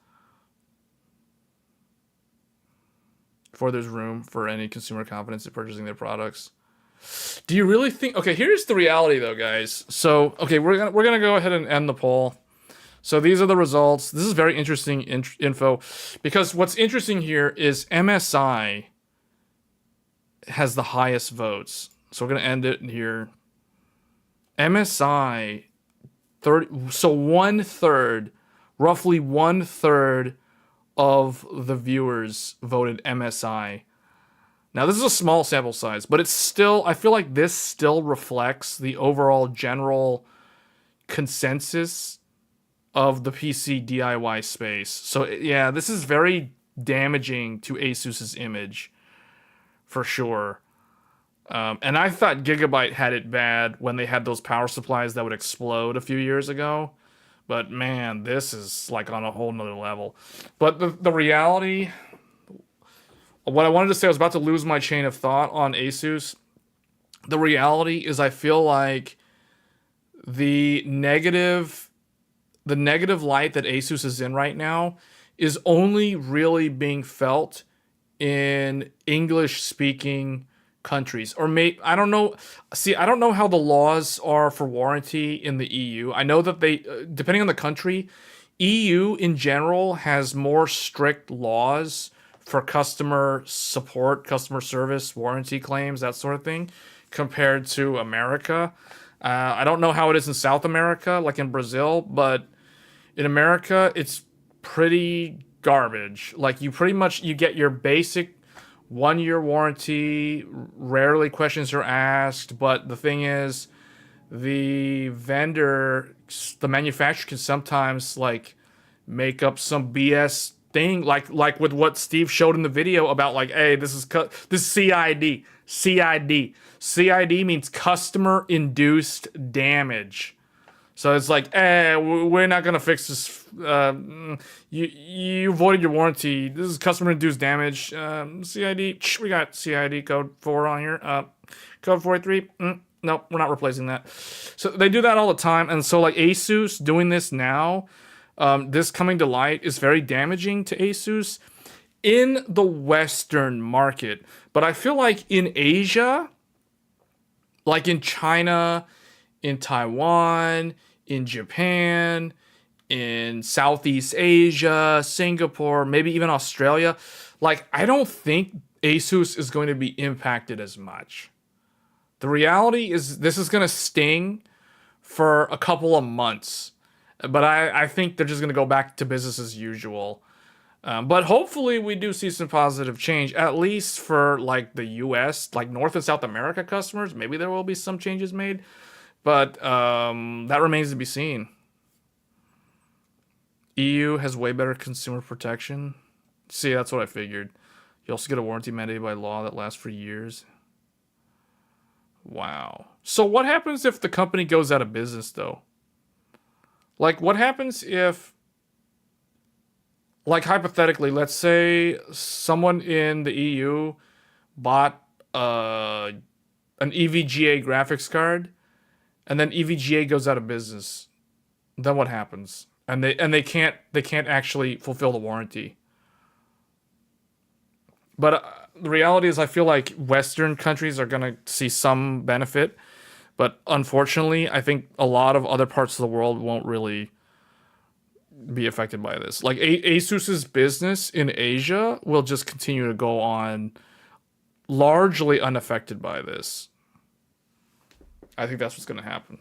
Before there's room for any consumer confidence in purchasing their products. Do you really think... Okay, here's the reality, though, guys. So, okay, we're gonna go ahead and end the poll. So these are the results. This is very interesting info. Because what's interesting here is MSI has the highest votes. So we're going to end it here. MSI... So 1/3, roughly 1/3 of the viewers voted MSI. Now, this is a small sample size, but it's still, I feel like this still reflects the overall general consensus of the PC DIY space. So, yeah, this is very damaging to Asus's image, for sure. And I thought Gigabyte had it bad when they had those power supplies that would explode a few years ago. But man, this is like on a whole nother level. But the reality, what I wanted to say, I was about to lose my chain of thought on Asus. The reality is I feel like the negative light that Asus is in right now is only really being felt in English-speaking countries, or I don't know. See, I don't know how the laws are for warranty in the EU. I know that they, depending on the country, EU in general has more strict laws for customer support, customer service, warranty claims, that sort of thing, compared to America. I don't know how it is in South America, like in Brazil, but in America, it's pretty garbage. Like you get your basic 1 year warranty. Rarely questions are asked, but the thing is, the manufacturer can sometimes like make up some BS thing, like with what Steve showed in the video about like, hey, this is CID. CID means customer induced damage. So it's like, we're not gonna fix this. You voided your warranty. This is customer induced damage. CID. We got CID code 4 on here. Code 483. Nope, we're not replacing that. So they do that all the time, and so like Asus doing this now, this coming to light is very damaging to Asus in the Western market. But I feel like in Asia, like in China, in Taiwan, in Japan, in Southeast Asia, Singapore, maybe even Australia, like I don't think Asus is going to be impacted as much. The reality is this is going to sting for a couple of months, but I think they're just going to go back to business as usual. But hopefully we do see some positive change, at least for like the US, like North and South America customers. Maybe there will be some changes made, but that remains to be seen. EU has way better consumer protection. See, that's what I figured. You also get a warranty mandated by law that lasts for years. Wow. So what happens if the company goes out of business, though? Like, what happens if, like, hypothetically, let's say someone in the EU bought an EVGA graphics card, and then EVGA goes out of business. Then what happens? And they can't actually fulfill the warranty. But the reality is, I feel like Western countries are going to see some benefit. But unfortunately, I think a lot of other parts of the world won't really be affected by this. Like Asus's business in Asia will just continue to go on largely unaffected by this. I think that's what's going to happen.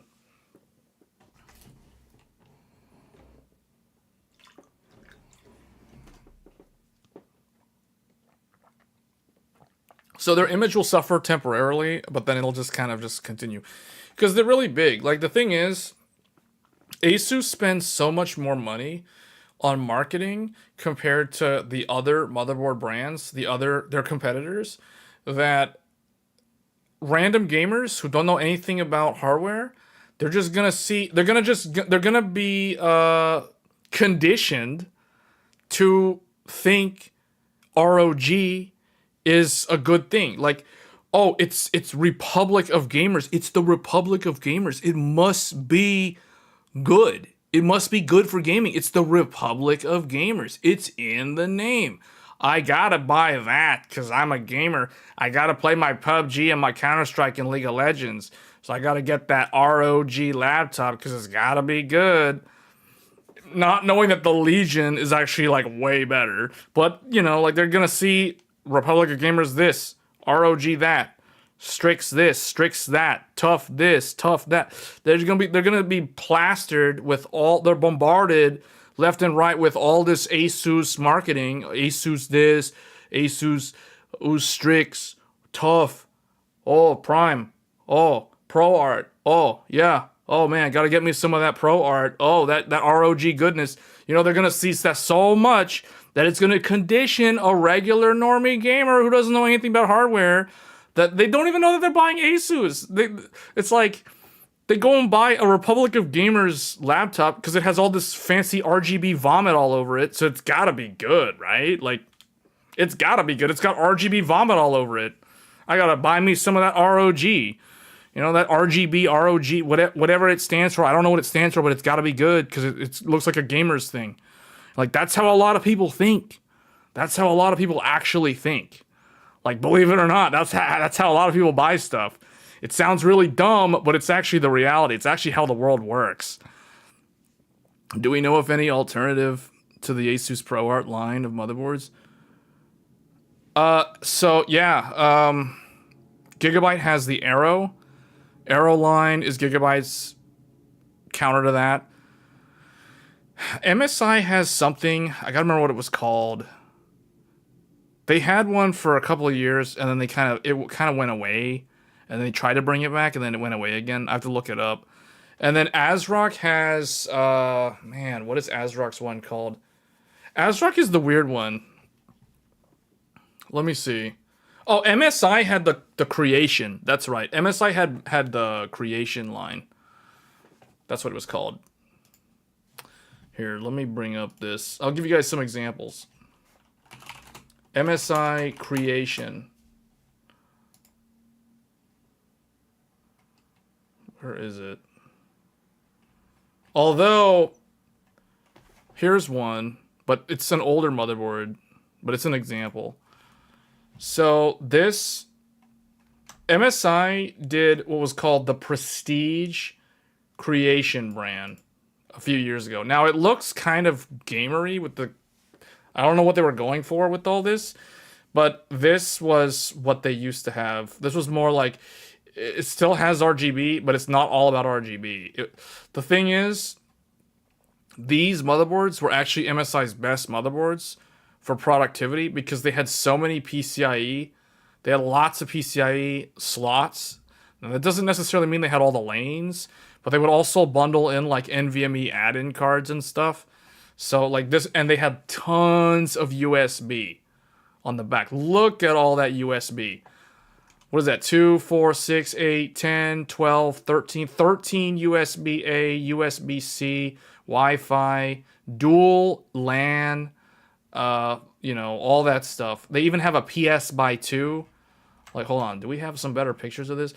So their image will suffer temporarily, but then it'll just kind of just continue. Because they're really big. Like, the thing is, Asus spends so much more money on marketing compared to the other motherboard brands, their competitors, that random gamers who don't know anything about hardware, they're gonna be conditioned to think ROG is a good thing. Like, oh, it's Republic of Gamers. It's the Republic of Gamers. It must be good. It must be good for gaming. It's the Republic of Gamers. It's in the name. I gotta buy that because I'm a gamer. I gotta play my PUBG and my Counter-Strike and League of Legends. So I gotta get that ROG laptop because it's gotta be good. Not knowing that the Legion is actually like way better. But, you know, like they're gonna see Republic of Gamers this, ROG that, Strix this, Strix that, Tough this, Tough that. They're gonna be plastered with they're bombarded left and right with all this Asus marketing. Asus this, Asus, Strix, Tough, oh, Prime, oh, Pro Art, oh, yeah, oh man, gotta get me some of that Pro Art, oh, that ROG goodness. You know, they're gonna see that so much that it's going to condition a regular normie gamer who doesn't know anything about hardware, that they don't even know that they're buying Asus. It's like they go and buy a Republic of Gamers laptop because it has all this fancy RGB vomit all over it, so it's got to be good, right? Like, it's got to be good. It's got RGB vomit all over it. I got to buy me some of that ROG. You know, that RGB, ROG, whatever it stands for. I don't know what it stands for, but it's got to be good because it looks like a gamer's thing. Like, that's how a lot of people think. That's how a lot of people actually think. Like, believe it or not, that's how a lot of people buy stuff. It sounds really dumb, but it's actually the reality. It's actually how the world works. Do we know of any alternative to the Asus ProArt line of motherboards? So yeah, Gigabyte has the Arrow. Arrow line is Gigabyte's counter to that. MSI has something, I gotta remember what it was called. They had one for a couple of years, and then it kind of went away, and they tried to bring it back, and then it went away again. I have to look it up. And then ASRock has, man, what is ASRock's one called? ASRock is the weird one. Let me see. Oh, MSI had the Creation. That's right. MSI had the Creation line. That's what it was called. Here, let me bring up this. I'll give you guys some examples. MSI Creation. Where is it? Although, here's one, but it's an older motherboard, but it's an example. So this MSI did what was called the Prestige Creation brand a few years ago. Now it looks kind of gamery with the, I don't know what they were going for with all this, but this was what they used to have. This was more like, it still has RGB, but it's not all about RGB. The thing is, these motherboards were actually MSI's best motherboards for productivity because they had so many PCIe. They had lots of PCIe slots. Now, that doesn't necessarily mean they had all the lanes, but they would also bundle in like NVMe add-in cards and stuff. So like this, and they had tons of USB on the back. Look at all that USB. What is that? 2, 4, 6, 8, 10, 12, 13. 13 USB-A, USB-C, Wi-Fi, dual LAN, you know, all that stuff. They even have a PS by 2. Like, hold on. Do we have some better pictures of this?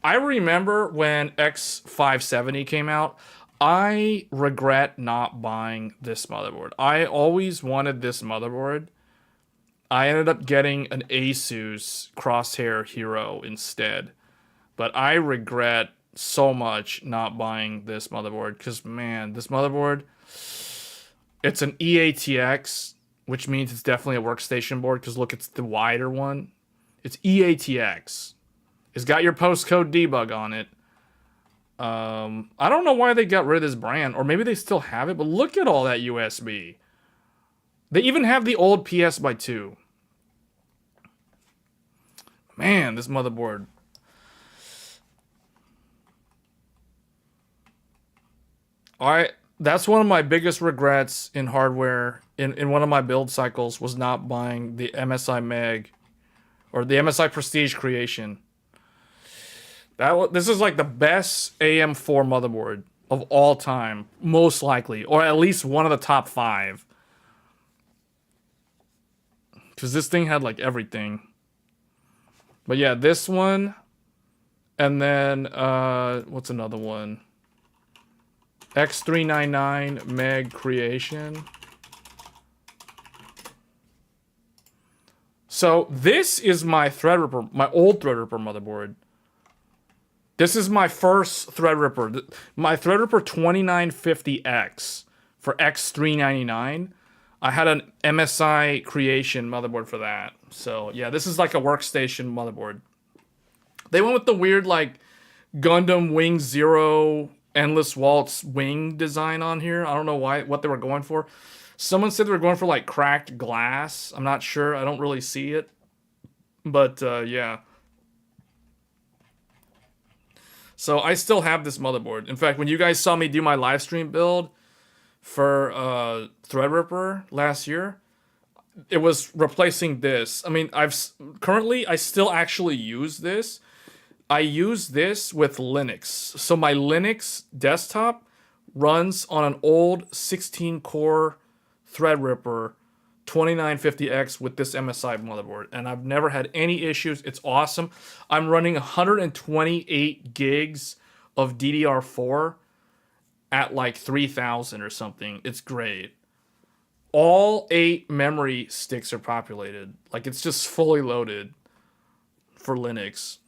I remember when X570 came out, I regret not buying this motherboard. I always wanted this motherboard. I ended up getting an Asus Crosshair Hero instead. But I regret so much not buying this motherboard. Because, man, this motherboard, it's an EATX, which means it's definitely a workstation board. Because, look, it's the wider one. It's EATX. It's got your postcode debug on it. I don't know why they got rid of this brand. Or maybe they still have it. But look at all that USB. They even have the old PS by 2. Man, this motherboard. That's one of my biggest regrets in hardware in one of my build cycles was not buying the MSI Meg or the MSI Prestige Creation. This is like the best AM4 motherboard of all time, most likely, or at least one of the top 5. Because this thing had like everything. But yeah, this one. And then, what's another one? X399 Meg Creation. So this is my Threadripper, my old Threadripper motherboard. This is my first Threadripper. My Threadripper 2950X for X399. I had an MSI Creation motherboard for that. So, yeah, this is like a workstation motherboard. They went with the weird, like, Gundam Wing Zero Endless Waltz wing design on here. I don't know what they were going for. Someone said they were going for, like, cracked glass. I'm not sure. I don't really see it. But, yeah. So, I still have this motherboard. In fact, when you guys saw me do my live stream build for Threadripper last year, it was replacing this. I mean, I still actually use this. I use this with Linux. So my Linux desktop runs on an old 16-core Threadripper 2950X with this MSI motherboard, and I've never had any issues. It's awesome. I'm running 128 gigs of DDR4 at like 3,000 or something. It's great. All 8 memory sticks are populated. Like, it's just fully loaded. for Linux.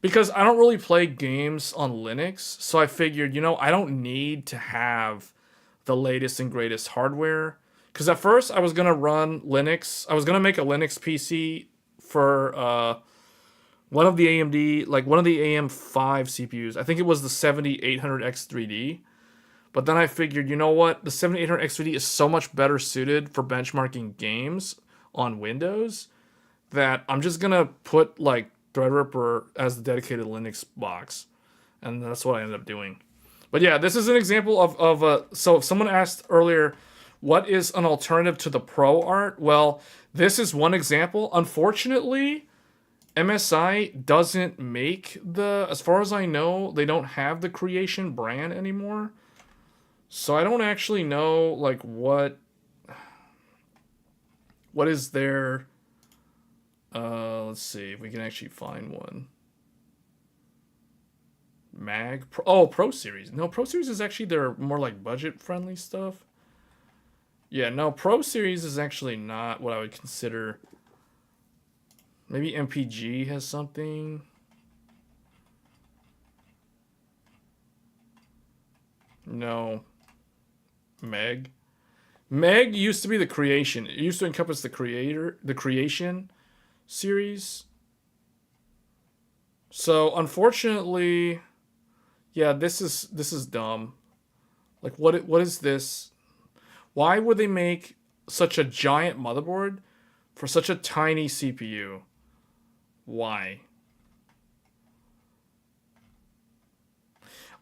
Because I don't really play games on Linux, so I figured, I don't need to have the latest and greatest hardware. Because at first I was going to run Linux. I was going to make a Linux PC for one of the AMD, like one of the AM5 CPUs. I think it was the 7800X3D. But then I figured, you know what? The 7800X3D is so much better suited for benchmarking games on Windows that I'm just going to put like Threadripper as the dedicated Linux box. And that's what I ended up doing. But yeah, this is an example of so if someone asked earlier, what is an alternative to the ProArt? Well, this is one example. Unfortunately, MSI doesn't make as far as I know, they don't have the Creation brand anymore. So I don't actually know like what is their let's see if we can actually find one. Pro Series. No, Pro Series is actually their more like budget friendly stuff. Yeah, no, Pro Series is actually not what I would consider. Maybe MPG has something. No. Meg used to be the Creation. It used to encompass the Creation series. So unfortunately, yeah, this is dumb. Like what is this? Why would they make such a giant motherboard for such a tiny CPU? Why?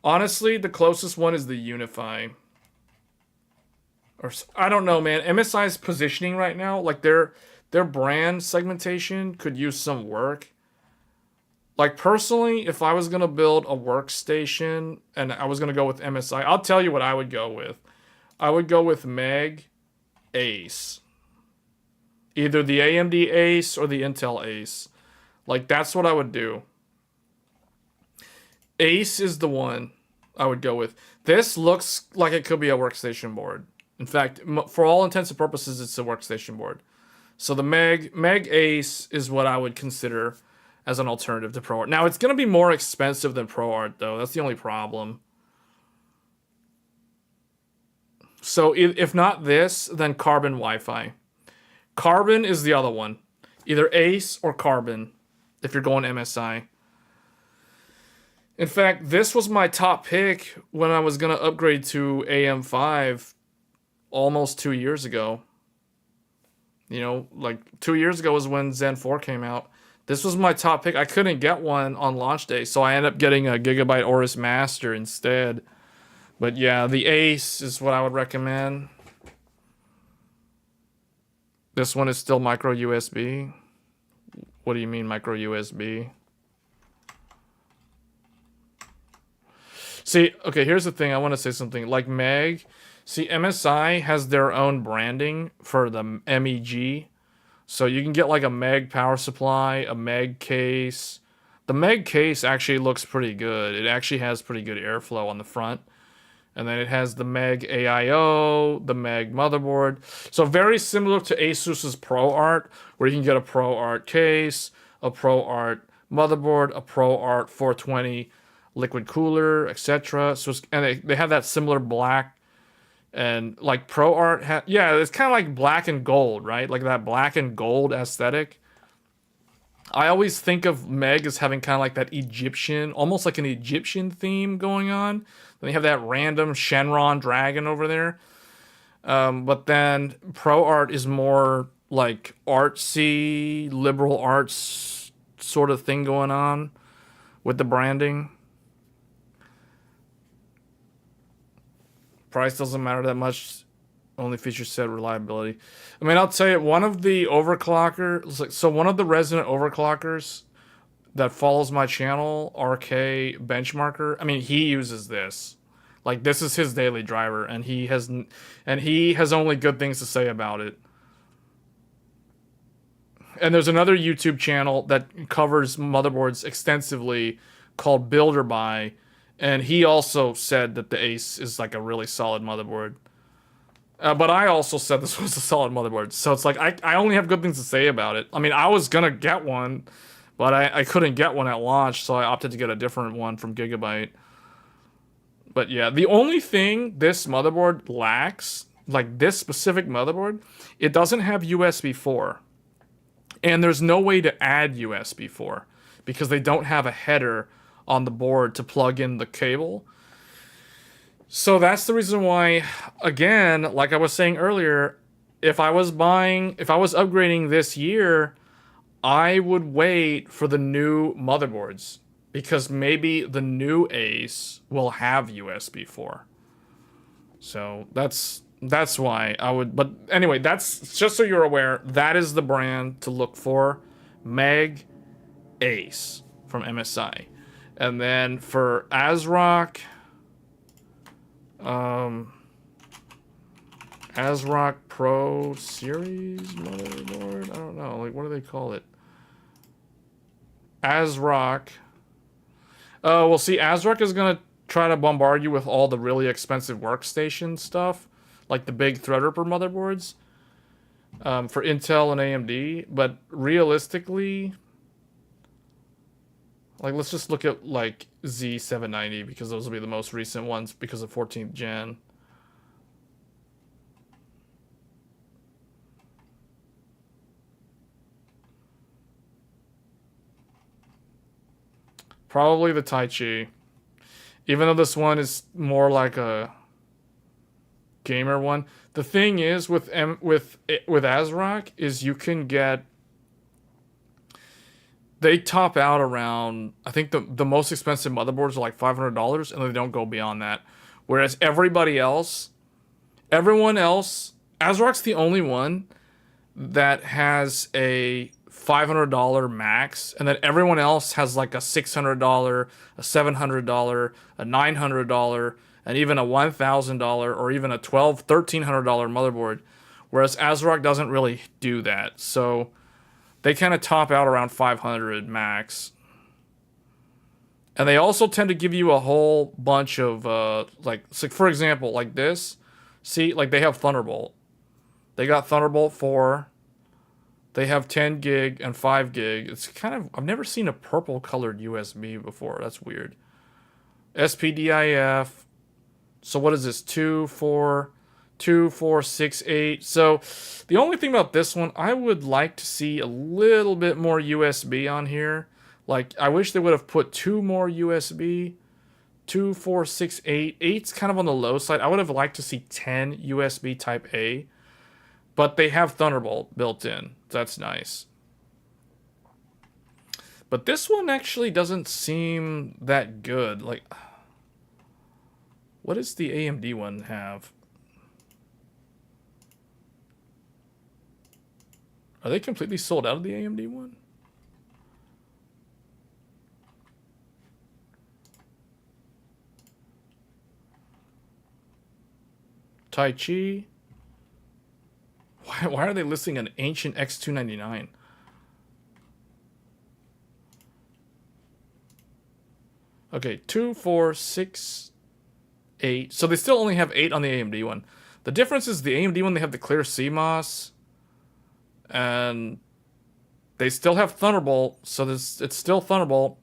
Honestly, the closest one is the Unify. Or I don't know, man. MSI's positioning right now, like their brand segmentation could use some work. Like personally, if I was gonna build a workstation and I was gonna go with MSI, I'll tell you what I would go with. I would go with Meg Ace. Either the AMD Ace or the Intel Ace. Like that's what I would do. Ace is the one I would go with. This looks like it could be a workstation board. In fact, for all intents and purposes, it's a workstation board. So the Meg Ace is what I would consider as an alternative to ProArt. Now, it's going to be more expensive than ProArt, though. That's the only problem. So if not this, then Carbon Wi-Fi. Carbon is the other one. Either Ace or Carbon, if you're going MSI. In fact, this was my top pick when I was going to upgrade to AM5 almost 2 years ago. Like 2 years ago was when Zen 4 came out. This was my top pick. I couldn't get one on launch day, so I ended up getting a Gigabyte Aorus Master instead. But yeah, the Ace is what I would recommend. This one is still micro USB. What do you mean micro USB? See, okay, here's the thing. I want to say something. Like Meg, see, MSI has their own branding for the MEG. So you can get like a Meg power supply, a Meg case. The Meg case actually looks pretty good. It actually has pretty good airflow on the front. And then it has the Meg AIO, the Meg motherboard. So very similar to Asus's ProArt, where you can get a ProArt case, a ProArt motherboard, a ProArt 420 liquid cooler, etc. So and they have that similar black. And like ProArt, yeah, it's kind of like black and gold, right? Like that black and gold aesthetic. I always think of Meg as having kind of like that Egyptian, almost like an Egyptian theme going on. Then you have that random Shenron dragon over there. But then ProArt is more like artsy, liberal arts sort of thing going on with the branding. Price doesn't matter that much. Only feature set reliability. I mean, I'll tell you, one of the overclockers, so one of the resident overclockers that follows my channel, RK Benchmarker, I mean, he uses this. Like, this is his daily driver, and he has only good things to say about it. And there's another YouTube channel that covers motherboards extensively called Builder Buy. And he also said that the Ace is like a really solid motherboard. But I also said this was a solid motherboard. So it's like, I only have good things to say about it. I mean, I was going to get one, But I couldn't get one at launch, so I opted to get a different one from Gigabyte. But yeah, the only thing this motherboard lacks, like this specific motherboard, it doesn't have USB 4. And there's no way to add USB 4 because they don't have a header on the board to plug in the cable. So that's the reason why, again, like I was saying earlier, if I was upgrading this year, I would wait for the new motherboards because maybe the new Ace will have USB 4. So that's why I would. But anyway, that's just so you're aware. That is the brand to look for, Meg Ace from MSI, and then for ASRock, ASRock Pro Series motherboard. I don't know. Like, what do they call it? ASRock. Oh, well, see, ASRock is gonna try to bombard you with all the really expensive workstation stuff, like the big Threadripper motherboards, for Intel and AMD. But realistically, like, let's just look at like Z790 because those will be the most recent ones because of 14th gen. Probably the Tai Chi. Even though this one is more like a gamer one. The thing is with ASRock is you can get, they top out around, I think the most expensive motherboards are like $500 and they don't go beyond that. Whereas everyone else, ASRock's the only one that has a $500 max, and then everyone else has like a $600, a $700, a $900, and even a $1,000 or even a $1,300 motherboard, whereas ASRock doesn't really do that. So they kind of top out around 500 max. And they also tend to give you a whole bunch of like, so for example, like this. See, like they have Thunderbolt. They got Thunderbolt 4. They have 10 gig and 5 gig. It's kind of, I've never seen a purple colored USB before. That's weird. SPDIF. So what is this? 2, 4, 2, 4, 6, 8. So the only thing about this one, I would like to see a little bit more USB on here. Like, I wish they would have put 2 more USB. 2, 4, 6, 8. 8's kind of on the low side. I would have liked to see 10 USB type A. But they have Thunderbolt built in. That's nice. But this one actually doesn't seem that good. Like, what does the AMD one have? Are they completely sold out of the AMD one? Tai Chi. Why are they listing an ancient X299? Okay, 2, 4, 6, 8. So they still only have 8 on the AMD one. The difference is the AMD one, they have the clear CMOS. And they still have Thunderbolt. So it's still Thunderbolt.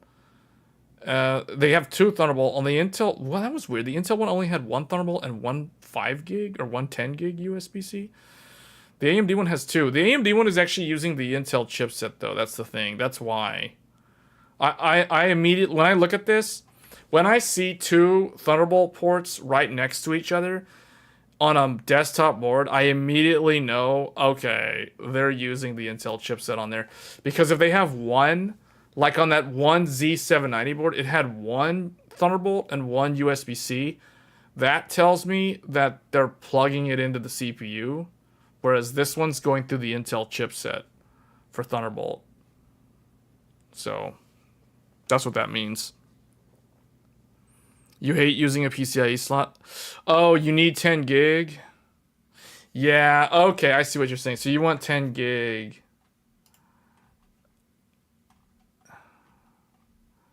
They have 2 Thunderbolt. On the Intel, well, that was weird. The Intel one only had 1 Thunderbolt and 1 5 gig or 1 10 gig USB-C. The AMD one has 2. The AMD one is actually using the Intel chipset, though. That's the thing. That's why. I immediately, when I look at this, when I see 2 Thunderbolt ports right next to each other on a desktop board, I immediately know, okay, they're using the Intel chipset on there. Because if they have 1, like on that one Z790 board, it had 1 Thunderbolt and 1 USB-C. That tells me that they're plugging it into the CPU. Whereas this one's going through the Intel chipset for Thunderbolt. So, that's what that means. You hate using a PCIe slot? Oh, you need 10 gig? Yeah, okay, I see what you're saying. So you want 10 gig.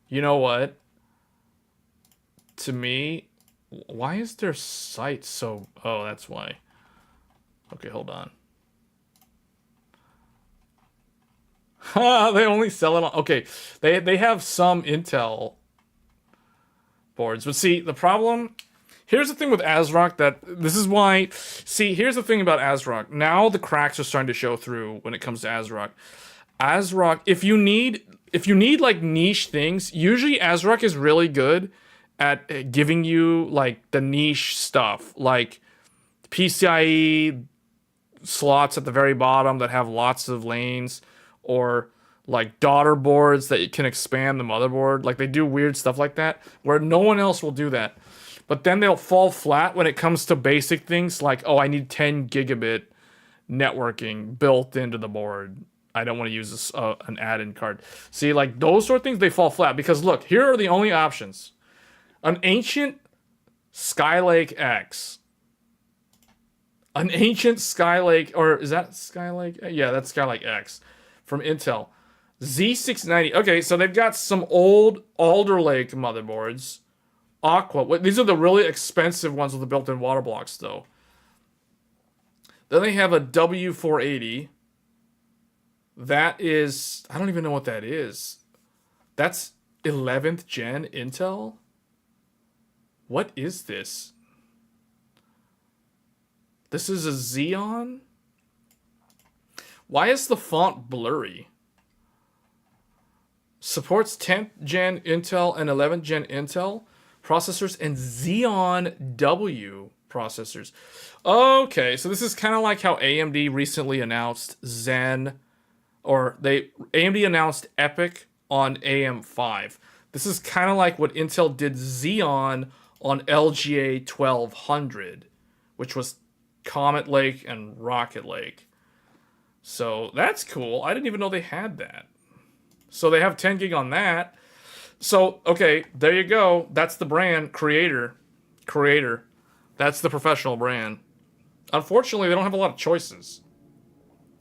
You know what? To me, why is their site so... Oh, that's why. Okay, hold on. They only sell it on. Okay, they have some Intel boards, but see the problem. Here's the thing with ASRock that this is why. See, here's the thing about ASRock. Now the cracks are starting to show through when it comes to ASRock. ASRock, if you need like niche things, usually ASRock is really good at giving you like the niche stuff, like PCIe slots at the very bottom that have lots of lanes, or like daughter boards that can expand the motherboard. Like they do weird stuff like that where no one else will do that. But then they'll fall flat when it comes to basic things like, oh, I need 10 gigabit networking built into the board. I don't want to use this, an add-in card. See, like those sort of things, they fall flat because look, here are the only options. An ancient Skylake X. An ancient Skylake, or is that Skylake? Yeah, that's Skylake X from Intel. Z690. Okay, so they've got some old Alder Lake motherboards. Aqua. These are the really expensive ones with the built-in water blocks, though. Then they have a W480. That is... I don't even know what that is. That's 11th gen Intel? What is this? This is a Xeon? Why is the font blurry? Supports 10th gen Intel and 11th gen Intel processors and Xeon W processors. Okay, so this is kind of like how AMD recently announced Zen, or AMD announced Epic on AM5. This is kind of like what Intel did Xeon on LGA 1200, which was Comet Lake and Rocket Lake. So that's cool. I didn't even know they had that. So they have 10 gig on that. So, okay, there you go. That's the brand, Creator. That's the professional brand. Unfortunately, they don't have a lot of choices.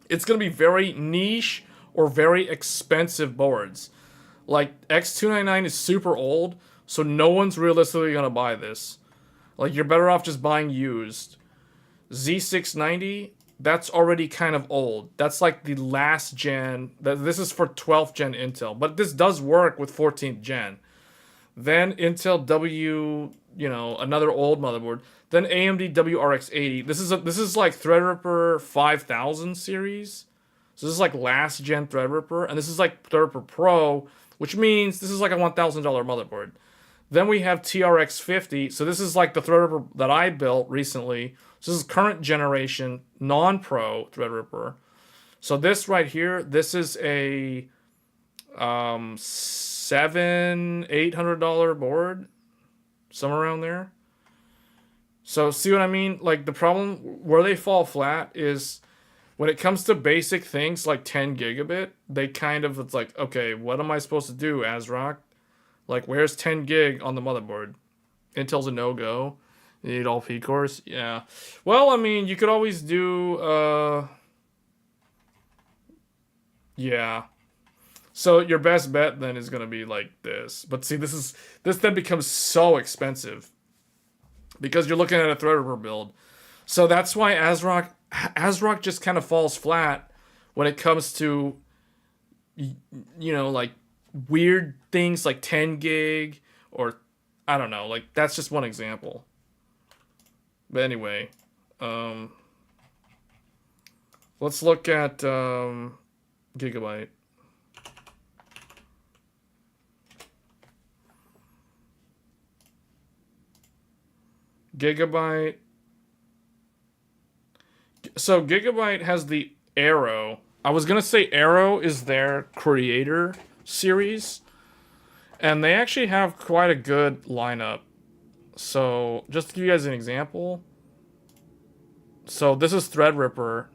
It's going to be very niche or very expensive boards. Like, X299 is super old, so no one's realistically going to buy this. Like, you're better off just buying used. Z690, that's already kind of old. That's like the last gen. This is for 12th gen Intel, but this does work with 14th gen. Then Intel W, another old motherboard. Then AMD WRX80. This is like Threadripper 5000 series. So this is like last gen Threadripper, and this is like Threadripper Pro, which means this is like a $1,000 motherboard. Then we have TRX50. So this is like the Threadripper that I built recently. So this is current generation non-pro Threadripper. So this right here, this is a $800 board, somewhere around there. So see what I mean? Like the problem where they fall flat is when it comes to basic things like 10 gigabit, they it's like, okay, what am I supposed to do, ASRock? Like, where's 10 gig on the motherboard? Intel's a no-go. You need all P-cores? Yeah. Well, I mean, you could always do, yeah. So your best bet then is going to be like this. But see, this then becomes so expensive because you're looking at a Threadripper build. So that's why ASRock just kind of falls flat when it comes to, like weird things like 10 gig or I don't know. Like that's just one example. But anyway, let's look at Gigabyte. Gigabyte. So Gigabyte has the Aero. I was going to say Aero is their Creator series. And they actually have quite a good lineup. So, just to give you guys an example. So, this is Threadripper.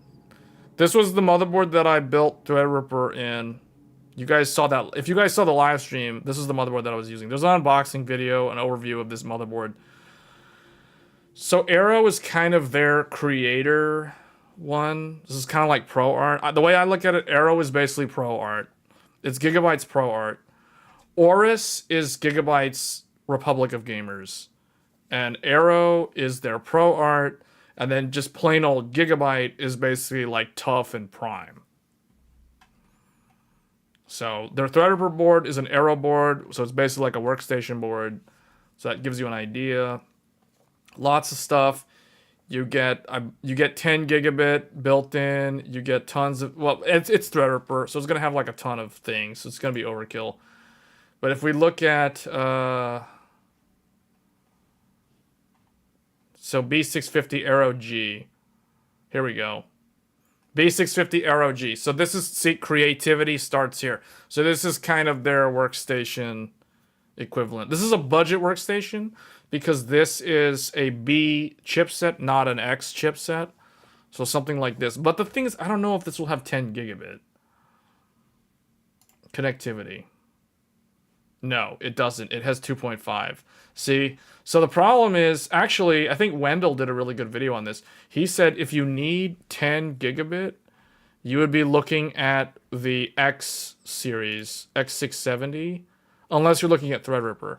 This was the motherboard that I built Threadripper in. You guys saw that. If you guys saw the live stream, this is the motherboard that I was using. There's an unboxing video, an overview of this motherboard. So, Aero is kind of their Creator one. This is kind of like Pro Art. The way I look at it, Aero is basically Pro Art. It's Gigabyte's Pro Art. Aorus is Gigabyte's Republic of Gamers. And Aero is their Pro Art. And then just plain old Gigabyte is basically like Tough and Prime. So their Threadripper board is an Aero board, so it's basically like a workstation board. So that gives you an idea. Lots of stuff. You get 10 gigabit built in. You get tons of, well, it's Threadripper, so it's gonna have like a ton of things. So it's gonna be overkill. But if we look at so B650 Aero G, here we go. B650 Aero G. So this is, see, creativity starts here. So this is kind of their workstation equivalent. This is a budget workstation because this is a B chipset, not an X chipset. So something like this. But the thing is, I don't know if this will have 10 gigabit connectivity. No, it doesn't. It has 2.5. See? So the problem is, actually, I think Wendell did a really good video on this. He said if you need 10 gigabit, you would be looking at the X series, X670, unless you're looking at Threadripper.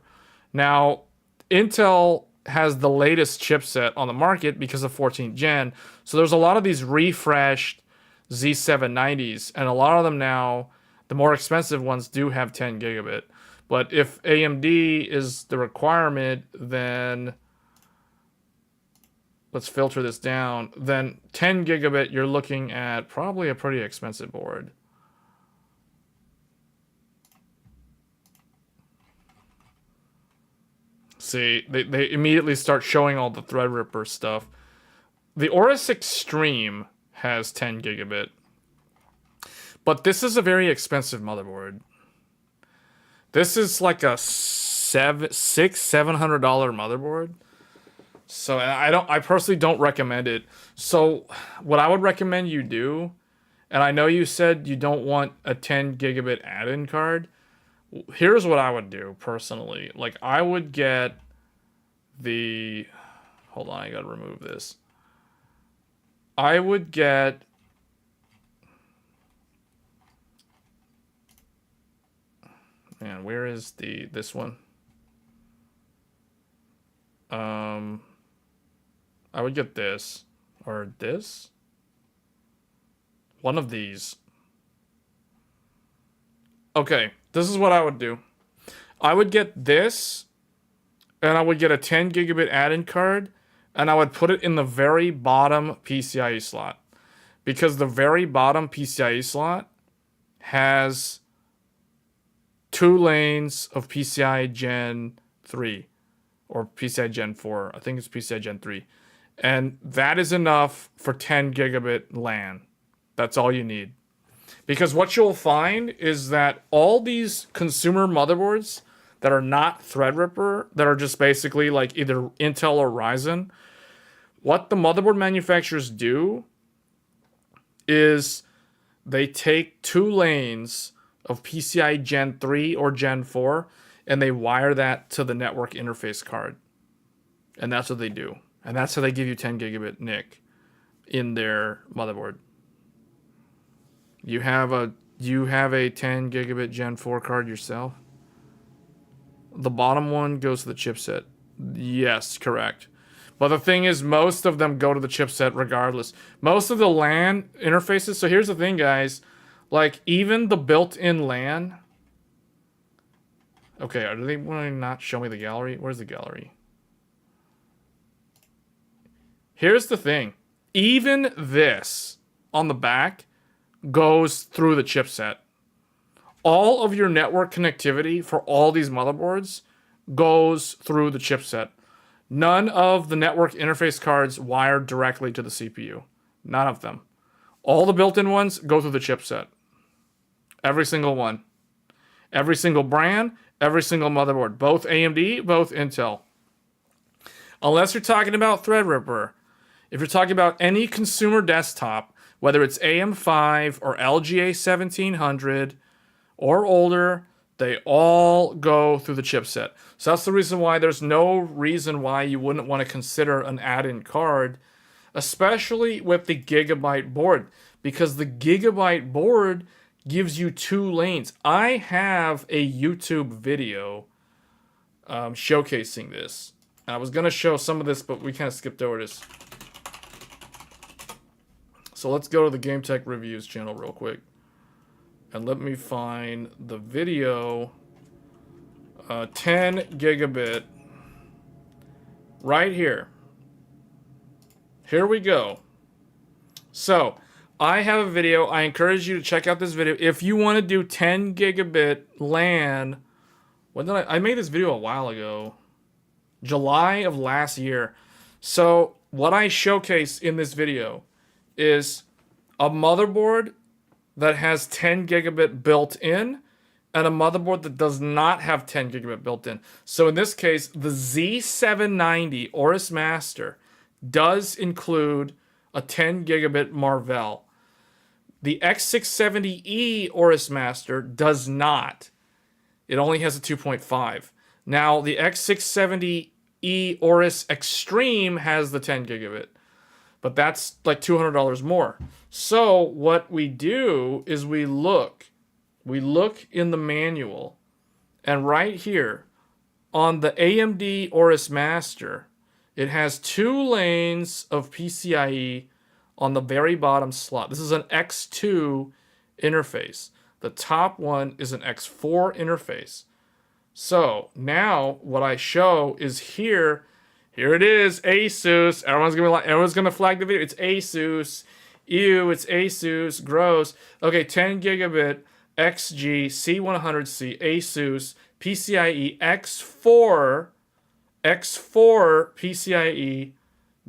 Now, Intel has the latest chipset on the market because of 14th gen, so there's a lot of these refreshed Z790s, and a lot of them now, the more expensive ones, do have 10 gigabit. But if AMD is the requirement, then let's filter this down. Then 10 gigabit, you're looking at probably a pretty expensive board. See, they immediately start showing all the Threadripper stuff. The Aorus Extreme has 10 gigabit. But this is a very expensive motherboard. This is like a $700 motherboard. So I personally don't recommend it. So what I would recommend you do, and I know you said you don't want a 10 gigabit add-in card. Here's what I would do personally. Like I would get the, hold on, I gotta remove this. I would get man, where is this one? I would get this or this. One of these. Okay, this is what I would do. I would get this, and I would get a 10 gigabit add-in card, and I would put it in the very bottom PCIe slot. Because the very bottom PCIe slot has 2 lanes of PCIe Gen 3 or PCIe Gen 4. I think it's PCIe Gen 3. And that is enough for 10 gigabit LAN. That's all you need. Because what you'll find is that all these consumer motherboards that are not Threadripper, that are just basically like either Intel or Ryzen, what the motherboard manufacturers do is they take 2 lanes of PCIe Gen 3 or Gen 4, and they wire that to the network interface card. And that's what they do. And that's how they give you 10 gigabit NIC in their motherboard. You have a 10 gigabit Gen 4 card yourself? The bottom one goes to the chipset. Yes, correct. But the thing is, most of them go to the chipset regardless. Most of the LAN interfaces, so here's the thing, guys. Like, even the built-in LAN... Okay, are they want to not show me the gallery? Where's the gallery? Here's the thing. Even this, on the back, goes through the chipset. All of your network connectivity for all these motherboards goes through the chipset. None of the network interface cards wired directly to the CPU. None of them. All the built-in ones go through the chipset. Every single one. Every single brand, every single motherboard. Both AMD, both Intel. Unless you're talking about Threadripper. If you're talking about any consumer desktop, whether it's AM5 or LGA 1700 or older, they all go through the chipset. So that's the reason why there's no reason why you wouldn't want to consider an add-in card, especially with the Gigabyte board, because the Gigabyte board gives you 2 lanes. I have a YouTube video showcasing this. I was going to show some of this, but we kind of skipped over this. So let's go to the Game Tech Reviews channel real quick. And let me find the video. 10 gigabit. Right here. Here we go. So, I have a video. I encourage you to check out this video. If you want to do 10 gigabit LAN, when did I made this video a while ago. July of last year. So, what I showcase in this video is a motherboard that has 10 gigabit built in and a motherboard that does not have 10 gigabit built in. So in this case, the Z790 Aorus Master does include a 10 gigabit Marvell. The X670E Aorus Master does not. It only has a 2.5. Now, the X670E Aorus Extreme has the 10 gigabit, but that's like $200 more. So what we do is we look in the manual, and right here on the AMD Aorus Master, it has 2 lanes of PCIe on the very bottom slot. This is an X2 interface. The top one is an X4 interface. So now what I show is here it is, Asus. Everyone's gonna flag the video. It's Asus. Ew, it's Asus. Gross. Okay, 10 gigabit XG C100C Asus PCIe X4 PCIe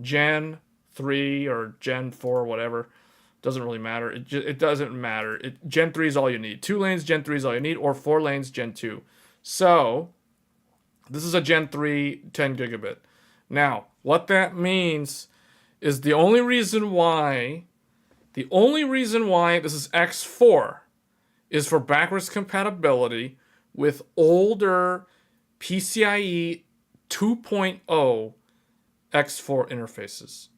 Gen 3 or Gen 4, whatever. Doesn't really matter. It doesn't matter. Gen 3 is all you need. 2 lanes, Gen 3 is all you need, or 4 lanes, Gen 2. So, this is a Gen 3 10 gigabit. Now, what that means is the only reason why this is X4 is for backwards compatibility with older PCIe 2.0 X4 interfaces.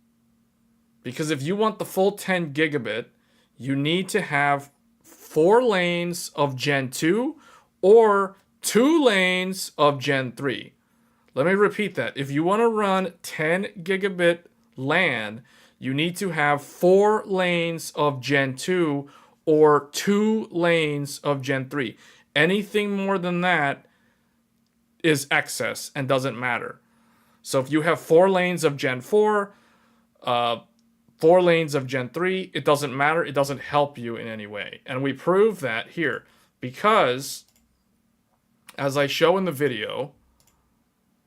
Because if you want the full 10 gigabit, you need to have 4 lanes of Gen 2 or 2 lanes of Gen 3. Let me repeat that. If you want to run 10 gigabit LAN, you need to have 4 lanes of Gen 2 or 2 lanes of Gen 3. Anything more than that is excess and doesn't matter. So if you have 4 lanes of Gen 4, 4 lanes of Gen 3, it doesn't matter. It doesn't help you in any way. And we prove that here because, as I show in the video,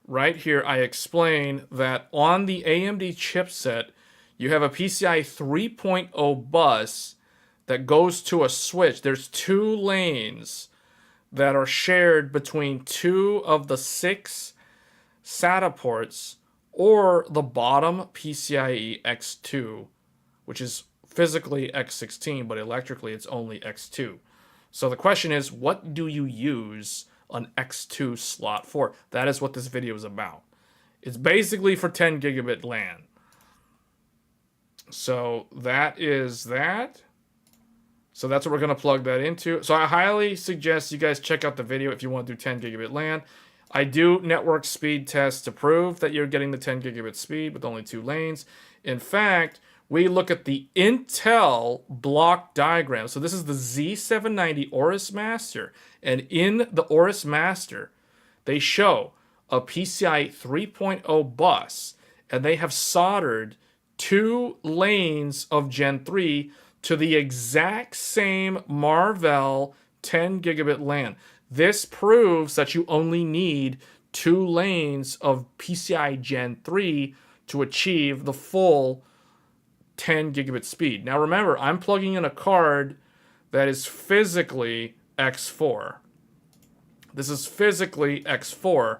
right here I explain that on the AMD chipset, you have a PCIe 3.0 bus that goes to a switch. There's 2 lanes that are shared between 2 of the 6 SATA ports or the bottom PCIe X2, which is physically X16, but electrically it's only X2. So the question is, what do you use an X2 slot for? That is what this video is about. It's basically for 10 gigabit LAN. So that is that. So that's what we're going to plug that into. So I highly suggest you guys check out the video if you want to do 10 gigabit LAN. I do network speed tests to prove that you're getting the 10 gigabit speed with only 2 lanes. In fact, we look at the Intel block diagram. So this is the Z790 Aorus Master. And in the Aorus Master, they show a PCIe 3.0 bus. And they have soldered 2 lanes of Gen 3 to the exact same Marvell 10 gigabit LAN. This proves that you only need 2 lanes of PCIe Gen 3 to achieve the full 10 gigabit speed. Now remember, I'm plugging in a card that is physically X4. This is physically X4,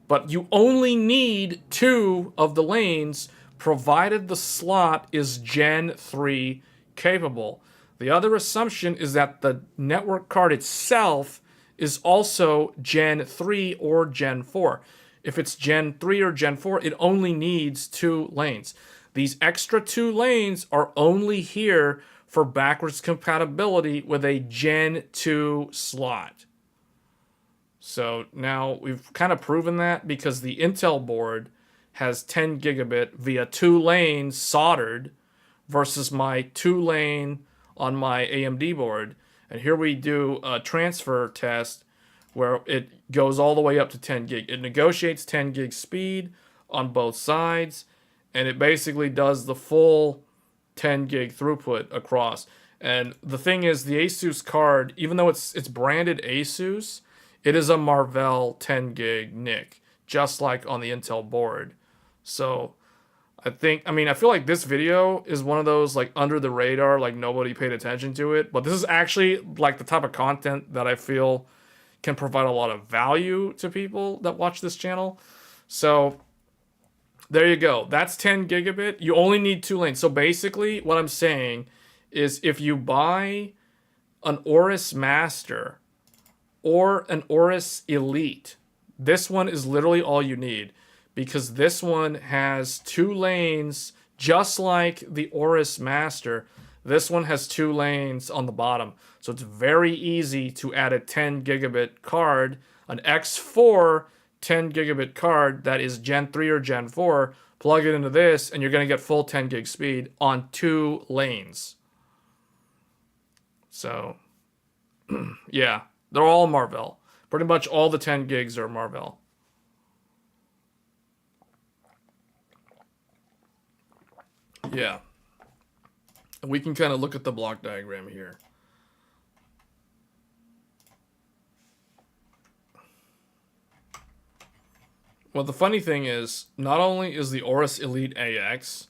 but you only need 2 of the lanes provided the slot is Gen 3 capable. The other assumption is that the network card itself is also Gen 3 or Gen 4. If it's Gen 3 or Gen 4, it only needs 2 lanes. These extra 2 lanes are only here for backwards compatibility with a Gen 2 slot. So now we've kind of proven that because the Intel board has 10 gigabit via 2 lanes soldered versus my 2 lane on my AMD board. And here we do a transfer test where it goes all the way up to 10 gig. It negotiates 10 gig speed on both sides, and it basically does the full 10 gig throughput across. And the thing is, the Asus card, even though it's branded Asus, it is a Marvell 10 gig NIC, just like on the Intel board. So I feel like this video is one of those like under the radar, like nobody paid attention to it. But this is actually like the type of content that I feel can provide a lot of value to people that watch this channel. So there you go. That's 10 gigabit. You only need 2 lanes. So basically what I'm saying is if you buy an Aorus Master or an Aorus Elite, this one is literally all you need, because this one has 2 lanes, just like the Aorus Master. This one has 2 lanes on the bottom. So it's very easy to add a 10 gigabit card, an X4 10 gigabit card that is Gen 3 or Gen 4, plug it into this, and you're going to get full 10 gig speed on 2 lanes. So, yeah, they're all Marvell. Pretty much all the 10 gigs are Marvell. Yeah. And we can kind of look at the block diagram here. Well, the funny thing is, not only is the Aorus Elite AX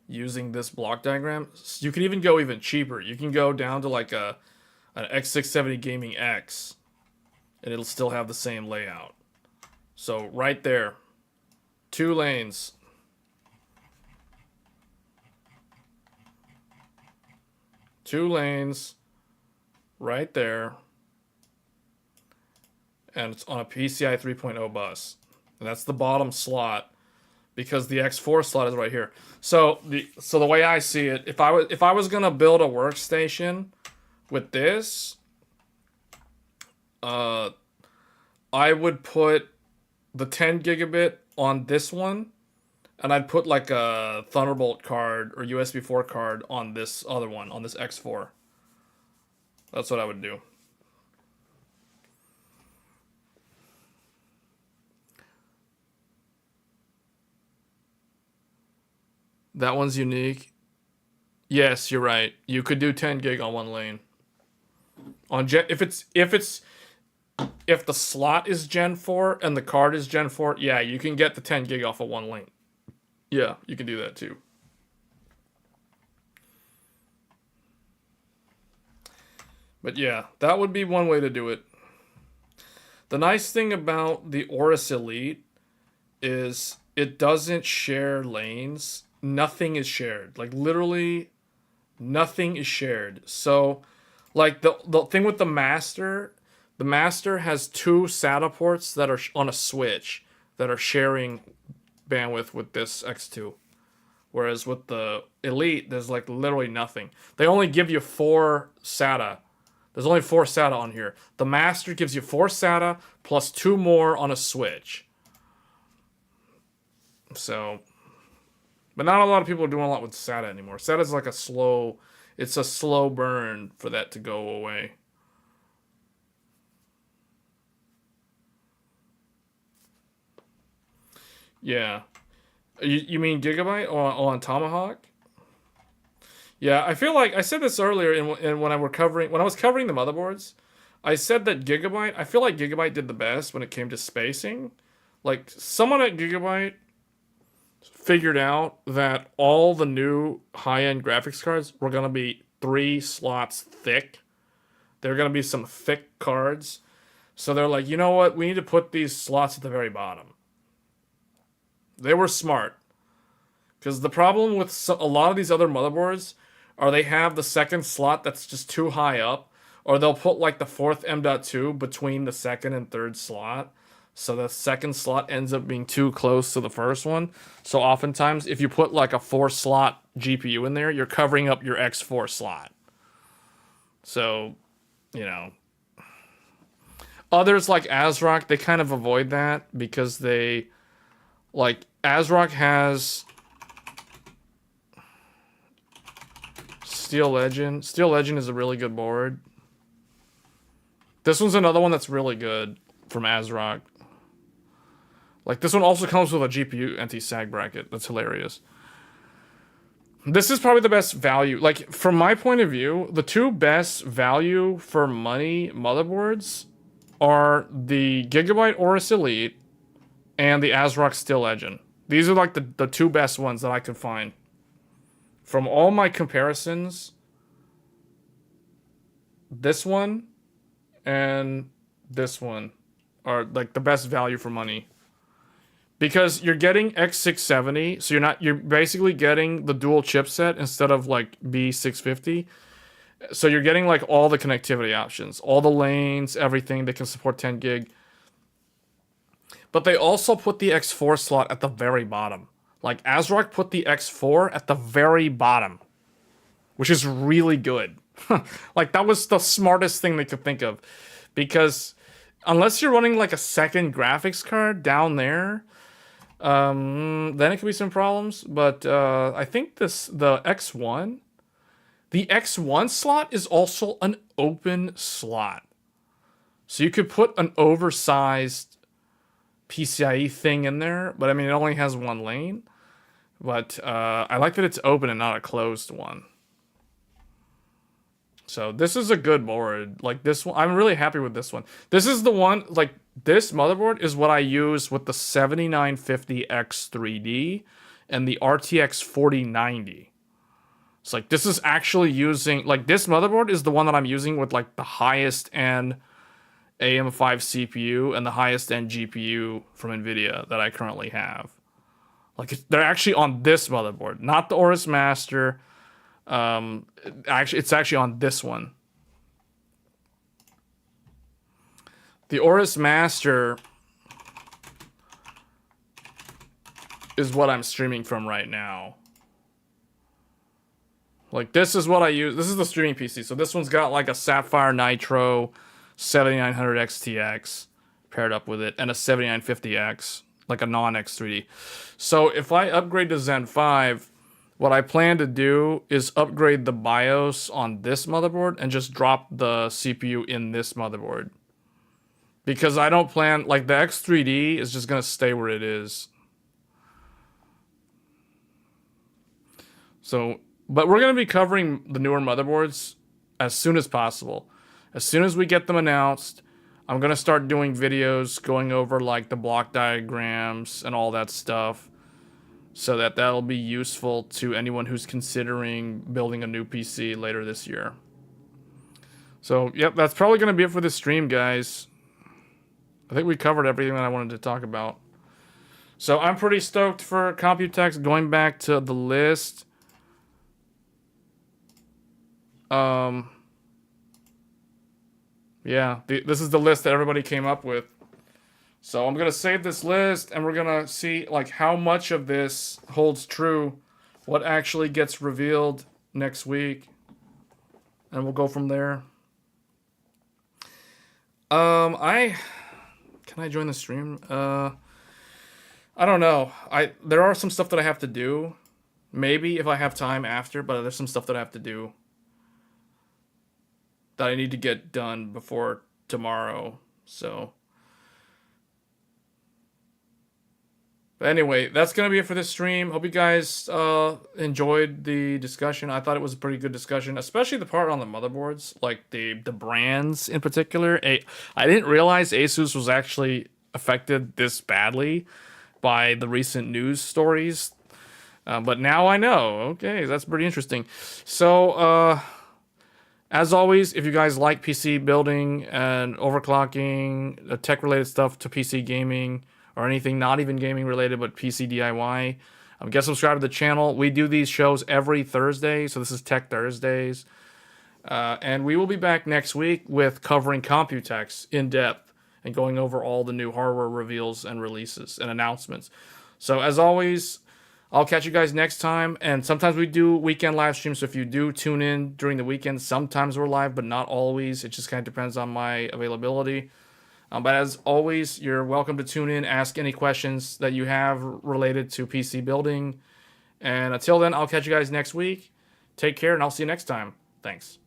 using this block diagram, you can even go even cheaper. You can go down to like an X670 Gaming X, and it'll still have the same layout. So right there, 2 lanes. Two lanes right there, and it's on a PCIe 3.0 bus. And that's the bottom slot, because the X4 slot is right here. So the way I see it, if I was gonna build a workstation with this, I would put the 10 gigabit on this one, and I'd put like a Thunderbolt card or USB 4 card on this other one, on this X4. That's what I would do. That one's unique. Yes, you're right. You could do 10 gig on 1 lane. On if the slot is Gen 4 and the card is Gen 4, yeah, you can get the 10 gig off of 1 lane. Yeah, you can do that too. But yeah, that would be one way to do it. The nice thing about the Aorus Elite is it doesn't share lanes. Nothing is shared. Like literally nothing is shared. So like the thing with the Master has 2 SATA ports that are on a switch that are sharing bandwidth with this X2. Whereas with the Elite, there's like literally nothing. They only give you 4 SATA. There's only 4 SATA on here. The Master gives you 4 SATA plus 2 more on a switch. So, but not a lot of people are doing a lot with SATA anymore. SATA is like it's a slow burn for that to go away. Yeah. You mean Gigabyte or on Tomahawk? Yeah, I feel like I said this earlier when I was covering the motherboards. I said that I feel like Gigabyte did the best when it came to spacing. Like someone at Gigabyte figured out that all the new high-end graphics cards were going to be 3 slots thick. They're going to be some thick cards. So they're like, you know what? We need to put these slots at the very bottom. They were smart. Because the problem with a lot of these other motherboards are they have the second slot that's just too high up, or they'll put like the 4th M.2 between the second and third slot. So the second slot ends up being too close to the first one. So oftentimes, if you put like a 4-slot GPU in there, you're covering up your X4 slot. So, you know. Others like ASRock, they kind of avoid that because they, like, ASRock has Steel Legend. Steel Legend is a really good board. This one's another one that's really good from ASRock. Like, this one also comes with a GPU anti-sag bracket. That's hilarious. This is probably the best value. Like, from my point of view, the two best value for money motherboards are the Gigabyte Aorus Elite and the ASRock Steel Legend. These are like the two best ones that I could find. From all my comparisons, this one and this one are like the best value for money. Because you're getting X670, so you're basically getting the dual chipset instead of like B650. So you're getting like all the connectivity options, all the lanes, everything. They can support 10 gig. But they also put the X4 slot at the very bottom. Like, ASRock put the X4 at the very bottom, which is really good. Like, that was the smartest thing they could think of. Because unless you're running like a second graphics card down there, then it could be some problems. But I think the X1 slot is also an open slot. So you could put an oversized PCIe thing in there, but I mean, it only has one lane. But I like that it's open and not a closed one. So this is a good board. Like, this one, I'm really happy with this one. This is the one, like, this motherboard is what I use with the 7950X3D and the RTX 4090. It's like, this is actually using, like, this motherboard is the one that I'm using with, like, the highest end AM5 CPU and the highest end GPU from Nvidia that I currently have. Like, they're actually on this motherboard, not the Aorus Master. It's actually on this one. The Aorus Master is what I'm streaming from right now. Like, this is what I use. This is the streaming PC. So this one's got like a Sapphire Nitro 7900 XTX paired up with it and a 7950X, like a non-X3D. So if I upgrade to Zen 5, what I plan to do is upgrade the BIOS on this motherboard and just drop the CPU in this motherboard. Because I don't plan, like, the X3D is just going to stay where it is. So, but we're going to be covering the newer motherboards as soon as possible. As soon as we get them announced, I'm going to start doing videos going over, like, the block diagrams and all that stuff. So that'll be useful to anyone who's considering building a new PC later this year. So, yep, that's probably going to be it for this stream, guys. I think we covered everything that I wanted to talk about. So I'm pretty stoked for Computex. Going back to the list. Yeah, this is the list that everybody came up with. So I'm going to save this list, and we're going to see like how much of this holds true, what actually gets revealed next week, and we'll go from there. Can I join the stream? I don't know. There are some stuff that I have to do. Maybe if I have time after, but there's some stuff that I have to do that I need to get done before tomorrow. So, but anyway, that's going to be it for this stream. Hope you guys enjoyed the discussion. I thought it was a pretty good discussion, especially the part on the motherboards, like the brands in particular. I didn't realize Asus was actually affected this badly by the recent news stories. But now I know. Okay, that's pretty interesting. So, as always, if you guys like PC building and overclocking, tech-related stuff to PC gaming, or anything not even gaming related, but PC DIY, get subscribed to the channel. We do these shows every Thursday, so this is Tech Thursdays. And we will be back next week with covering Computex in depth and going over all the new hardware reveals and releases and announcements. So as always, I'll catch you guys next time. And sometimes we do weekend live streams, so if you do tune in during the weekend, sometimes we're live, but not always. It just kind of depends on my availability. But as always, you're welcome to tune in, ask any questions that you have related to PC building. And until then, I'll catch you guys next week. Take care, and I'll see you next time. Thanks.